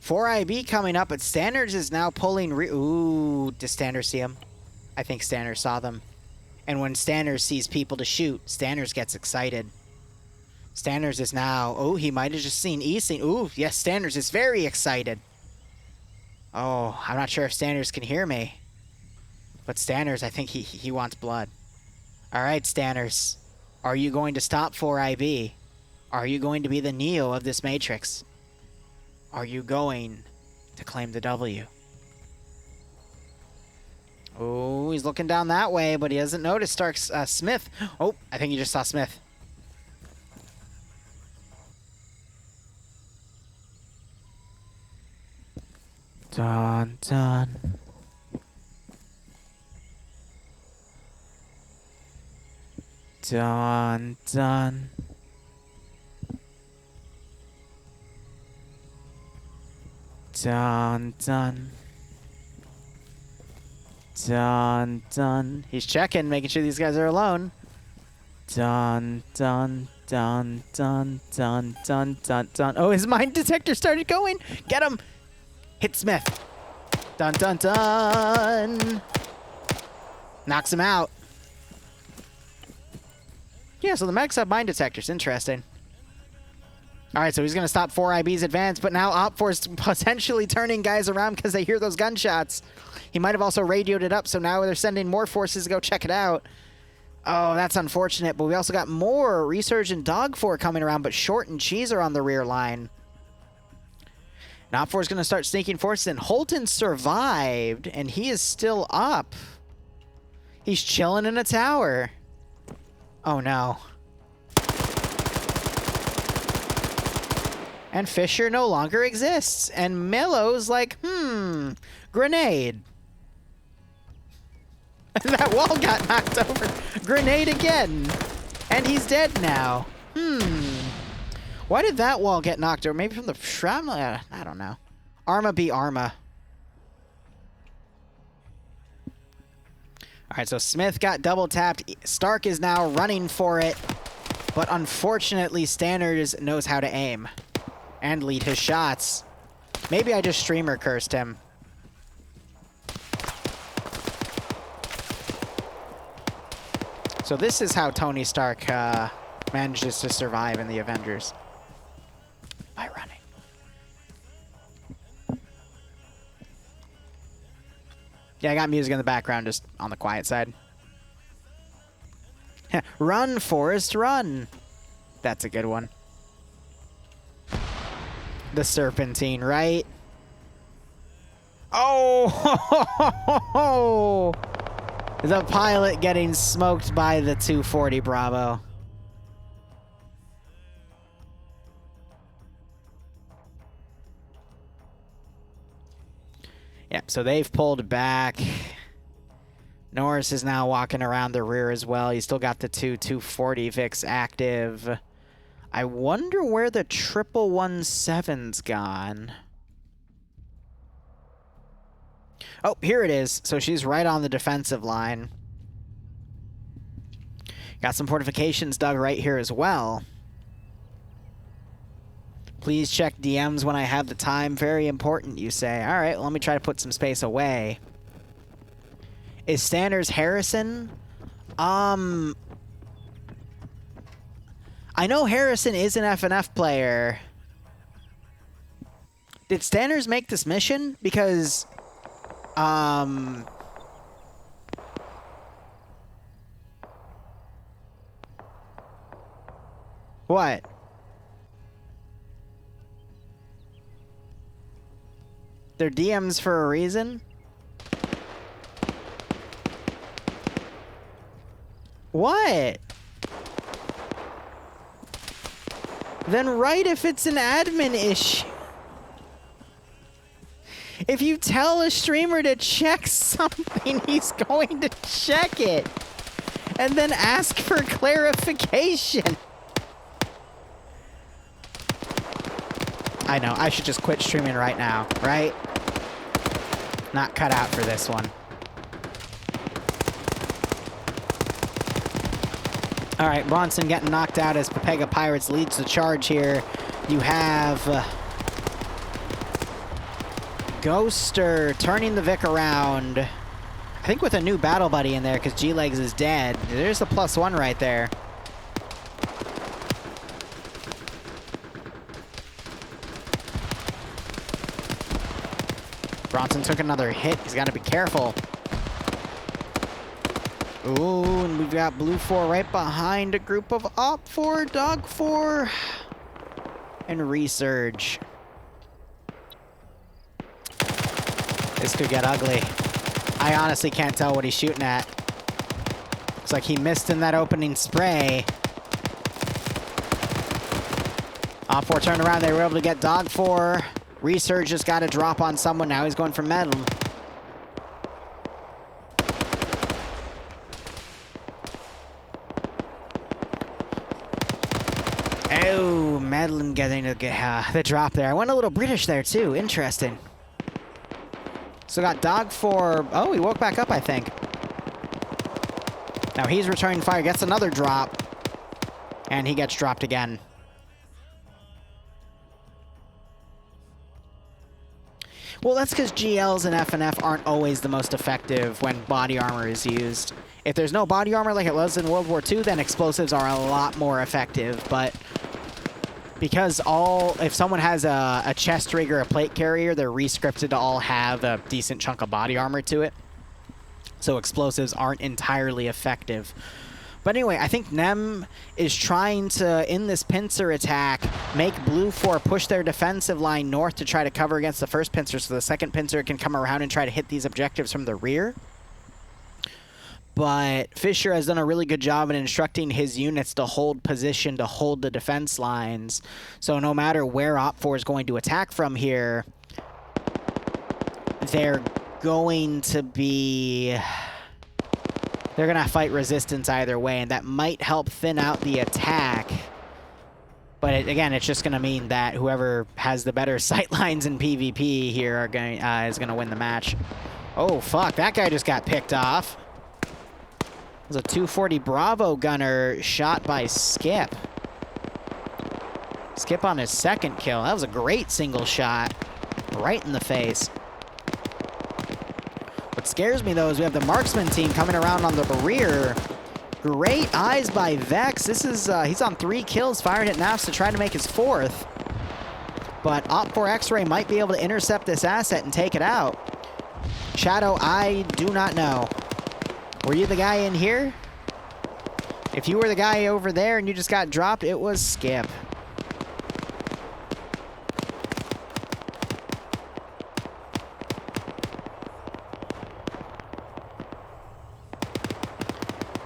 4IB coming up, but Standards is now pulling. Ooh, does Standards see him? I think Standards saw them. And when Standards sees people to shoot, Standards gets excited. Standards is now... Oh, he might have just seen Easting. Ooh, yes, Standards is very excited. Oh, I'm not sure if Standards can hear me. But Standards, I think he wants blood. All right, Standards. Are you going to stop 4IB? Are you going to be the Neo of this Matrix? Are you going to claim the W? Oh, he's looking down that way, but he hasn't noticed Stark's Smith. Oh, I think he just saw Smith. Dun, dun. Dun, dun. Dun, dun. Dun, dun. He's checking, making sure these guys are alone. Dun, dun, dun, dun, dun, dun, dun, dun. Oh, his mine detector started going. Get him. Hit Smith. Dun, dun, dun. Knocks him out. Yeah, so the mechs have mine detectors. Interesting. All right, so he's going to stop 4IB's advance, but now Op4's potentially turning guys around because they hear those gunshots. He might have also radioed it up, so now they're sending more forces to go check it out. Oh, that's unfortunate, but we also got more Resurgent Dog 4 coming around, but Short and Cheese are on the rear line. Now Op4 is going to start sneaking forces in. Holton survived, and he is still up. He's chilling in a tower. Oh, no. And Fisher no longer exists. And Mellow's like, grenade. That wall got knocked over. Grenade again. And he's dead now. Why did that wall get knocked over? Maybe from the shrapnel? I don't know. Arma be Arma. Alright, so Smith got double tapped. Stark is now running for it. But unfortunately, Standards knows how to aim. And lead his shots. Maybe I just streamer cursed him. So this is how Tony Stark manages to survive in the Avengers. By running. Yeah, I got music in the background, just on the quiet side. Run, Forrest, run! That's a good one. The Serpentine, right? Oh! The pilot getting smoked by the 240 Bravo. Yep, so they've pulled back. Norris is now walking around the rear as well. He's still got the 240 Vix active. I wonder where the 117's gone. Oh, here it is. So she's right on the defensive line. Got some fortifications dug right here as well. Please check DMs when I have the time. Very important, you say. All right, well, let me try to put some space away. Is Standers Harrison? I know Harrison is an FNF player. Did Standers make this mission? Because, what? They're DMs for a reason? What? Then write if it's an admin issue. If you tell a streamer to check something, he's going to check it. And then ask for clarification. I know, I should just quit streaming right now, right? Not cut out for this one. All right, Bronson getting knocked out as Pepega Pirates leads the charge here. You have Ghoster turning the Vic around. I think with a new battle buddy in there because G-Legs is dead. There's the +1 right there. Bronson took another hit. He's got to be careful. Ooh, and we've got Blue 4 right behind a group of Op 4, Dog 4, and Resurge. This could get ugly. I honestly can't tell what he's shooting at. Looks like he missed in that opening spray. Op 4 turned around. They were able to get Dog 4. Resurge just got a drop on someone. Now he's going for Medal. Oh, Madeline getting the drop there. I went a little British there, too. Interesting. So got Dog 4. Oh, he woke back up, I think. Now he's returning fire. Gets another drop. And he gets dropped again. Well, that's because GLs and FNF aren't always the most effective when body armor is used. If there's no body armor like it was in World War II, then explosives are a lot more effective. But because if someone has a chest rig or a plate carrier, they're re-scripted to all have a decent chunk of body armor to it. So explosives aren't entirely effective. But anyway, I think Nem is trying to, in this pincer attack, make Blue 4 push their defensive line north to try to cover against the first pincer so the second pincer can come around and try to hit these objectives from the rear. But Fisher has done a really good job in instructing his units to hold position, to hold the defense lines. So no matter where Op 4 is going to attack from here, they're going to be They're going to fight resistance either way, and that might help thin out the attack. But again, it's just going to mean that whoever has the better sightlines in PvP here are going is going to win the match. Oh, fuck. That guy just got picked off. It was a 240 Bravo gunner shot by Skip. Skip on his second kill. That was a great single shot. Right in the face. What scares me, though, is we have the marksman team coming around on the rear. Great eyes by Vex. This is, he's on 3 kills, firing at Nafs to try to make his 4th. But Op4 X-Ray might be able to intercept this asset and take it out. Shadow, I do not know. Were you the guy in here? If you were the guy over there and you just got dropped, it was Skip.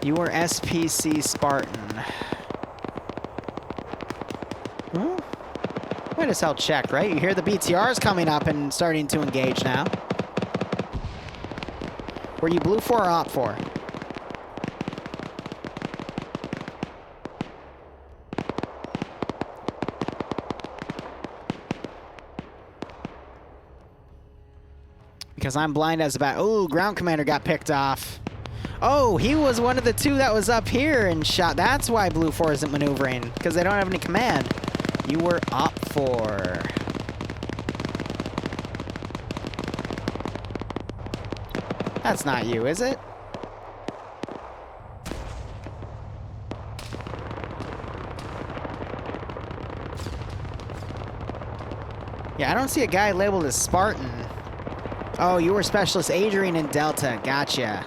You were SPC Spartan. Hmm? Might as well check, right? You hear the BTRs coming up and starting to engage now. Were you blue 4 or op 4? Because I'm blind as a bat. Oh, ground commander got picked off. Oh, he was one of the 2 that was up here and shot. That's why blue 4 isn't maneuvering, because they don't have any command. You were op 4. That's not you, is it? Yeah, I don't see a guy labeled as Spartan. Oh, you were Specialist Adrian in Delta. Gotcha.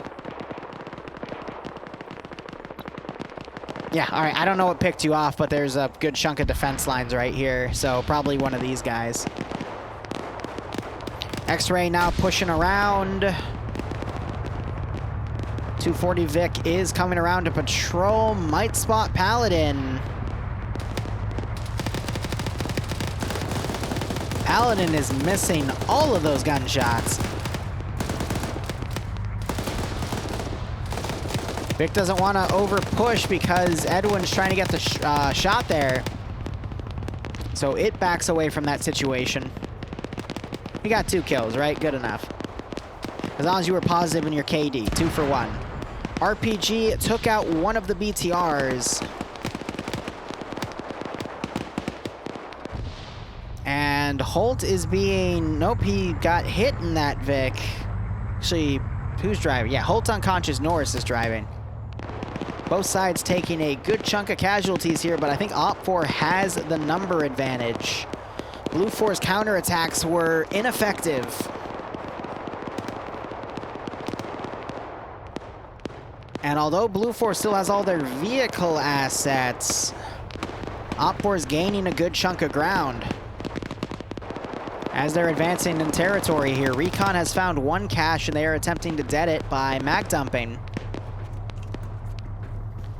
Yeah, all right. I don't know what picked you off, but there's a good chunk of defense lines right here. So probably one of these guys. X-Ray now pushing around. 240 Vic is coming around to patrol. Might spot Paladin. Paladin is missing all of those gunshots. Vic doesn't want to over push because Edwin's trying to get the shot there. So it backs away from that situation. He got 2 kills, right? Good enough. As long as you were positive in your KD. 2 for 1. RPG took out one of the BTRs. And Holt is being... Nope, he got hit in that Vic. Actually, who's driving? Yeah, Holt unconscious. Norris is driving. Both sides taking a good chunk of casualties here, but I think Op4 has the number advantage. Blue 4's counterattacks were ineffective. And although Blue 4 still has all their vehicle assets, Op4 is gaining a good chunk of ground. As they're advancing in territory here, Recon has found 1 cache and they are attempting to dead it by mag dumping.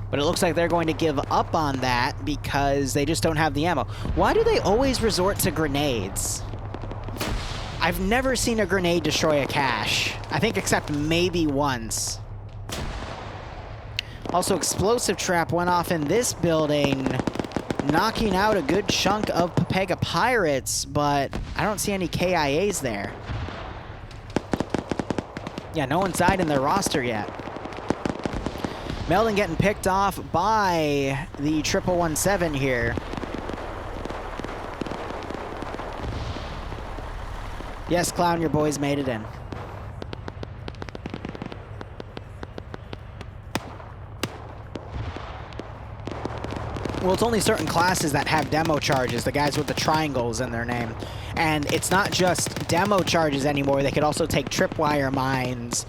But it looks like they're going to give up on that because they just don't have the ammo. Why do they always resort to grenades? I've never seen a grenade destroy a cache. I think except maybe once. Also, explosive trap went off in this building, knocking out a good chunk of Pepega pirates, but I don't see any KIAs there. Yeah, no one's died in their roster yet. Meldon getting picked off by the 1117 here. Yes, Clown, your boys made it in. Well, it's only certain classes that have demo charges, the guys with the triangles in their name. And it's not just demo charges anymore. They could also take tripwire mines,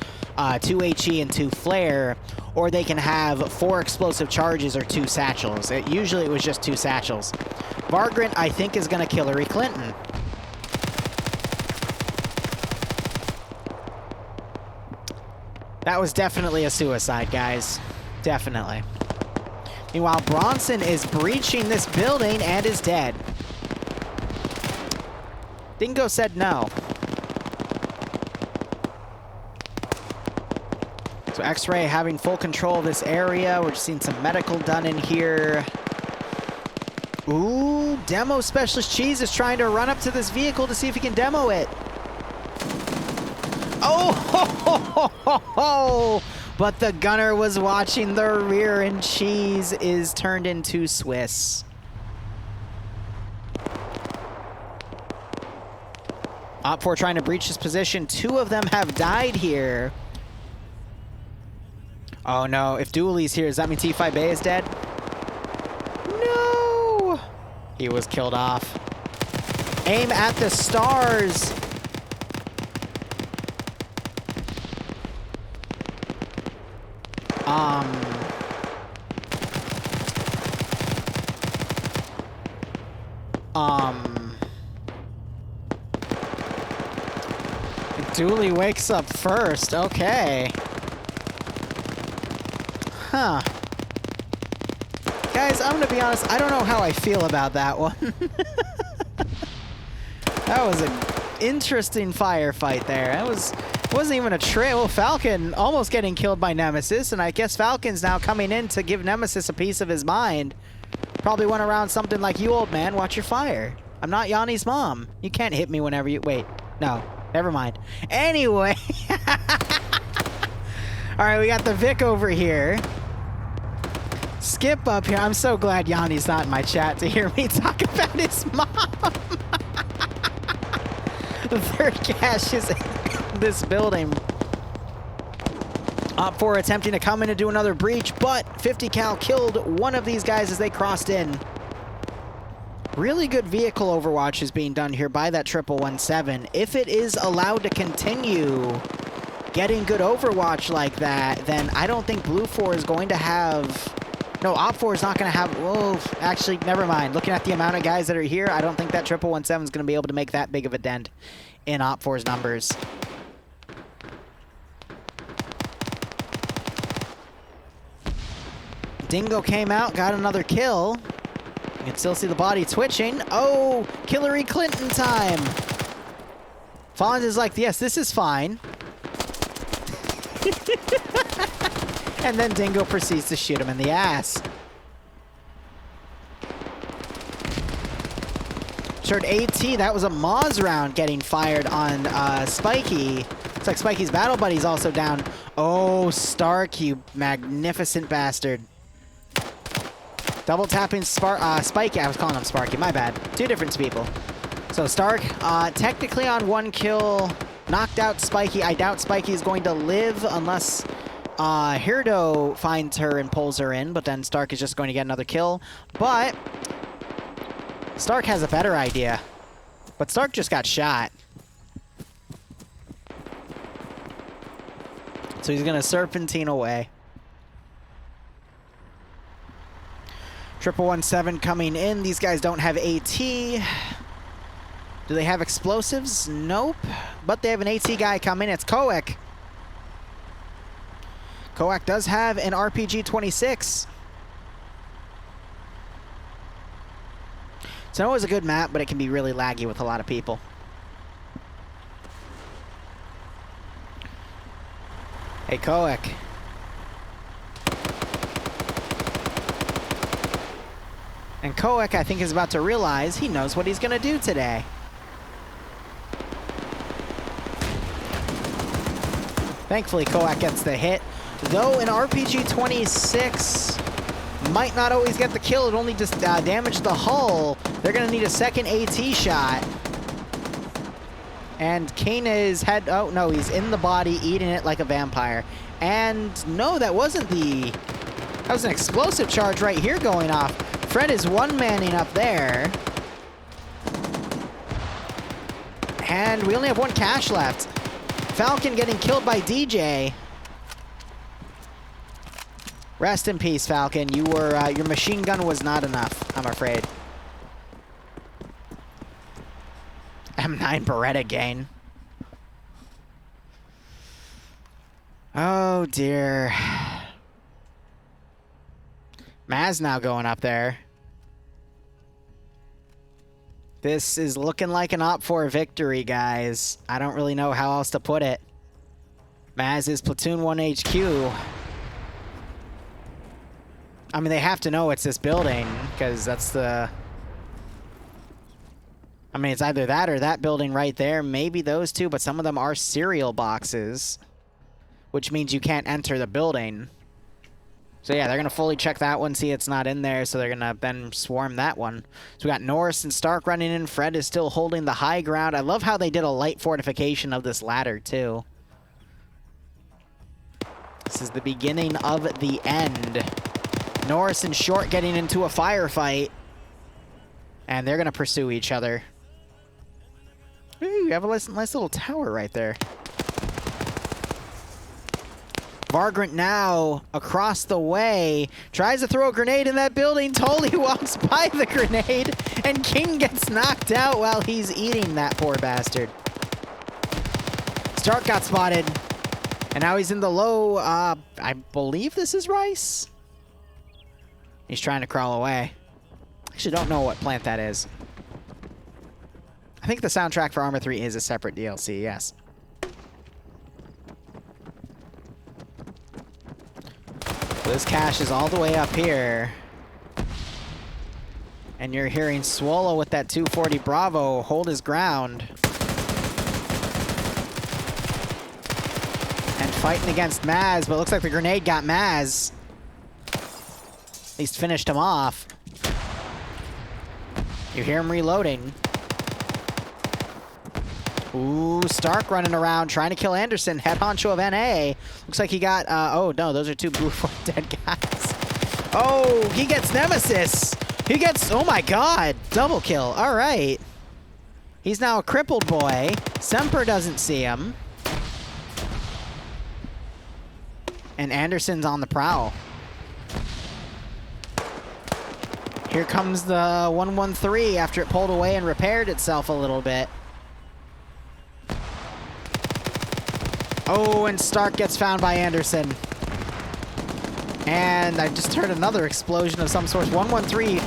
2 HE and 2 flare, or they can have 4 explosive charges or 2 satchels. Usually it was just 2 satchels. Vargrant, I think, is going to kill Hillary Clinton. That was definitely a suicide, guys. Definitely. Meanwhile, Bronson is breaching this building and is dead. Dingo said no. So X-Ray having full control of this area. We're just seeing some medical done in here. Ooh, Demo Specialist Cheese is trying to run up to this vehicle to see if he can demo it. Oh, ho, ho, ho, ho, ho. But the gunner was watching the rear, and Cheese is turned into Swiss. Op4 trying to breach his position. 2 of them have died here. Oh no, if Dooley's here, does that mean T5 Bay is dead? No! He was killed off. Aim at the stars! Dooley wakes up first, okay. Huh. Guys, I'm gonna be honest, I don't know how I feel about that one. That was an interesting firefight there. It wasn't even a trail. Well, Falcon almost getting killed by Nemesis, and I guess Falcon's now coming in to give Nemesis a piece of his mind. Probably went around something like, you old man, watch your fire. I'm not Yanni's mom. You can't hit me whenever you... Wait, no. Never mind. Anyway. Alright, we got the Vic over here. Skip up here. I'm so glad Yanni's not in my chat to hear me talk about his mom. The third cache is in this building. Op4 attempting to come in and do another breach, but 50 cal killed one of these guys as they crossed in. Really good vehicle overwatch is being done here by that 1117. If it is allowed to continue getting good overwatch like that, then I don't think Blue 4 is going to have... No, Op 4 is not going to have... Whoa, actually, never mind. Looking at the amount of guys that are here, I don't think that 1117 is going to be able to make that big of a dent in Op 4's numbers. Dingo came out, got another kill. You can still see the body twitching. Oh, Hillary Clinton time. Fonz is like, yes, this is fine. And then Dingo proceeds to shoot him in the ass. Short AT, that was a Moz round getting fired on Spiky. Looks like Spiky's battle buddy's also down. Oh, Stark, you magnificent bastard. Double tapping Spiky. I was calling him Sparky, my bad. 2 different people. So Stark, technically on 1 kill, knocked out Spiky. I doubt Spiky is going to live unless Hirdo finds her and pulls her in, but then Stark is just going to get another kill. But Stark has a better idea. But Stark just got shot. So he's going to serpentine away. 1117 coming in. These guys don't have AT. Do they have explosives? Nope. But they have an AT guy coming. It's Koek. Koek does have an RPG-26. So it was a good map, but it can be really laggy with a lot of people. Hey, Koek. And Koek, I think, is about to realize he knows what he's going to do today. Thankfully, Koek gets the hit. Though an RPG-26 might not always get the kill, it only just damaged the hull. They're going to need a second AT shot. And Kane is head... Oh, no, he's in the body, eating it like a vampire. And no, that wasn't the... That was an explosive charge right here going off. Fred is one-manning up there. And we only have 1 cache left. Falcon getting killed by DJ. Rest in peace, Falcon. You were your machine gun was not enough, I'm afraid. M9 Beretta gain. Oh dear. Maz now going up there. This is looking like an Op 4 victory, guys. I don't really know how else to put it. Maz is Platoon 1 HQ. I mean, they have to know it's this building, because that's the... I mean, it's either that or that building right there. Maybe those two, but some of them are serial boxes, which means you can't enter the building. So yeah, they're going to fully check that one, see it's not in there, so they're going to then swarm that one. So we got Norris and Stark running in. Fred is still holding the high ground. I love how they did a light fortification of this ladder, too. This is the beginning of the end. Norris and Short getting into a firefight. And they're going to pursue each other. Ooh, you have a nice little tower right there. Vagrant now across the way. Tries to throw a grenade in that building. Totally walks by the grenade. And King gets knocked out while he's eating that poor bastard. Stark got spotted. And now he's in the low. I believe this is Rice. He's trying to crawl away. Actually, don't know what plant that is. I think the soundtrack for Arma 3 is a separate DLC, yes. This cache is all the way up here. And you're hearing Swallow with that 240 Bravo hold his ground. And fighting against Maz, but looks like the grenade got Maz. At least finished him off. You hear him reloading. Ooh, Stark running around trying to kill Anderson. Head honcho of NA. Looks like he got, oh no, those are two blue dead guys. Oh, he gets Nemesis. He gets, oh my god, double kill. All right. He's now a crippled boy. Semper doesn't see him. And Anderson's on the prowl. Here comes the 113 after it pulled away and repaired itself a little bit. Oh, and Stark gets found by Anderson. And I just heard another explosion of some sort. 113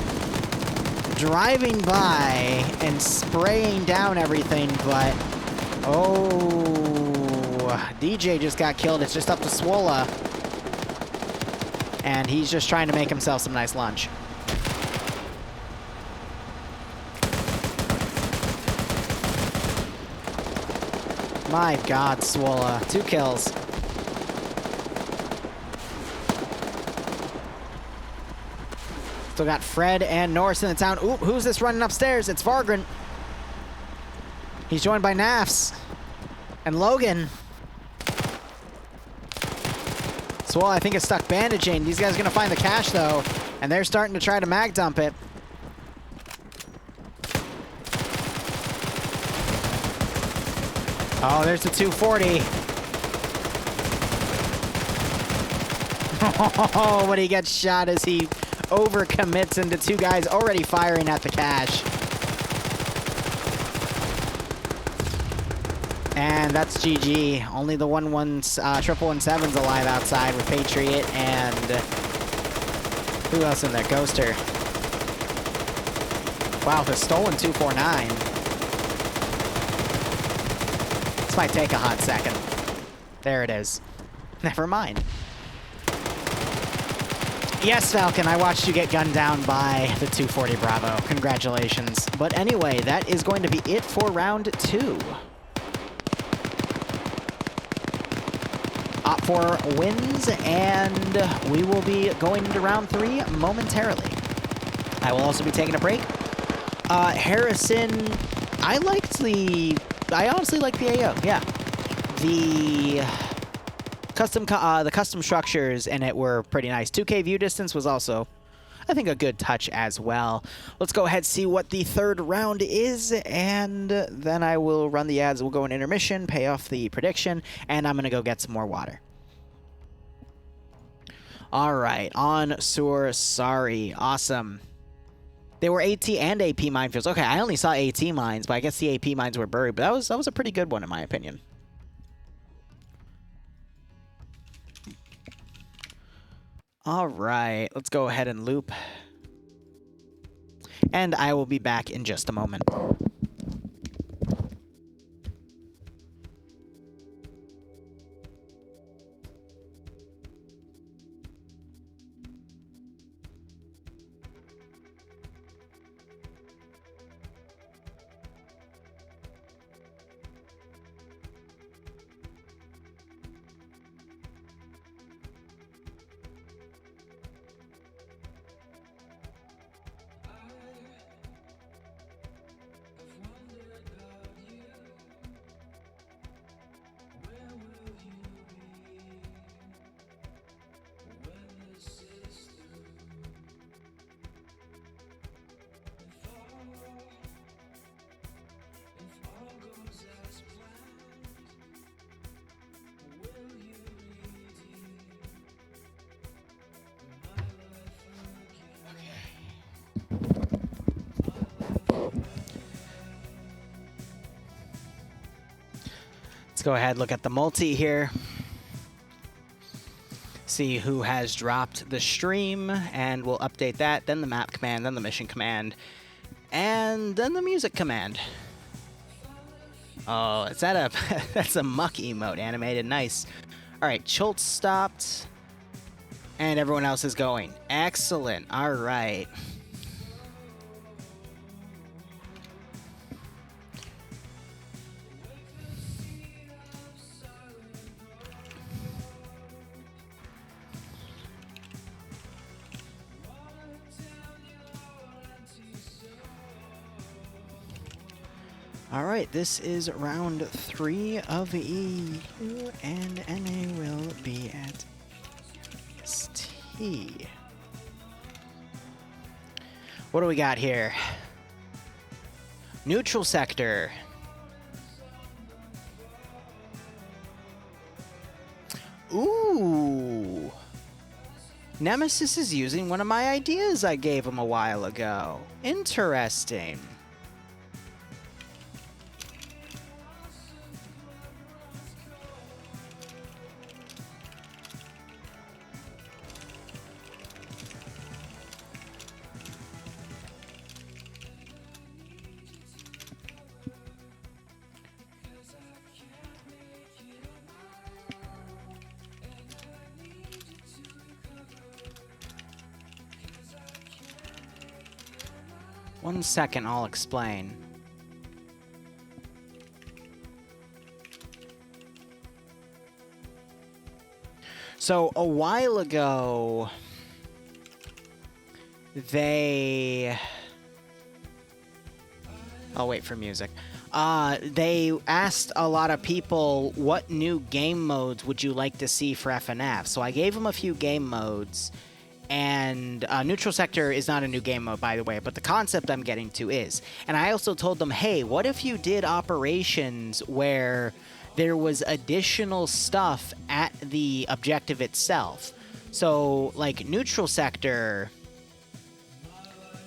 driving by and spraying down everything, but... Oh, DJ just got killed. It's just up to Swola. And he's just trying to make himself some nice lunch. My god, Swola. 2 kills. Still got Fred and Norris in the town. Ooh, who's this running upstairs? It's Vagrant. He's joined by Nafs. And Logan. Swola, I think, is stuck bandaging. These guys are going to find the cache, though. And they're starting to try to mag dump it. Oh, there's the 240. Oh, but he gets shot as he overcommits into 2 guys already firing at the cache. And that's GG. Only the 117's alive outside with Patriot and... who else in there? Ghoster. Wow, the stolen 249. This might take a hot second. There it is. Never mind. Yes, Falcon, I watched you get gunned down by the 240 Bravo. Congratulations. But anyway, that is going to be it for round 2. Op4 wins, and we will be going into round 3 momentarily. I will also be taking a break. Harrison, I honestly liked the AO, yeah. The custom structures in it were pretty nice. 2K view distance was also, I think, a good touch as well. Let's go ahead and see what the 3rd round is, and then I will run the ads. We'll go in intermission, pay off the prediction, and I'm going to go get some more water. All right, on Sur Sorry. Awesome. They were AT and AP minefields. Okay, I only saw AT mines, but I guess the AP mines were buried. But that was a pretty good one, in my opinion. All right, let's go ahead and loop. And I will be back in just a moment. go ahead, look at the multi here. See who has dropped the stream, and we'll update that, then the map command, then the mission command, and then the music command. Oh, is that a... that's a muck emote animated. Nice. Alright, Schultz stopped, and everyone else is going. Excellent. Alright. Alright, this is round 3 of EU, and NA will be at ST. What do we got here? Neutral sector. Ooh! Nemesis is using one of my ideas I gave him a while ago. Interesting. One second, I'll explain. So, a while ago, I'll wait for music. They asked a lot of people, what new game modes would you like to see for FNF? So I gave them a few game modes. And Neutral Sector is not a new game mode, by the way, but the concept I'm getting to is. And I also told them, hey, what if you did operations where there was additional stuff at the objective itself? So, like, Neutral Sector,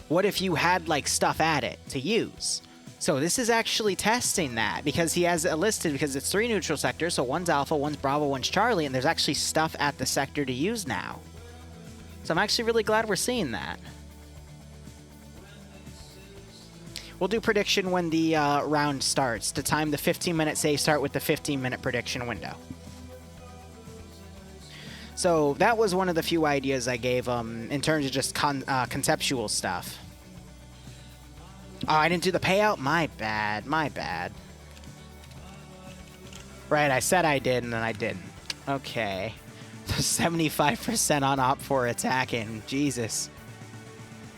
what if you had, like, stuff at it to use? So this is actually testing that, because he has it listed, because it's 3 neutral sectors, so one's Alpha, one's Bravo, one's Charlie, and there's actually stuff at the sector to use now. So I'm actually really glad we're seeing that. We'll do prediction when the round starts, to time the 15-minute save start with the 15-minute prediction window. So that was one of the few ideas I gave in terms of just conceptual stuff. Oh, I didn't do the payout? My bad, my bad. Right, I said I did, and then I didn't. Okay. 75% on op for attacking. Jesus.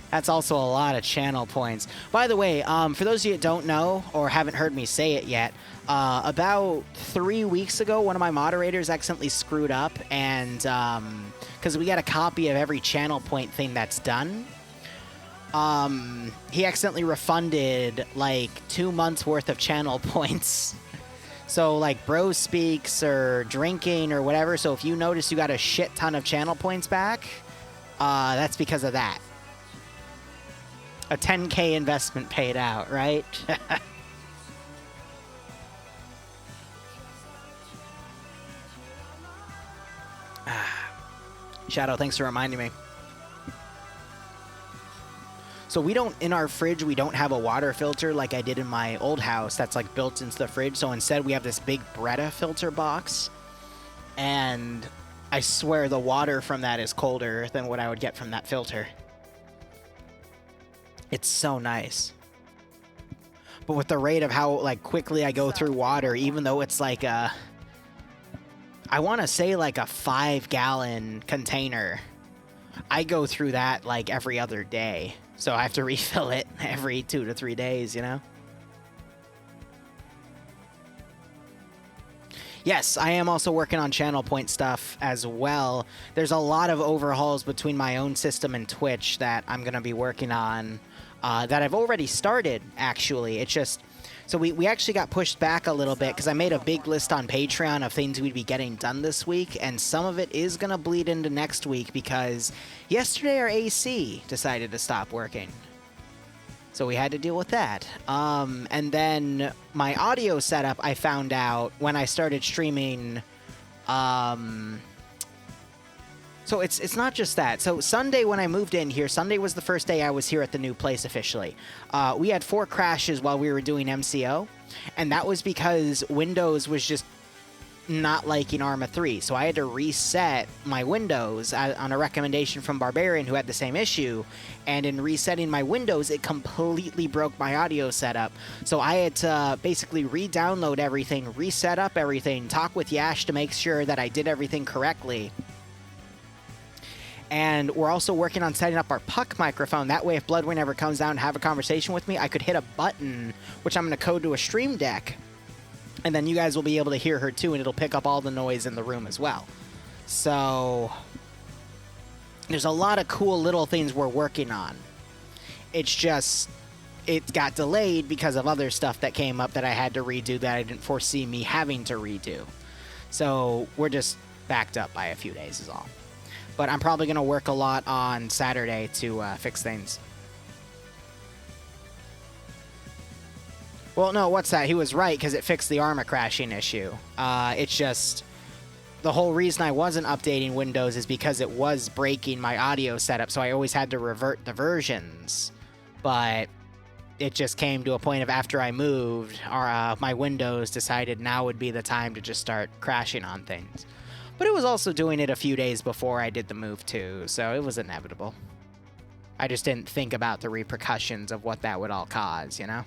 That's also a lot of channel points. By the way, for those of you that don't know, or haven't heard me say it yet, about 3 weeks ago, one of my moderators accidentally screwed up, and because we got a copy of every channel point thing that's done, he accidentally refunded like 2 months worth of channel points. So like bro speaks or drinking or whatever. So if you notice you got a shit ton of channel points back, that's because of that. A 10K investment paid out, right? Shadow, thanks for reminding me. So we don't, in our fridge, we don't have a water filter like I did in my old house that's like built into the fridge. So instead we have this big Brita filter box. And I swear the water from that is colder than what I would get from that filter. It's so nice. But with the rate of how like quickly I go through water, even though it's like a, I want to say like a 5-gallon container, I go through that like every other day. So I have to refill it every 2 to 3 days, you know? Yes, I am also working on channel point stuff as well. There's a lot of overhauls between my own system and Twitch that I'm going to be working on that I've already started, actually. It's just... So we actually got pushed back a little bit because I made a big list on Patreon of things we'd be getting done this week, and some of it is going to bleed into next week because yesterday our AC decided to stop working. So we had to deal with that. And then my audio setup, I found out when I started streaming. So it's not just that. So Sunday when I moved in here, Sunday was the first day I was here at the new place officially. We had 4 crashes while we were doing MCO, and that was because Windows was just not liking Arma 3. So I had to reset my Windows on a recommendation from Barbarian, who had the same issue. And in resetting my Windows, it completely broke my audio setup. So I had to basically re-download everything, reset up everything, talk with Yash to make sure that I did everything correctly. And we're also working on setting up our puck microphone. That way, if Bloodwind ever comes down and have a conversation with me, I could hit a button, which I'm going to code to a stream deck. And then you guys will be able to hear her too, and it'll pick up all the noise in the room as well. So there's a lot of cool little things we're working on. It's just, it got delayed because of other stuff that came up that I had to redo that I didn't foresee me having to redo. So we're just backed up by a few days is all. But I'm probably going to work a lot on Saturday to fix things. Well, no, what's that? He was right, because it fixed the Arma crashing issue. It's just, the whole reason I wasn't updating Windows is because it was breaking my audio setup, so I always had to revert the versions. But it just came to a point of after I moved, my Windows decided now would be the time to just start crashing on things. But it was also doing it a few days before I did the move too, so it was inevitable. I just didn't think about the repercussions of what that would all cause, you know?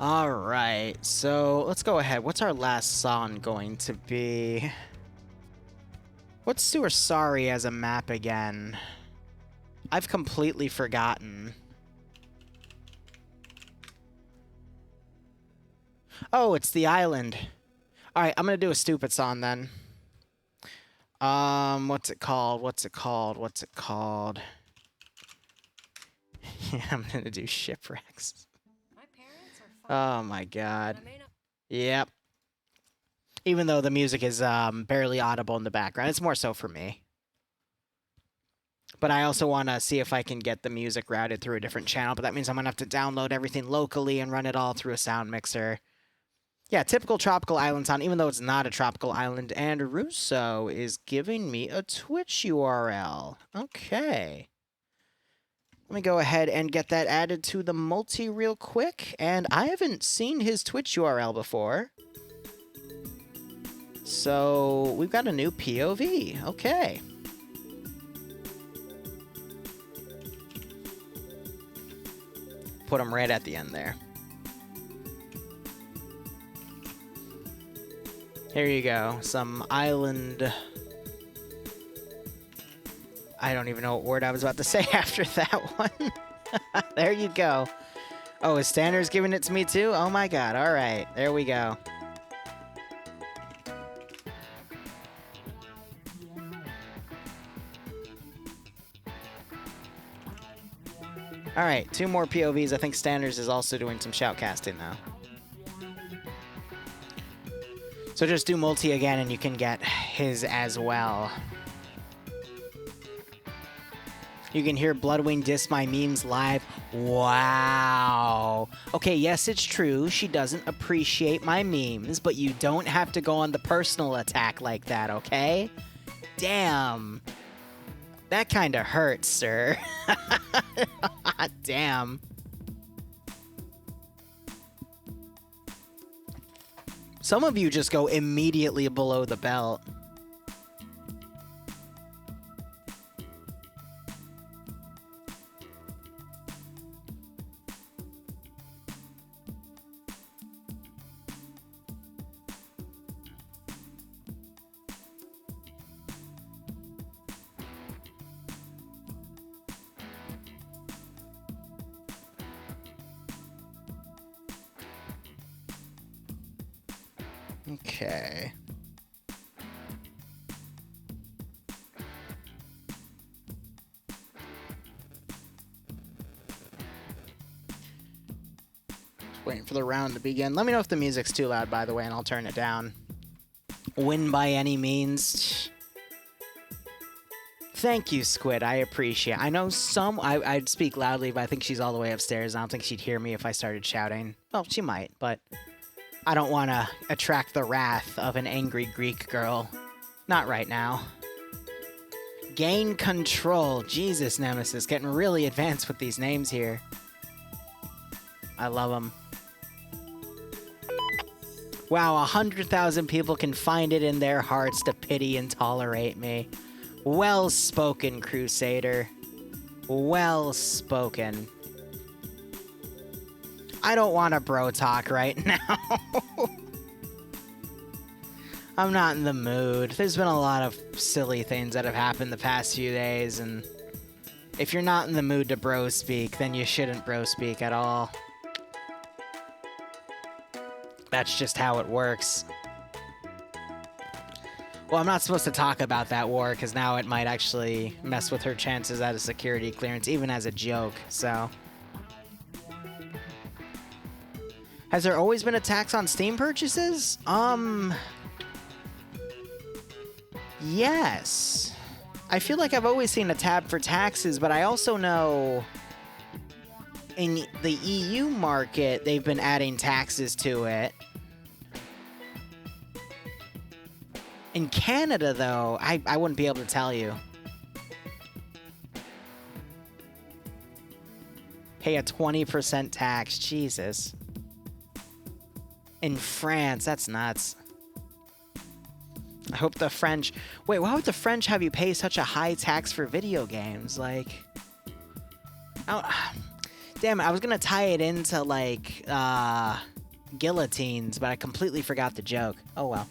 Alright, so let's go ahead. What's our last song going to be? What's Suasari as a map again? I've completely forgotten. Oh, it's the island. Alright, I'm gonna do a stupid song then. What's it called? What's it called? What's it called? Yeah, I'm gonna do Shipwrecks. Oh my god. Yep. Even though the music is barely audible in the background. It's more so for me. But I also want to see if I can get the music routed through a different channel, but that means I'm going to have to download everything locally and run it all through a sound mixer. Yeah, typical tropical island sound, even though it's not a tropical island. And Russo is giving me a Twitch URL. Okay. Let me go ahead and get that added to the multi real quick. And I haven't seen his Twitch URL before. So we've got a new POV. Okay. Put him right at the end there. Here you go. Some island... I don't even know what word I was about to say after that one. There you go. Oh, is Standers giving it to me too? Oh my god. All right. There we go. All right. 2 more POVs. I think Standers is also doing some shoutcasting now. So just do multi again and you can get his as well. You can hear Bloodwing diss my memes live. Wow. Okay, yes, it's true. She doesn't appreciate my memes, but you don't have to go on the personal attack like that, okay? Damn. That kind of hurts, sir. Damn. Some of you just go immediately below the belt. Okay. Just waiting for the round to begin. Let me know if the music's too loud, by the way, and I'll turn it down. Win by any means. Thank you, Squid. I appreciate it. I know I'd speak loudly, but I think she's all the way upstairs. I don't think she'd hear me if I started shouting. Well, she might, but I don't want to attract the wrath of an angry Greek girl. Not right now. Gain control. Jesus, Nemesis. Getting really advanced with these names here. I love them. Wow, 100,000 people can find it in their hearts to pity and tolerate me. Well spoken, Crusader. Well spoken. I don't want to bro talk right now. I'm not in the mood. There's been a lot of silly things that have happened the past few days, and if you're not in the mood to bro speak, then you shouldn't bro speak at all. That's just how it works. Well, I'm not supposed to talk about that war, because now it might actually mess with her chances at a security clearance, even as a joke, so... Has there always been a tax on Steam purchases? Yes. I feel like I've always seen a tab for taxes, but I also know in the EU market, they've been adding taxes to it. In Canada, though, I wouldn't be able to tell you. Pay a 20% tax. Jesus. In France, that's nuts. I hope the French... Wait, why would the French have you pay such a high tax for video games? Like... Oh, damn it, I was gonna tie it into, like, guillotines, but I completely forgot the joke. Oh, well.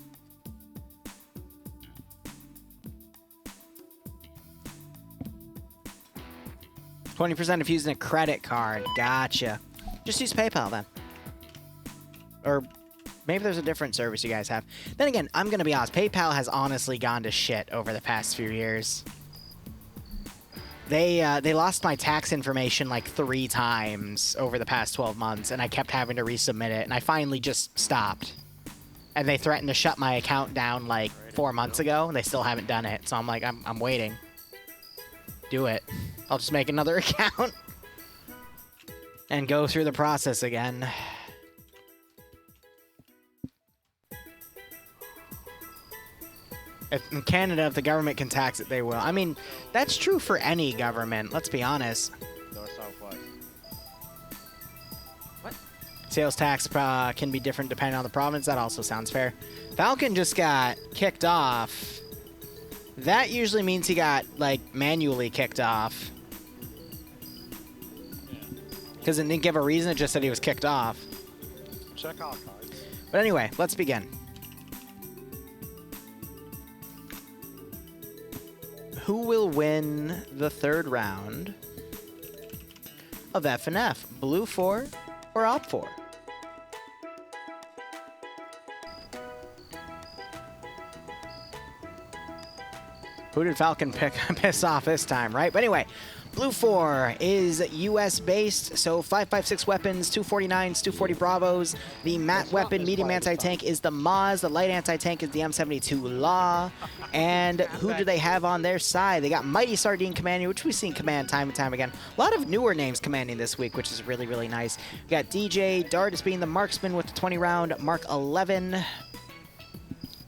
$20% if using a credit card. Gotcha. Just use PayPal, then. Or... maybe there's a different service you guys have. Then again, I'm going to be honest. PayPal has honestly gone to shit over the past few years. They lost my tax information like 3 times over the past 12 months, and I kept having to resubmit it, and I finally just stopped. And they threatened to shut my account down like 4 months ago, and they still haven't done it. So I'm like, I'm waiting. Do it. I'll just make another account and go through the process again. In Canada, if the government can tax it, they will. I mean, that's true for any government, let's be honest. What? Sales tax can be different depending on the province. That also sounds fair. Falcon just got kicked off. That usually means he got, like, manually kicked off. Because it didn't give a reason, it just said he was kicked off. Check archives. But anyway, let's begin. Who will win the 3rd round of FNF? Blue 4 or Op 4? Who did Falcon piss off this time, right? But anyway, Blue 4 is US based, so 5.56 weapons, 249s, 240 Bravos. The matte weapon, medium anti-tank, is the Maz. The light anti-tank is the M72 Law. And who do they have on their side? They got Mighty Sardine commanding, which we've seen command time and time again. A lot of newer names commanding this week, which is really, really nice. We got DJ Dart being the marksman with the 20-round Mark 11.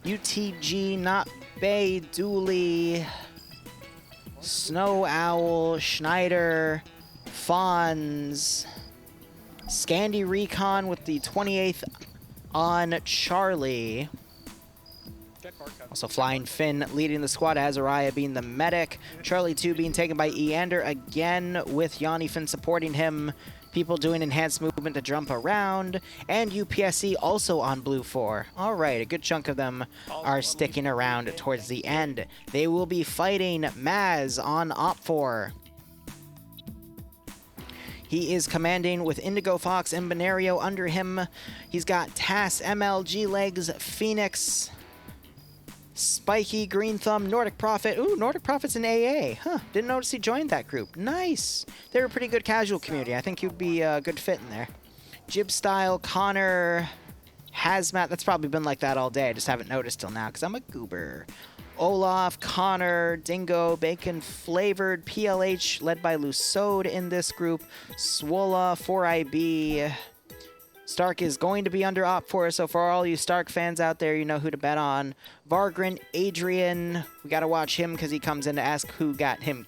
UTG, Not Bay, Dooley, Snow Owl, Schneider, Fonz, Scandi Recon with the 28th on Charlie. Also Flying Finn leading the squad, Azariah being the medic, Charlie 2 being taken by Eander again with Yanni Finn supporting him. People doing enhanced movement to jump around, and UPSC also on Blue 4. All right, a good chunk of them are sticking around towards the end. They will be fighting Maz on Op 4. He is commanding with Indigo Fox and Benario under him. He's got Tass, MLG Legs, Phoenix, Spiky, Green Thumb, Nordic Prophet. Ooh, Nordic Prophet's in AA. Huh, didn't notice he joined that group. Nice. They're a pretty good casual community. I think you'd be a good fit in there. Jib Style, Connor, Hazmat. That's probably been like that all day. I just haven't noticed till now because I'm a goober. Olaf, Connor, Dingo, Bacon Flavored, PLH, led by Lusode in this group, Swola, 4IB. Stark is going to be under Op4, so for all you Stark fans out there, you know who to bet on. Vargran, Adrian, we got to watch him because he comes in to ask who got him,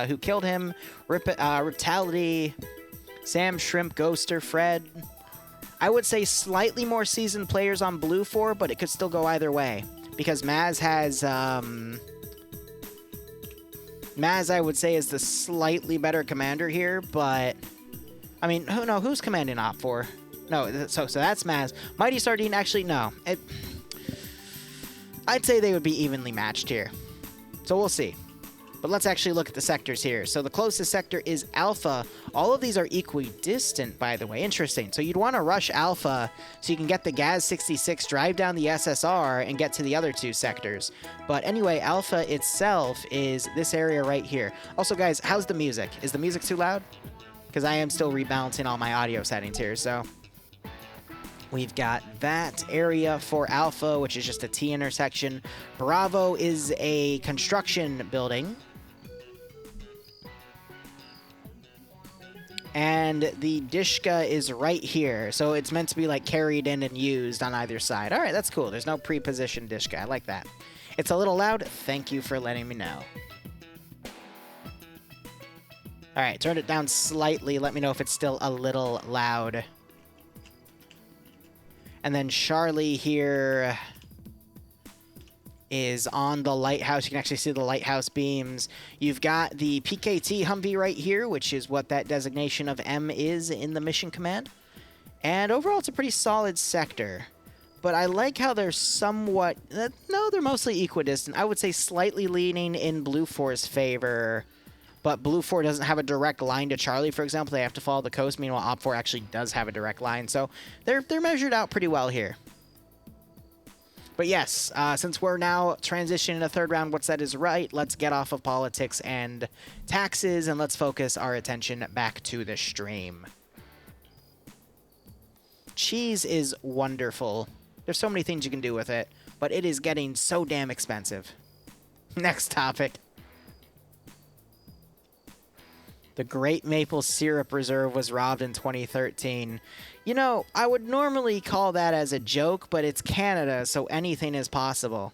who killed him. Riptality, Sam, Shrimp, Ghoster, Fred. I would say slightly more seasoned players on Blue 4, but it could still go either way. Because Maz has, Maz, I would say, is the slightly better commander here, but, I mean, who's commanding Op4? No, so that's Maz. Mighty Sardine, actually, no. I'd say they would be evenly matched here. So we'll see. But let's actually look at the sectors here. So the closest sector is Alpha. All of these are equidistant, by the way. Interesting. So you'd want to rush Alpha so you can get the Gaz-66, drive down the SSR, and get to the other two sectors. But anyway, Alpha itself is this area right here. Also, guys, how's the music? Is the music too loud? Because I am still rebalancing all my audio settings here, so... We've got that area for Alpha, which is just a T intersection. Bravo is a construction building. And the Dishka is right here. So it's meant to be like carried in and used on either side. All right, that's cool. There's no pre-positioned Dishka. I like that. It's a little loud. Thank you for letting me know. All right, turn it down slightly. Let me know if it's still a little loud. And then Charlie here is on the lighthouse. You can actually see the lighthouse beams. You've got the PKT Humvee right here, which is what that designation of M is in the mission command. And overall, it's a pretty solid sector. But I like how they're somewhat... no, they're mostly equidistant. I would say slightly leaning in Blue 4's favor. But Blue 4 doesn't have a direct line to Charlie, for example. They have to follow the coast. Meanwhile, Op 4 actually does have a direct line. So they're measured out pretty well here. But yes, since we're now transitioning to third round, what's that is right, let's get off of politics and taxes, and let's focus our attention back to the stream. Cheese is wonderful. There's so many things you can do with it, but it is getting so damn expensive. Next topic. The Great Maple Syrup Reserve was robbed in 2013. You know, I would normally call that as a joke, but it's Canada, so anything is possible.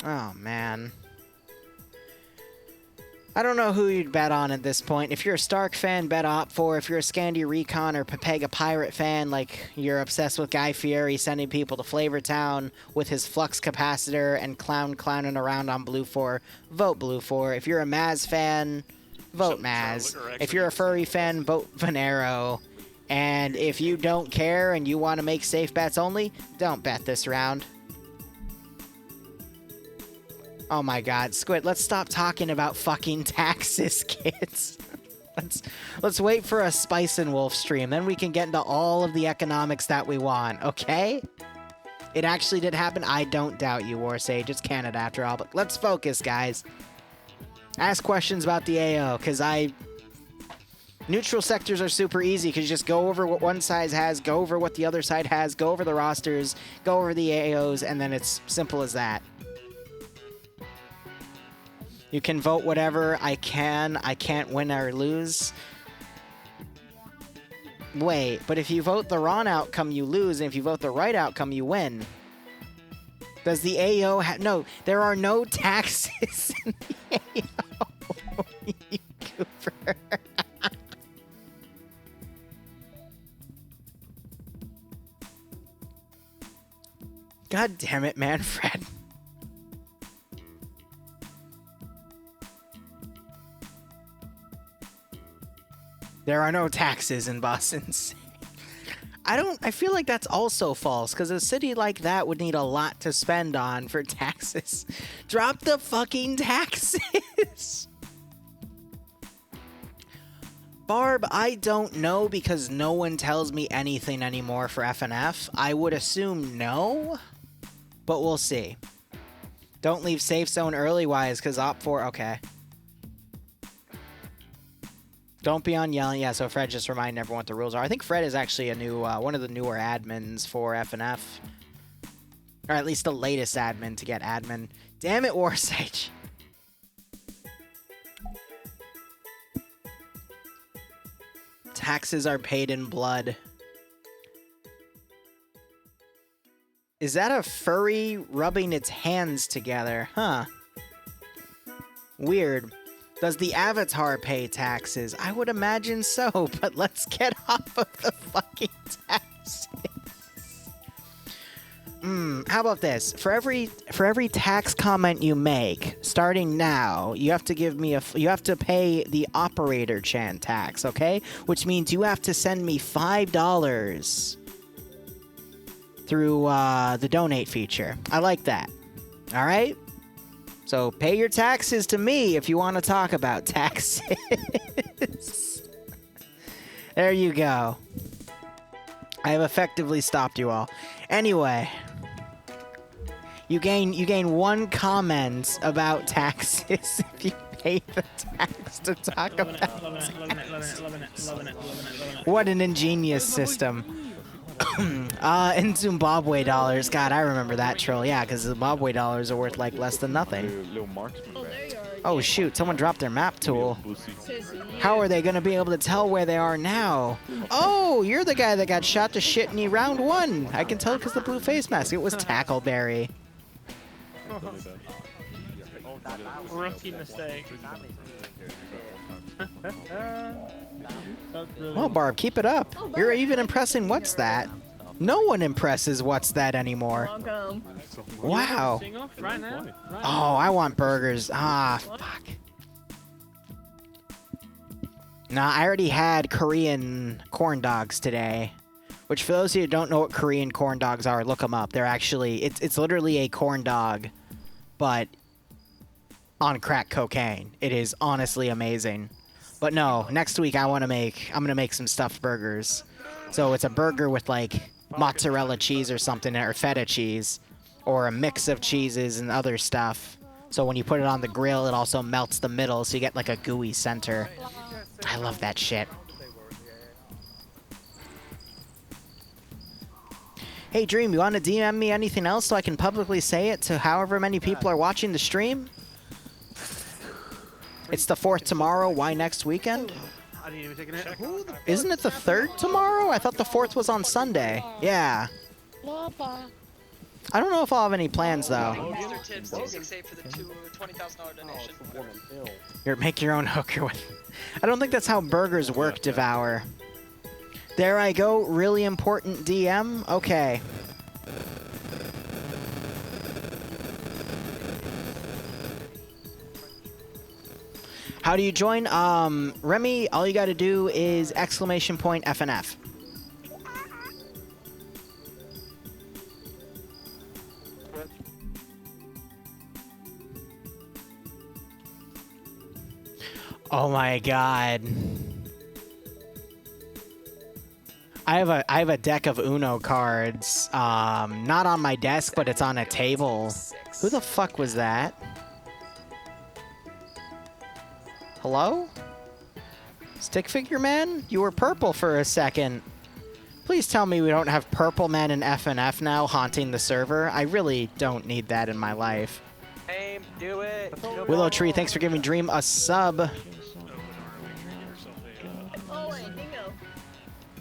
Oh, man. I don't know who you'd bet on at this point. If you're a Stark fan, bet Op4. If you're a Scandi Recon or Pepega Pirate fan, like you're obsessed with Guy Fieri sending people to Flavortown with his flux capacitor and clowning around on Blue 4, vote Blue 4. If you're a Maz fan, vote Maz. If you're a furry fan, vote Venero. And if you don't care and you want to make safe bets only, don't bet this round. Oh my god, Squid, let's stop talking about fucking taxes, kids. Let's wait for a Spice and Wolf stream, then we can get into all of the economics that we want, okay? It actually did happen. I don't doubt you, Warsage. It's Canada after all, but let's focus, guys. Ask questions about the AO, because neutral sectors are super easy, because you just go over what one side has, go over what the other side has, go over the rosters, go over the AOs, and then it's simple as that. You can vote whatever I can. I can't win or lose. Wait, but if you vote the wrong outcome, you lose, and if you vote the right outcome, you win. Does the AO have... No, there are no taxes in the AO. You goober. God damn it, Manfred. There are no taxes in Boston. I feel like that's also false, because a city like that would need a lot to spend on for taxes. Drop the fucking taxes! Barb, I don't know, because no one tells me anything anymore for FNF. I would assume no, but we'll see. Don't leave safe zone early-wise, because Op 4... Okay. Don't be on yelling. Yeah, so Fred just reminding everyone what the rules are. I think Fred is actually a new, one of the newer admins for FNF. Or at least the latest admin to get admin. Damn it, Warsage. Taxes are paid in blood. Is that a furry rubbing its hands together? Huh. Weird. Does the avatar pay taxes? I would imagine so, but let's get off of the fucking taxes. How about this? For every tax comment you make, starting now, you have to give me you have to pay the operator chan tax, okay? Which means you have to send me $5 through the donate feature. I like that. All right? So pay your taxes to me if you want to talk about taxes. There you go. I have effectively stopped you all. Anyway, you gain 1 comment about taxes if you pay the tax to talk about taxes. What an ingenious system. In Zimbabwe dollars. God, I remember that troll. Yeah, because Zimbabwe dollars are worth like less than nothing. Oh shoot, someone dropped their map tool. How are they going to be able to tell where they are now? Oh, you're the guy that got shot to shit in round 1. I can tell because the blue face mask. It was Tackleberry. Rookie mistake. Well, Barb, keep it up. You're even impressing What's That. No one impresses What's That anymore. Wow. Oh, I want burgers. Ah, fuck. Nah, I already had Korean corn dogs today. Which, for those of you who don't know what Korean corn dogs are, look them up. They're actually, it's literally a corn dog, but on crack cocaine. It is honestly amazing. But no, next week I'm gonna make some stuffed burgers. So it's a burger with like mozzarella cheese or something, or feta cheese, or a mix of cheeses and other stuff. So when you put it on the grill, it also melts the middle, so you get like a gooey center. I love that shit. Hey Dream, you want to DM me anything else so I can publicly say it to however many people are watching the stream? It's the 4th tomorrow. Why next weekend? Isn't it the 3rd tomorrow? I thought the 4th was on Sunday. Yeah. I don't know if I'll have any plans though. You're make your own hooker with. I don't think that's how burgers work, Devour. There I go. Really important DM. Okay. How do you join? Remy, all you gotta do is !FNF. Oh my god. I have a deck of Uno cards. Not on my desk, but it's on a table. Who the fuck was that? Hello? Stick Figure Man? You were purple for a second. Please tell me we don't have Purple Man and FNF now haunting the server. I really don't need that in my life. Aim, do it. Willow Tree, thanks for giving Dream a sub.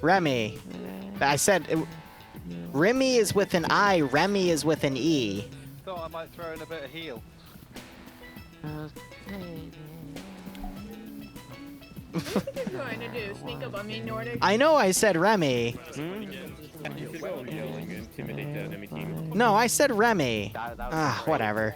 Remy. I said... Remy is with an I, Remy is with an E. Thought I might throw in a bit of heal. What are you trying to do? Sneak up on me, Nordic? I know I said Remy. No, I said Remy. Ah, whatever.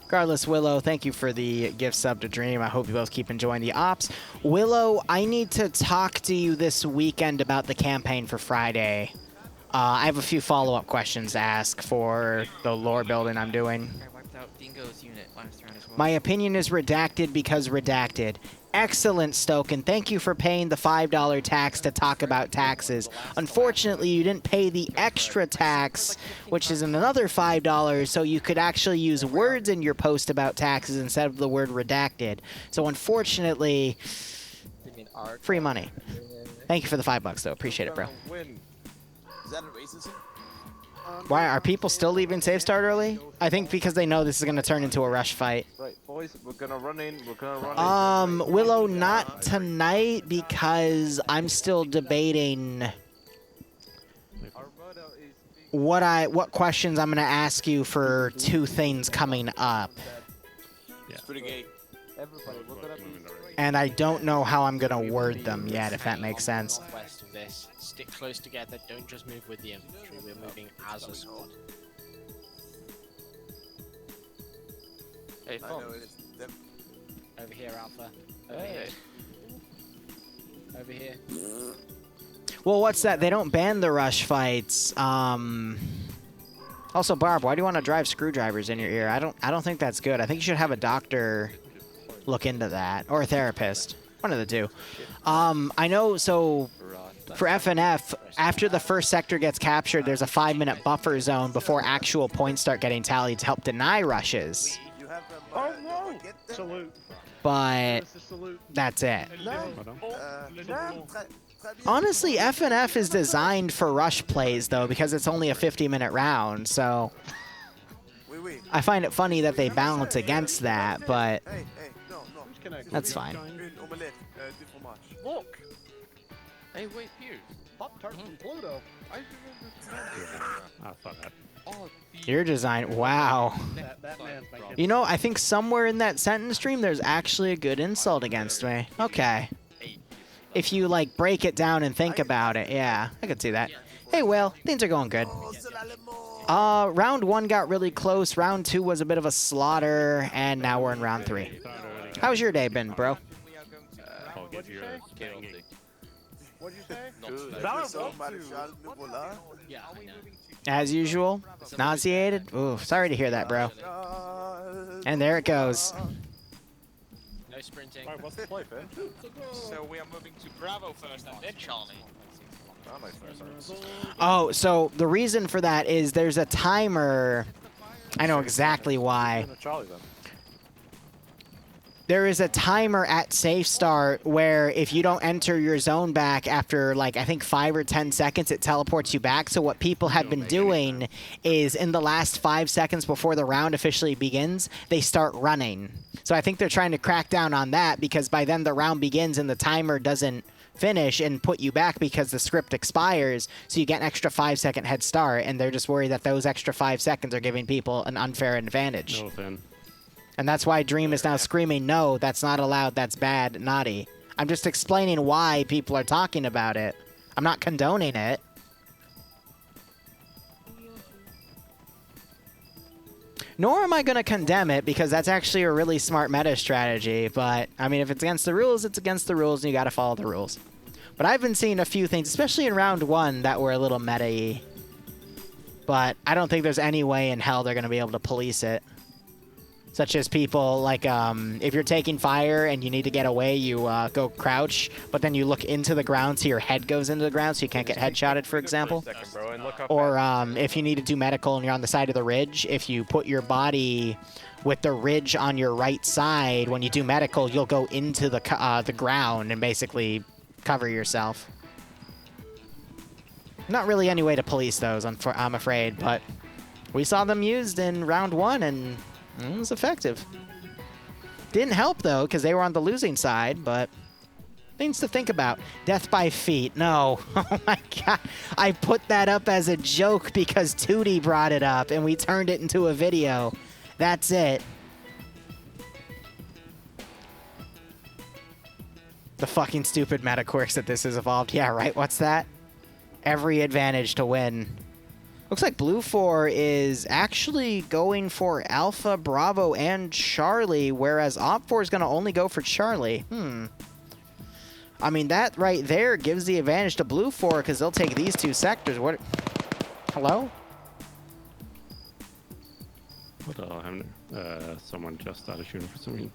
Regardless, Willow, thank you for the gift sub to Dream. I hope you both keep enjoying the ops. Willow, I need to talk to you this weekend about the campaign for Friday. I have a few follow-up questions to ask for the lore building I'm doing. out Dingo's unit last round as well. My opinion is redacted because redacted. Excellent, Stoken. Thank you for paying the $5 tax to talk about taxes. Unfortunately, you didn't pay the extra tax, which is another $5, so you could actually use words in your post about taxes instead of the word redacted. So unfortunately, free money. Thank you for the $5, though. Appreciate it, bro. Is that a racism? Why are people still leaving Safe Start early? I think because they know this is going to turn into a rush fight. Right, boys, we're gonna run in. We're gonna run in. Willow, not tonight because I'm still debating what questions I'm going to ask you for 2 things coming up. It's pretty gay. Everybody, we're gonna be. And I don't know how I'm going to word them yet, if that makes sense. West of this, stick close together. Don't just move with the infantry. We're moving as a squad. Hey, Fon. Over here, Alpha. Over here. Over here. Well, what's that? They don't ban the rush fights. Also, Barb, why do you want to drive screwdrivers in your ear? I don't think that's good. I think you should have a doctor look into that, or a therapist. One of the two. I know, so for FNF, after the first sector gets captured, there's a 5-minute buffer zone before actual points start getting tallied to help deny rushes. Oh no! Salute. But that's it. Honestly, FNF is designed for rush plays, though, because it's only a 50-minute round, so I find it funny that they balance against that, but that's fine. Look! Hey, wait, Piers. Pop-Tart from Pluto. Oh, fuck that. Your design, wow. You know, I think somewhere in that sentence stream, there's actually a good insult against me. Okay. If you, like, break it down and think about it, yeah, I could see that. Hey, Will, things are going good. Round 1 got really close. Round 2 was a bit of a slaughter, and now we're in round 3. How's your day been, bro? What'd you say? As usual, nauseated. Ooh, sorry to hear that, bro. And there it goes. No sprinting. Alright, what's the play, Finn? So we are moving to Bravo first and then Charlie. Oh, so the reason for that is there's a timer. I know exactly why. There is a timer at Safe Start where if you don't enter your zone back after, like, I think 5 or 10 seconds, it teleports you back. So what people have been doing is in the last 5 seconds before the round officially begins, they start running. So I think they're trying to crack down on that because by then the round begins and the timer doesn't finish and put you back because the script expires. So you get an extra 5-second head start, and they're just worried that those extra 5 seconds are giving people an unfair advantage. No, Finn. And that's why Dream is now screaming, no, that's not allowed, that's bad, naughty. I'm just explaining why people are talking about it. I'm not condoning it. Nor am I going to condemn it, because that's actually a really smart meta strategy. But, I mean, if it's against the rules, it's against the rules, and you got to follow the rules. But I've been seeing a few things, especially in round 1, that were a little meta-y. But I don't think there's any way in hell they're going to be able to police it. Such as people, like, if you're taking fire and you need to get away, you go crouch, but then you look into the ground so your head goes into the ground so you can't get headshotted, for example. Or if you need to do medical and you're on the side of the ridge, if you put your body with the ridge on your right side, when you do medical, you'll go into the ground and basically cover yourself. Not really any way to police those, I'm afraid, but we saw them used in round 1, and it was effective. Didn't help, though, because they were on the losing side, but things to think about. Death by feet. No. Oh, my God. I put that up as a joke because Tootie brought it up, and we turned it into a video. That's it. The fucking stupid meta quirks that this has evolved. Yeah, right? What's that? Every advantage to win. Looks like Blue 4 is actually going for Alpha, Bravo, and Charlie, whereas Op 4 is going to only go for Charlie. I mean, that right there gives the advantage to Blue 4 because they'll take these 2 sectors. What? Hello? What the hell happened? Someone just started shooting for some reason.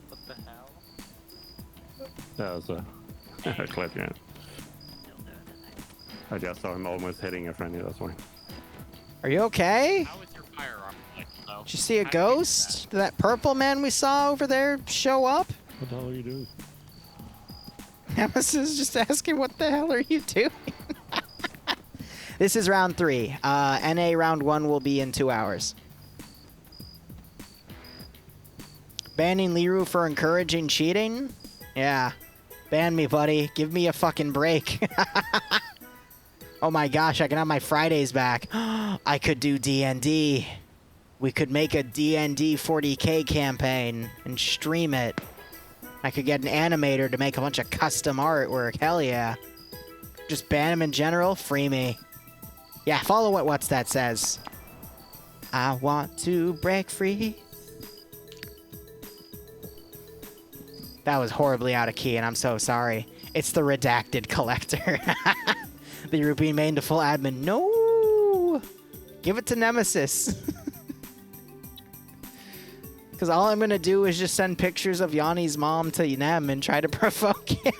What the hell? That was a clip, yeah. I just saw him almost hitting a friendly, that's why. Are you okay? How is your firearm like, though? Did you see a ghost? Did that purple man we saw over there show up? What the hell are you doing? Nemesis is just asking, what the hell are you doing? This is round 3. NA round 1 will be in 2 hours. Banning Liru for encouraging cheating? Yeah. Ban me, buddy. Give me a fucking break. Oh my gosh, I can have my Fridays back. I could do D&D. We could make a D&D 40K campaign and stream it. I could get an animator to make a bunch of custom artwork. Hell yeah. Just ban him in general. Free me. Yeah, follow what What's That says. I want to break free. That was horribly out of key, and I'm so sorry. It's the redacted collector. The Rubine main to full admin. No! Give it to Nemesis. Because all I'm going to do is just send pictures of Yanni's mom to Nem and try to provoke him.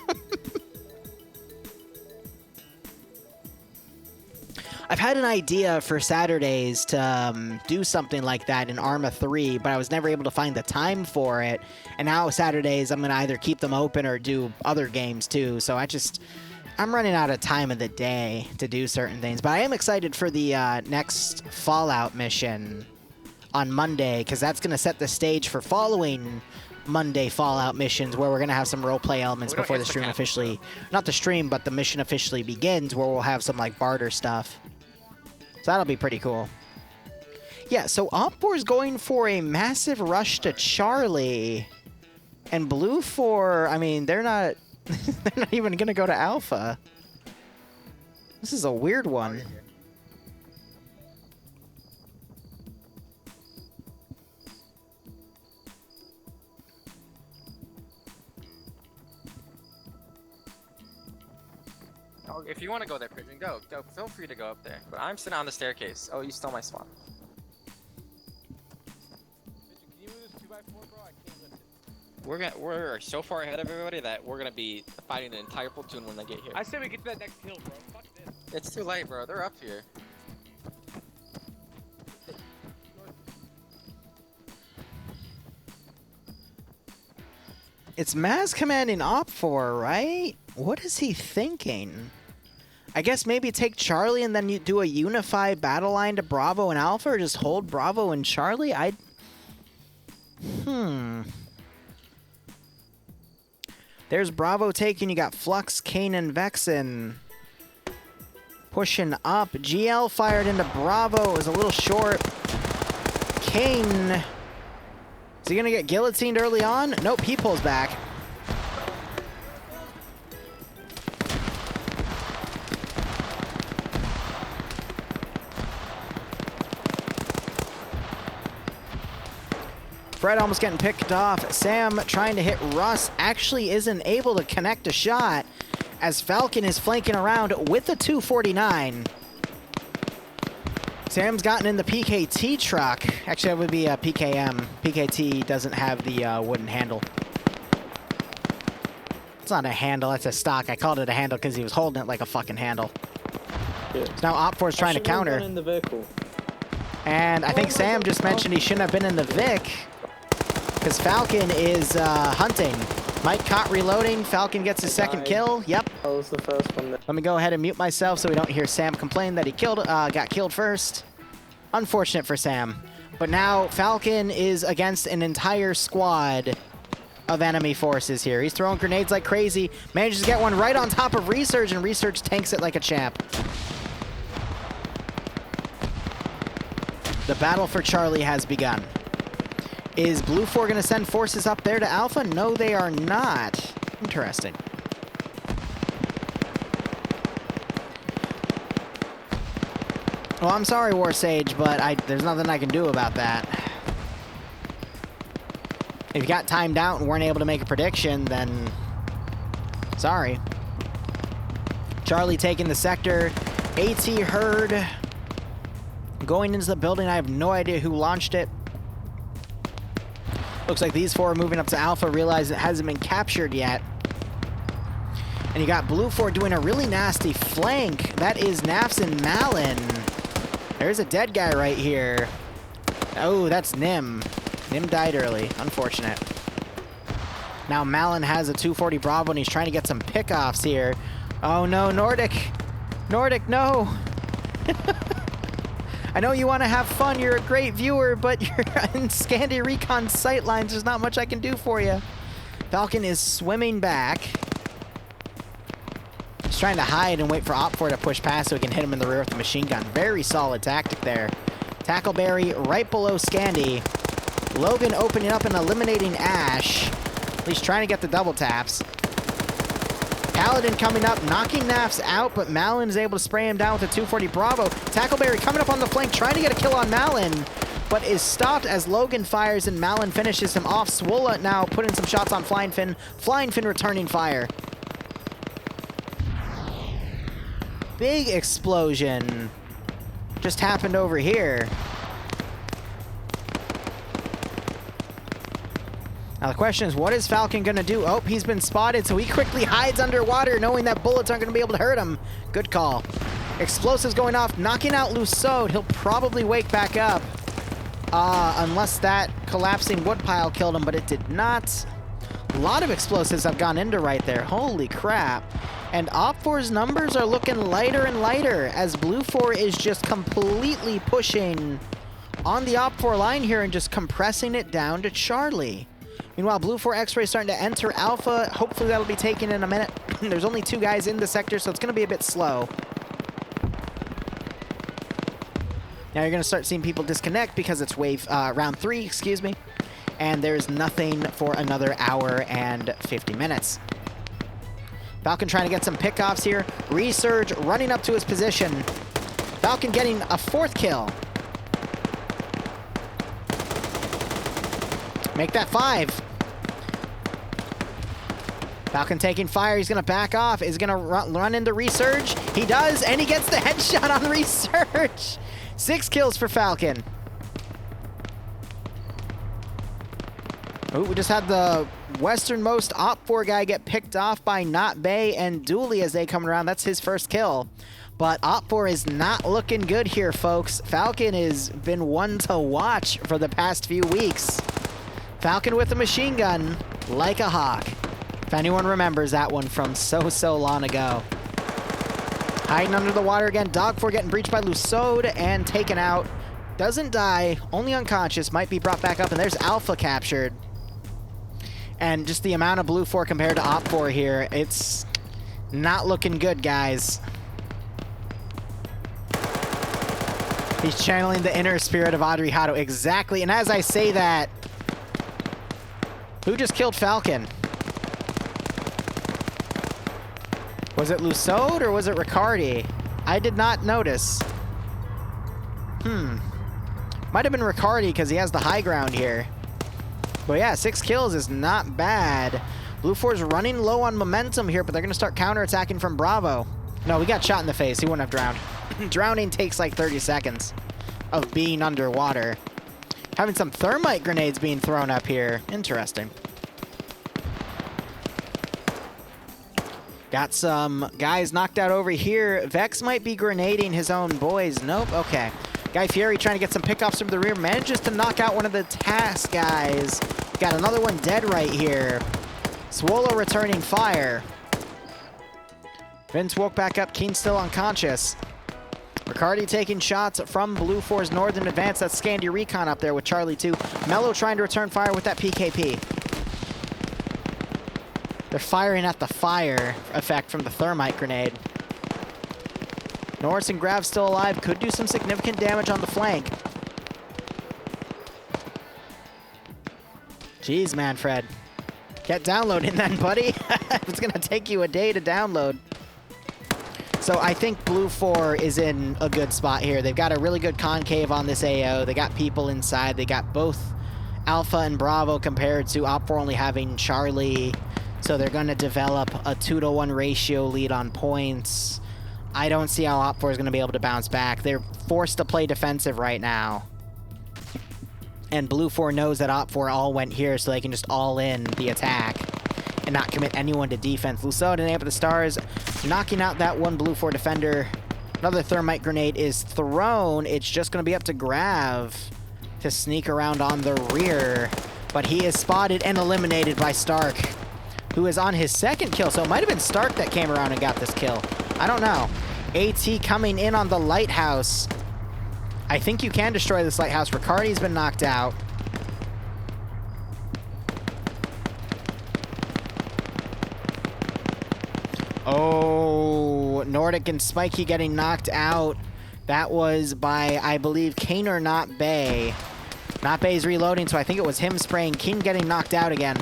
I've had an idea for Saturdays to do something like that in Arma 3, but I was never able to find the time for it. And now Saturdays, I'm going to either keep them open or do other games too. So I'm running out of time of the day to do certain things. But I am excited for the next Fallout mission on Monday, because that's going to set the stage for following Monday Fallout missions, where we're going to have some roleplay elements before the stream officially... Not the stream, but the mission officially begins, where we'll have some, like, barter stuff. So that'll be pretty cool. Yeah, so Opbor's going for a massive rush to Charlie. And Blue 4, I mean, they're not... they're not even going to go to Alpha. This is a weird one. If you want to go there, Pigeon, go. Feel free to go up there. But I'm sitting on the staircase. Oh, you stole my spawn. We're so far ahead of everybody that we're gonna be fighting the entire platoon when they get here. I say we get to that next hill, bro. Fuck this. It's too late, bro. They're up here. It's Maz commanding Op4, right? What is he thinking? I guess maybe take Charlie and then you do a unified battle line to Bravo and Alpha, or just hold Bravo and Charlie? There's Bravo taken. You got Flux, Kane, and Vexen pushing up. GL fired into Bravo. It was a little short. Kane. Is he going to get guillotined early on? Nope, he pulls back. Fred almost getting picked off. Sam trying to hit Russ actually isn't able to connect a shot as Falcon is flanking around with a 249. Sam's gotten in the PKT truck. Actually, that would be a PKM. PKT doesn't have the wooden handle. It's not a handle, that's a stock. I called it a handle because he was holding it like a fucking handle. Yeah. So now Op4's trying to counter. In the vehicle. And I think Sam just mentioned he shouldn't have been in the Vic, because Falcon is hunting. Mike caught reloading. Falcon gets his second kill. Yep. That was the first one. Let me go ahead and mute myself so we don't hear Sam complain that he got killed first. Unfortunate for Sam. But now Falcon is against an entire squad of enemy forces here. He's throwing grenades like crazy. Manages to get one right on top of Research, and Research tanks it like a champ. The battle for Charlie has begun. Is Blue 4 going to send forces up there to Alpha? No, they are not. Interesting. Well, I'm sorry, War Sage, but there's nothing I can do about that. If you got timed out and weren't able to make a prediction, then sorry. Charlie taking the sector. AT Herd going into the building. I have no idea who launched it. Looks like these 4 are moving up to Alpha, realize it hasn't been captured yet. And you got Blue 4 doing a really nasty flank. That is Nafs and Malin. There's a dead guy right here. Oh, that's Nim. Nim died early. Unfortunate. Now Malin has a 240 Bravo, and he's trying to get some pickoffs here. Oh no, Nordic. Nordic, no. I know you want to have fun. You're a great viewer, but you're in Scandi Recon sightlines. There's not much I can do for you. Falcon is swimming back. He's trying to hide and wait for Op4 to push past so he can hit him in the rear with the machine gun. Very solid tactic there. Tackleberry right below Scandi. Logan opening up and eliminating Ash. He's trying to get the double taps. Paladin coming up, knocking Nafs out, but Malin is able to spray him down with a 240 Bravo. Tackleberry coming up on the flank, trying to get a kill on Malin, but is stopped as Logan fires and Malin finishes him off. Swola now putting some shots on Flying Finn. Flying Finn returning fire. Big explosion just happened over here. Now the question is, what is Falcon gonna do? Oh, he's been spotted, so he quickly hides underwater, knowing that bullets aren't gonna be able to hurt him. Good call. Explosives going off, knocking out Lusode. He'll probably wake back up. Unless that collapsing woodpile killed him, but it did not. A lot of explosives have gone into right there. Holy crap. And Op4's numbers are looking lighter and lighter as Blue 4 is just completely pushing on the Op4 line here and just compressing it down to Charlie. Meanwhile, Blue 4 X-Ray starting to enter Alpha. Hopefully that'll be taken in a minute. There's only 2 guys in the sector, so it's going to be a bit slow. Now you're going to start seeing people disconnect because it's round 3, excuse me. And there's nothing for another hour and 50 minutes. Falcon trying to get some pickoffs here. Resurge running up to his position. Falcon getting a 4th kill. Make that 5. Falcon taking fire. He's going to back off. Is going to run into Resurge. He does, and he gets the headshot on Resurge. 6 kills for Falcon. Oh, we just had the westernmost Op4 guy get picked off by Not Bay and Dooley as they come around. That's his 1st kill. But Op4 is not looking good here, folks. Falcon has been one to watch for the past few weeks. Falcon with a machine gun, like a hawk. If anyone remembers that one from so long ago. Hiding under the water again. Dog4 getting breached by Lusode and taken out. Doesn't die, only unconscious, might be brought back up, and there's Alpha captured. And just the amount of Blue 4 compared to Op 4 here, it's not looking good, guys. He's channeling the inner spirit of Audrey Hado. Exactly, and as I say that, who just killed Falcon? Was it Lusode or was it Riccardi? I did not notice. Might have been Riccardi because he has the high ground here. But yeah, 6 kills is not bad. Blue 4's running low on momentum here, but they're going to start counterattacking from Bravo. No, we got shot in the face. He wouldn't have drowned. Drowning takes like 30 seconds of being underwater. Having some thermite grenades being thrown up here. Interesting. Got some guys knocked out over here. Vex might be grenading his own boys. Nope, okay. Guy Fieri trying to get some pickoffs from the rear. Manages to knock out one of the task guys. Got another one dead right here. Swolo returning fire. Vince woke back up. Keen still unconscious. Riccardi taking shots from Blue 4's northern advance. That's Scandi Recon up there with Charlie 2. Mello trying to return fire with that PKP. They're firing at the fire effect from the thermite grenade. Norris and Grav still alive. Could do some significant damage on the flank. Jeez, Manfred. Get downloading then, buddy. It's going to take you a day to download. So I think Blue 4 is in a good spot here. They've got a really good concave on this AO. They got people inside. They got both Alpha and Bravo compared to Op 4 only having Charlie. So they're going to develop a 2-to-1 ratio lead on points. I don't see how Op 4 is going to be able to bounce back. They're forced to play defensive right now. And Blue 4 knows that Op 4 all went here, so they can just all in the attack and not commit anyone to defense. Lucille and Ape of the Stars knocking out that one Blue 4 defender. Another thermite grenade is thrown. It's just going to be up to Grav to sneak around on the rear. But he is spotted and eliminated by Stark, who is on his second kill. So it might have been Stark that came around and got this kill. I don't know. AT coming in on the lighthouse. I think you can destroy this lighthouse. Riccardi's been knocked out. Oh, Nordic and Spikey getting knocked out. That was by, I believe, Kane or Not Bay. Not Bay's reloading, so I think it was him spraying. King getting knocked out again.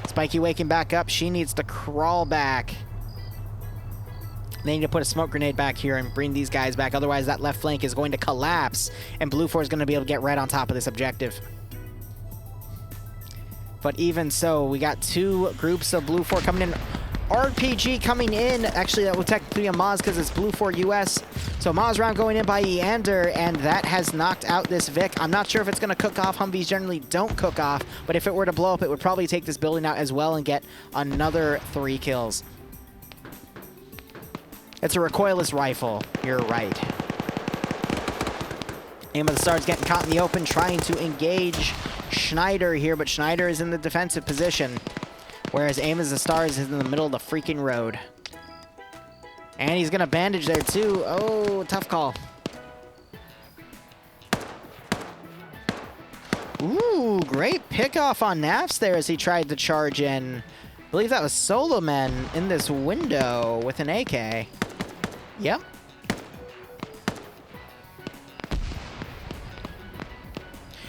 Spikey waking back up. She needs to crawl back. They need to put a smoke grenade back here and bring these guys back. Otherwise, that left flank is going to collapse, and Blue 4 is going to be able to get right on top of this objective. But even so, we got two groups of Blue 4 coming in. RPG coming in. Actually, that would technically be a Maz because it's Blue 4 US. So Maz round going in by Eander, and that has knocked out this Vic. I'm not sure if it's going to cook off. Humvees generally don't cook off, but if it were to blow up, it would probably take this building out as well and get another 3 kills. It's a recoilless rifle. You're right. Aim of the Stars getting caught in the open, trying to engage Schneider here, but Schneider is in the defensive position, whereas Aim of the Stars is in the middle of the freaking road. And he's going to bandage there, too. Oh, tough call. Ooh, great pickoff on Naps there as he tried to charge in. I believe that was Solo Men in this window with an AK. Yep.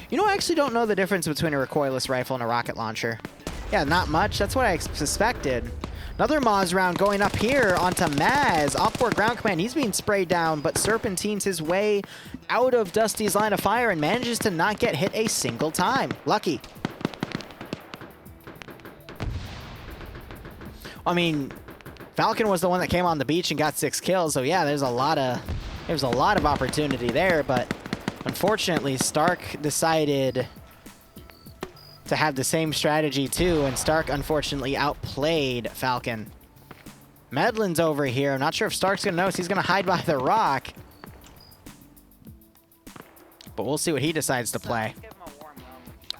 You know, I actually don't know the difference between a recoilless rifle and a rocket launcher. Yeah, not much. That's what I suspected. Another Maz round going up here onto Maz. Op 4 ground command. He's being sprayed down, but serpentines his way out of Dusty's line of fire and manages to not get hit a single time. Lucky. I mean, Falcon was the one that came on the beach and got 6 kills, so yeah, there's a lot of opportunity there, but unfortunately, Stark decided to have the same strategy too, and Stark unfortunately outplayed Falcon. Medlin's over here. I'm not sure if Stark's gonna notice. He's gonna hide by the rock. But we'll see what he decides to play.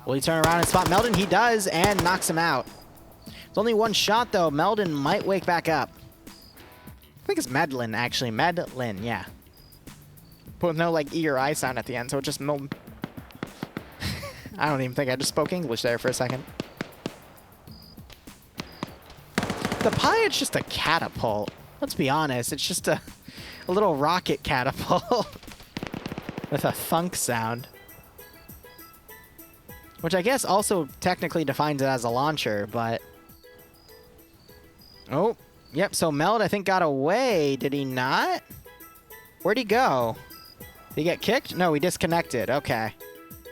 Will he turn around and spot Meldon? He does, and knocks him out. It's only one shot, though. Meldon might wake back up. I think it's Medlin, actually. Medlin, yeah. But with no, like, E or I sound at the end, so it just Meldon. I don't even think I just spoke English there for a second. The Pia's just a catapult. Let's be honest. It's just a little rocket catapult with a thunk sound. Which I guess also technically defines it as a launcher, but... Oh, yep, so Meld, I think, got away. Did he not? Where'd he go? Did he get kicked? No, he disconnected. Okay.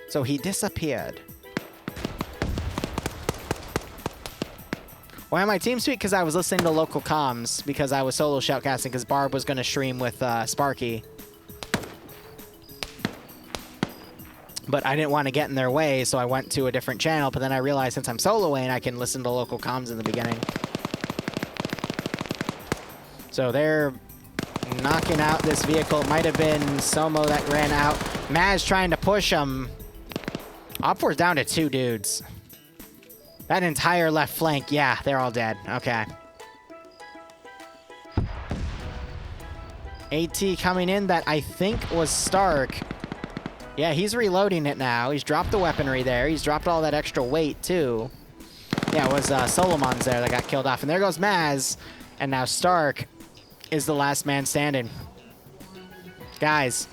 So he disappeared. Why am I TeamSpeak? Because I was listening to local comms because I was solo shoutcasting because Barb was going to stream with Sparky. But I didn't want to get in their way, so I went to a different channel. But then I realized since I'm soloing, I can listen to local comms in the beginning. So they're knocking out this vehicle. It might have been Somo that ran out. Maz trying to push him. Op 4's down to 2 dudes. That entire left flank, yeah, they're all dead. Okay. AT coming in, that I think was Stark. Yeah, he's reloading it now. He's dropped the weaponry there. He's dropped all that extra weight, too. Yeah, it was Solomon's there that got killed off. And there goes Maz. And now Stark is the last man standing. Guys.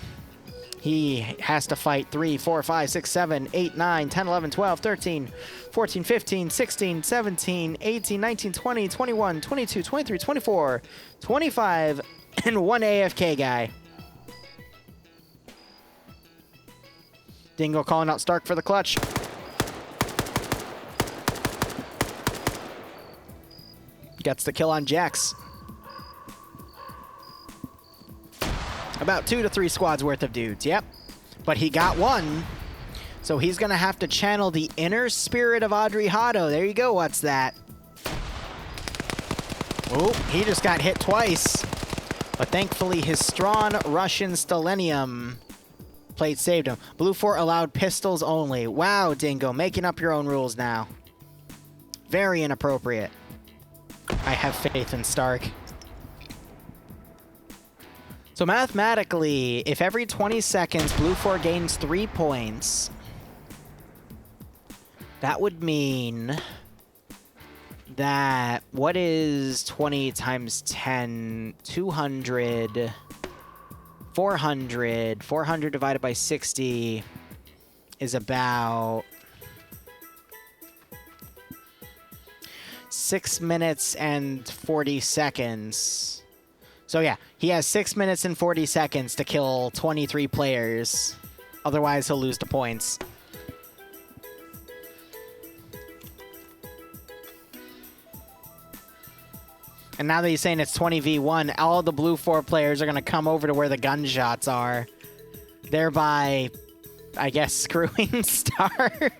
He has to fight 3, 4, 5, 6, 7, 8, 9, 10, 11, 12, 13, 14, 15, 16, 17, 18, 19, 20, 21, 22, 23, 24, 25, and 1 AFK guy. Dingo calling out Stark for the clutch. Gets the kill on Jax. About 2 to 3 squads worth of dudes, yep. But he got one, so he's gonna have to channel the inner spirit of Audrey Hotto. There you go, what's that? Oh, he just got hit twice. But thankfully his strong Russian Stalenium plate saved him. Blue 4 allowed pistols only. Wow, Dingo, making up your own rules now. Very inappropriate. I have faith in Stark. So mathematically, if every 20 seconds Blue 4 gains 3 points, that would mean that, what is 20 times 10? 200, 400. 400 divided by 60 is about 6 minutes and 40 seconds. So yeah, he has 6 minutes and 40 seconds to kill 23 players. Otherwise, he'll lose the points. And now that he's saying it's 20v1, all the Blue 4 players are going to come over to where the gunshots are. Thereby, I guess, screwing Stark.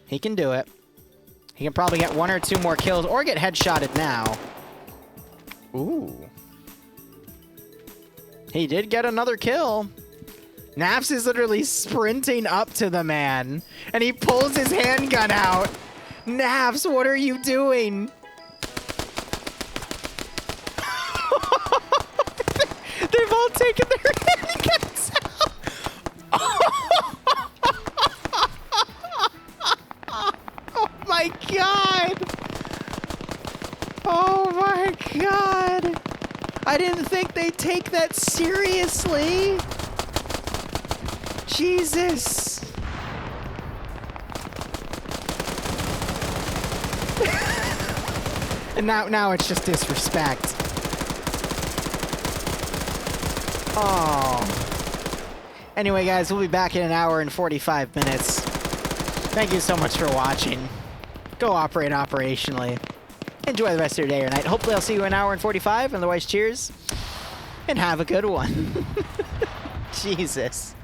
He can do it. He can probably get 1 or 2 more kills or get headshotted now. Ooh. He did get another kill. Naps is literally sprinting up to the man, and he pulls his handgun out. Naps, what are you doing? They've all taken their handguns out. Oh my god. Oh my god. I didn't think they'd take that seriously. Jesus! And now it's just disrespect. Oh. Anyway, guys, we'll be back in an hour and 45 minutes. Thank you so much for watching. Go operate operationally. Enjoy the rest of your day or night. Hopefully I'll see you in an hour and 45. Otherwise, cheers. And have a good one. Jesus.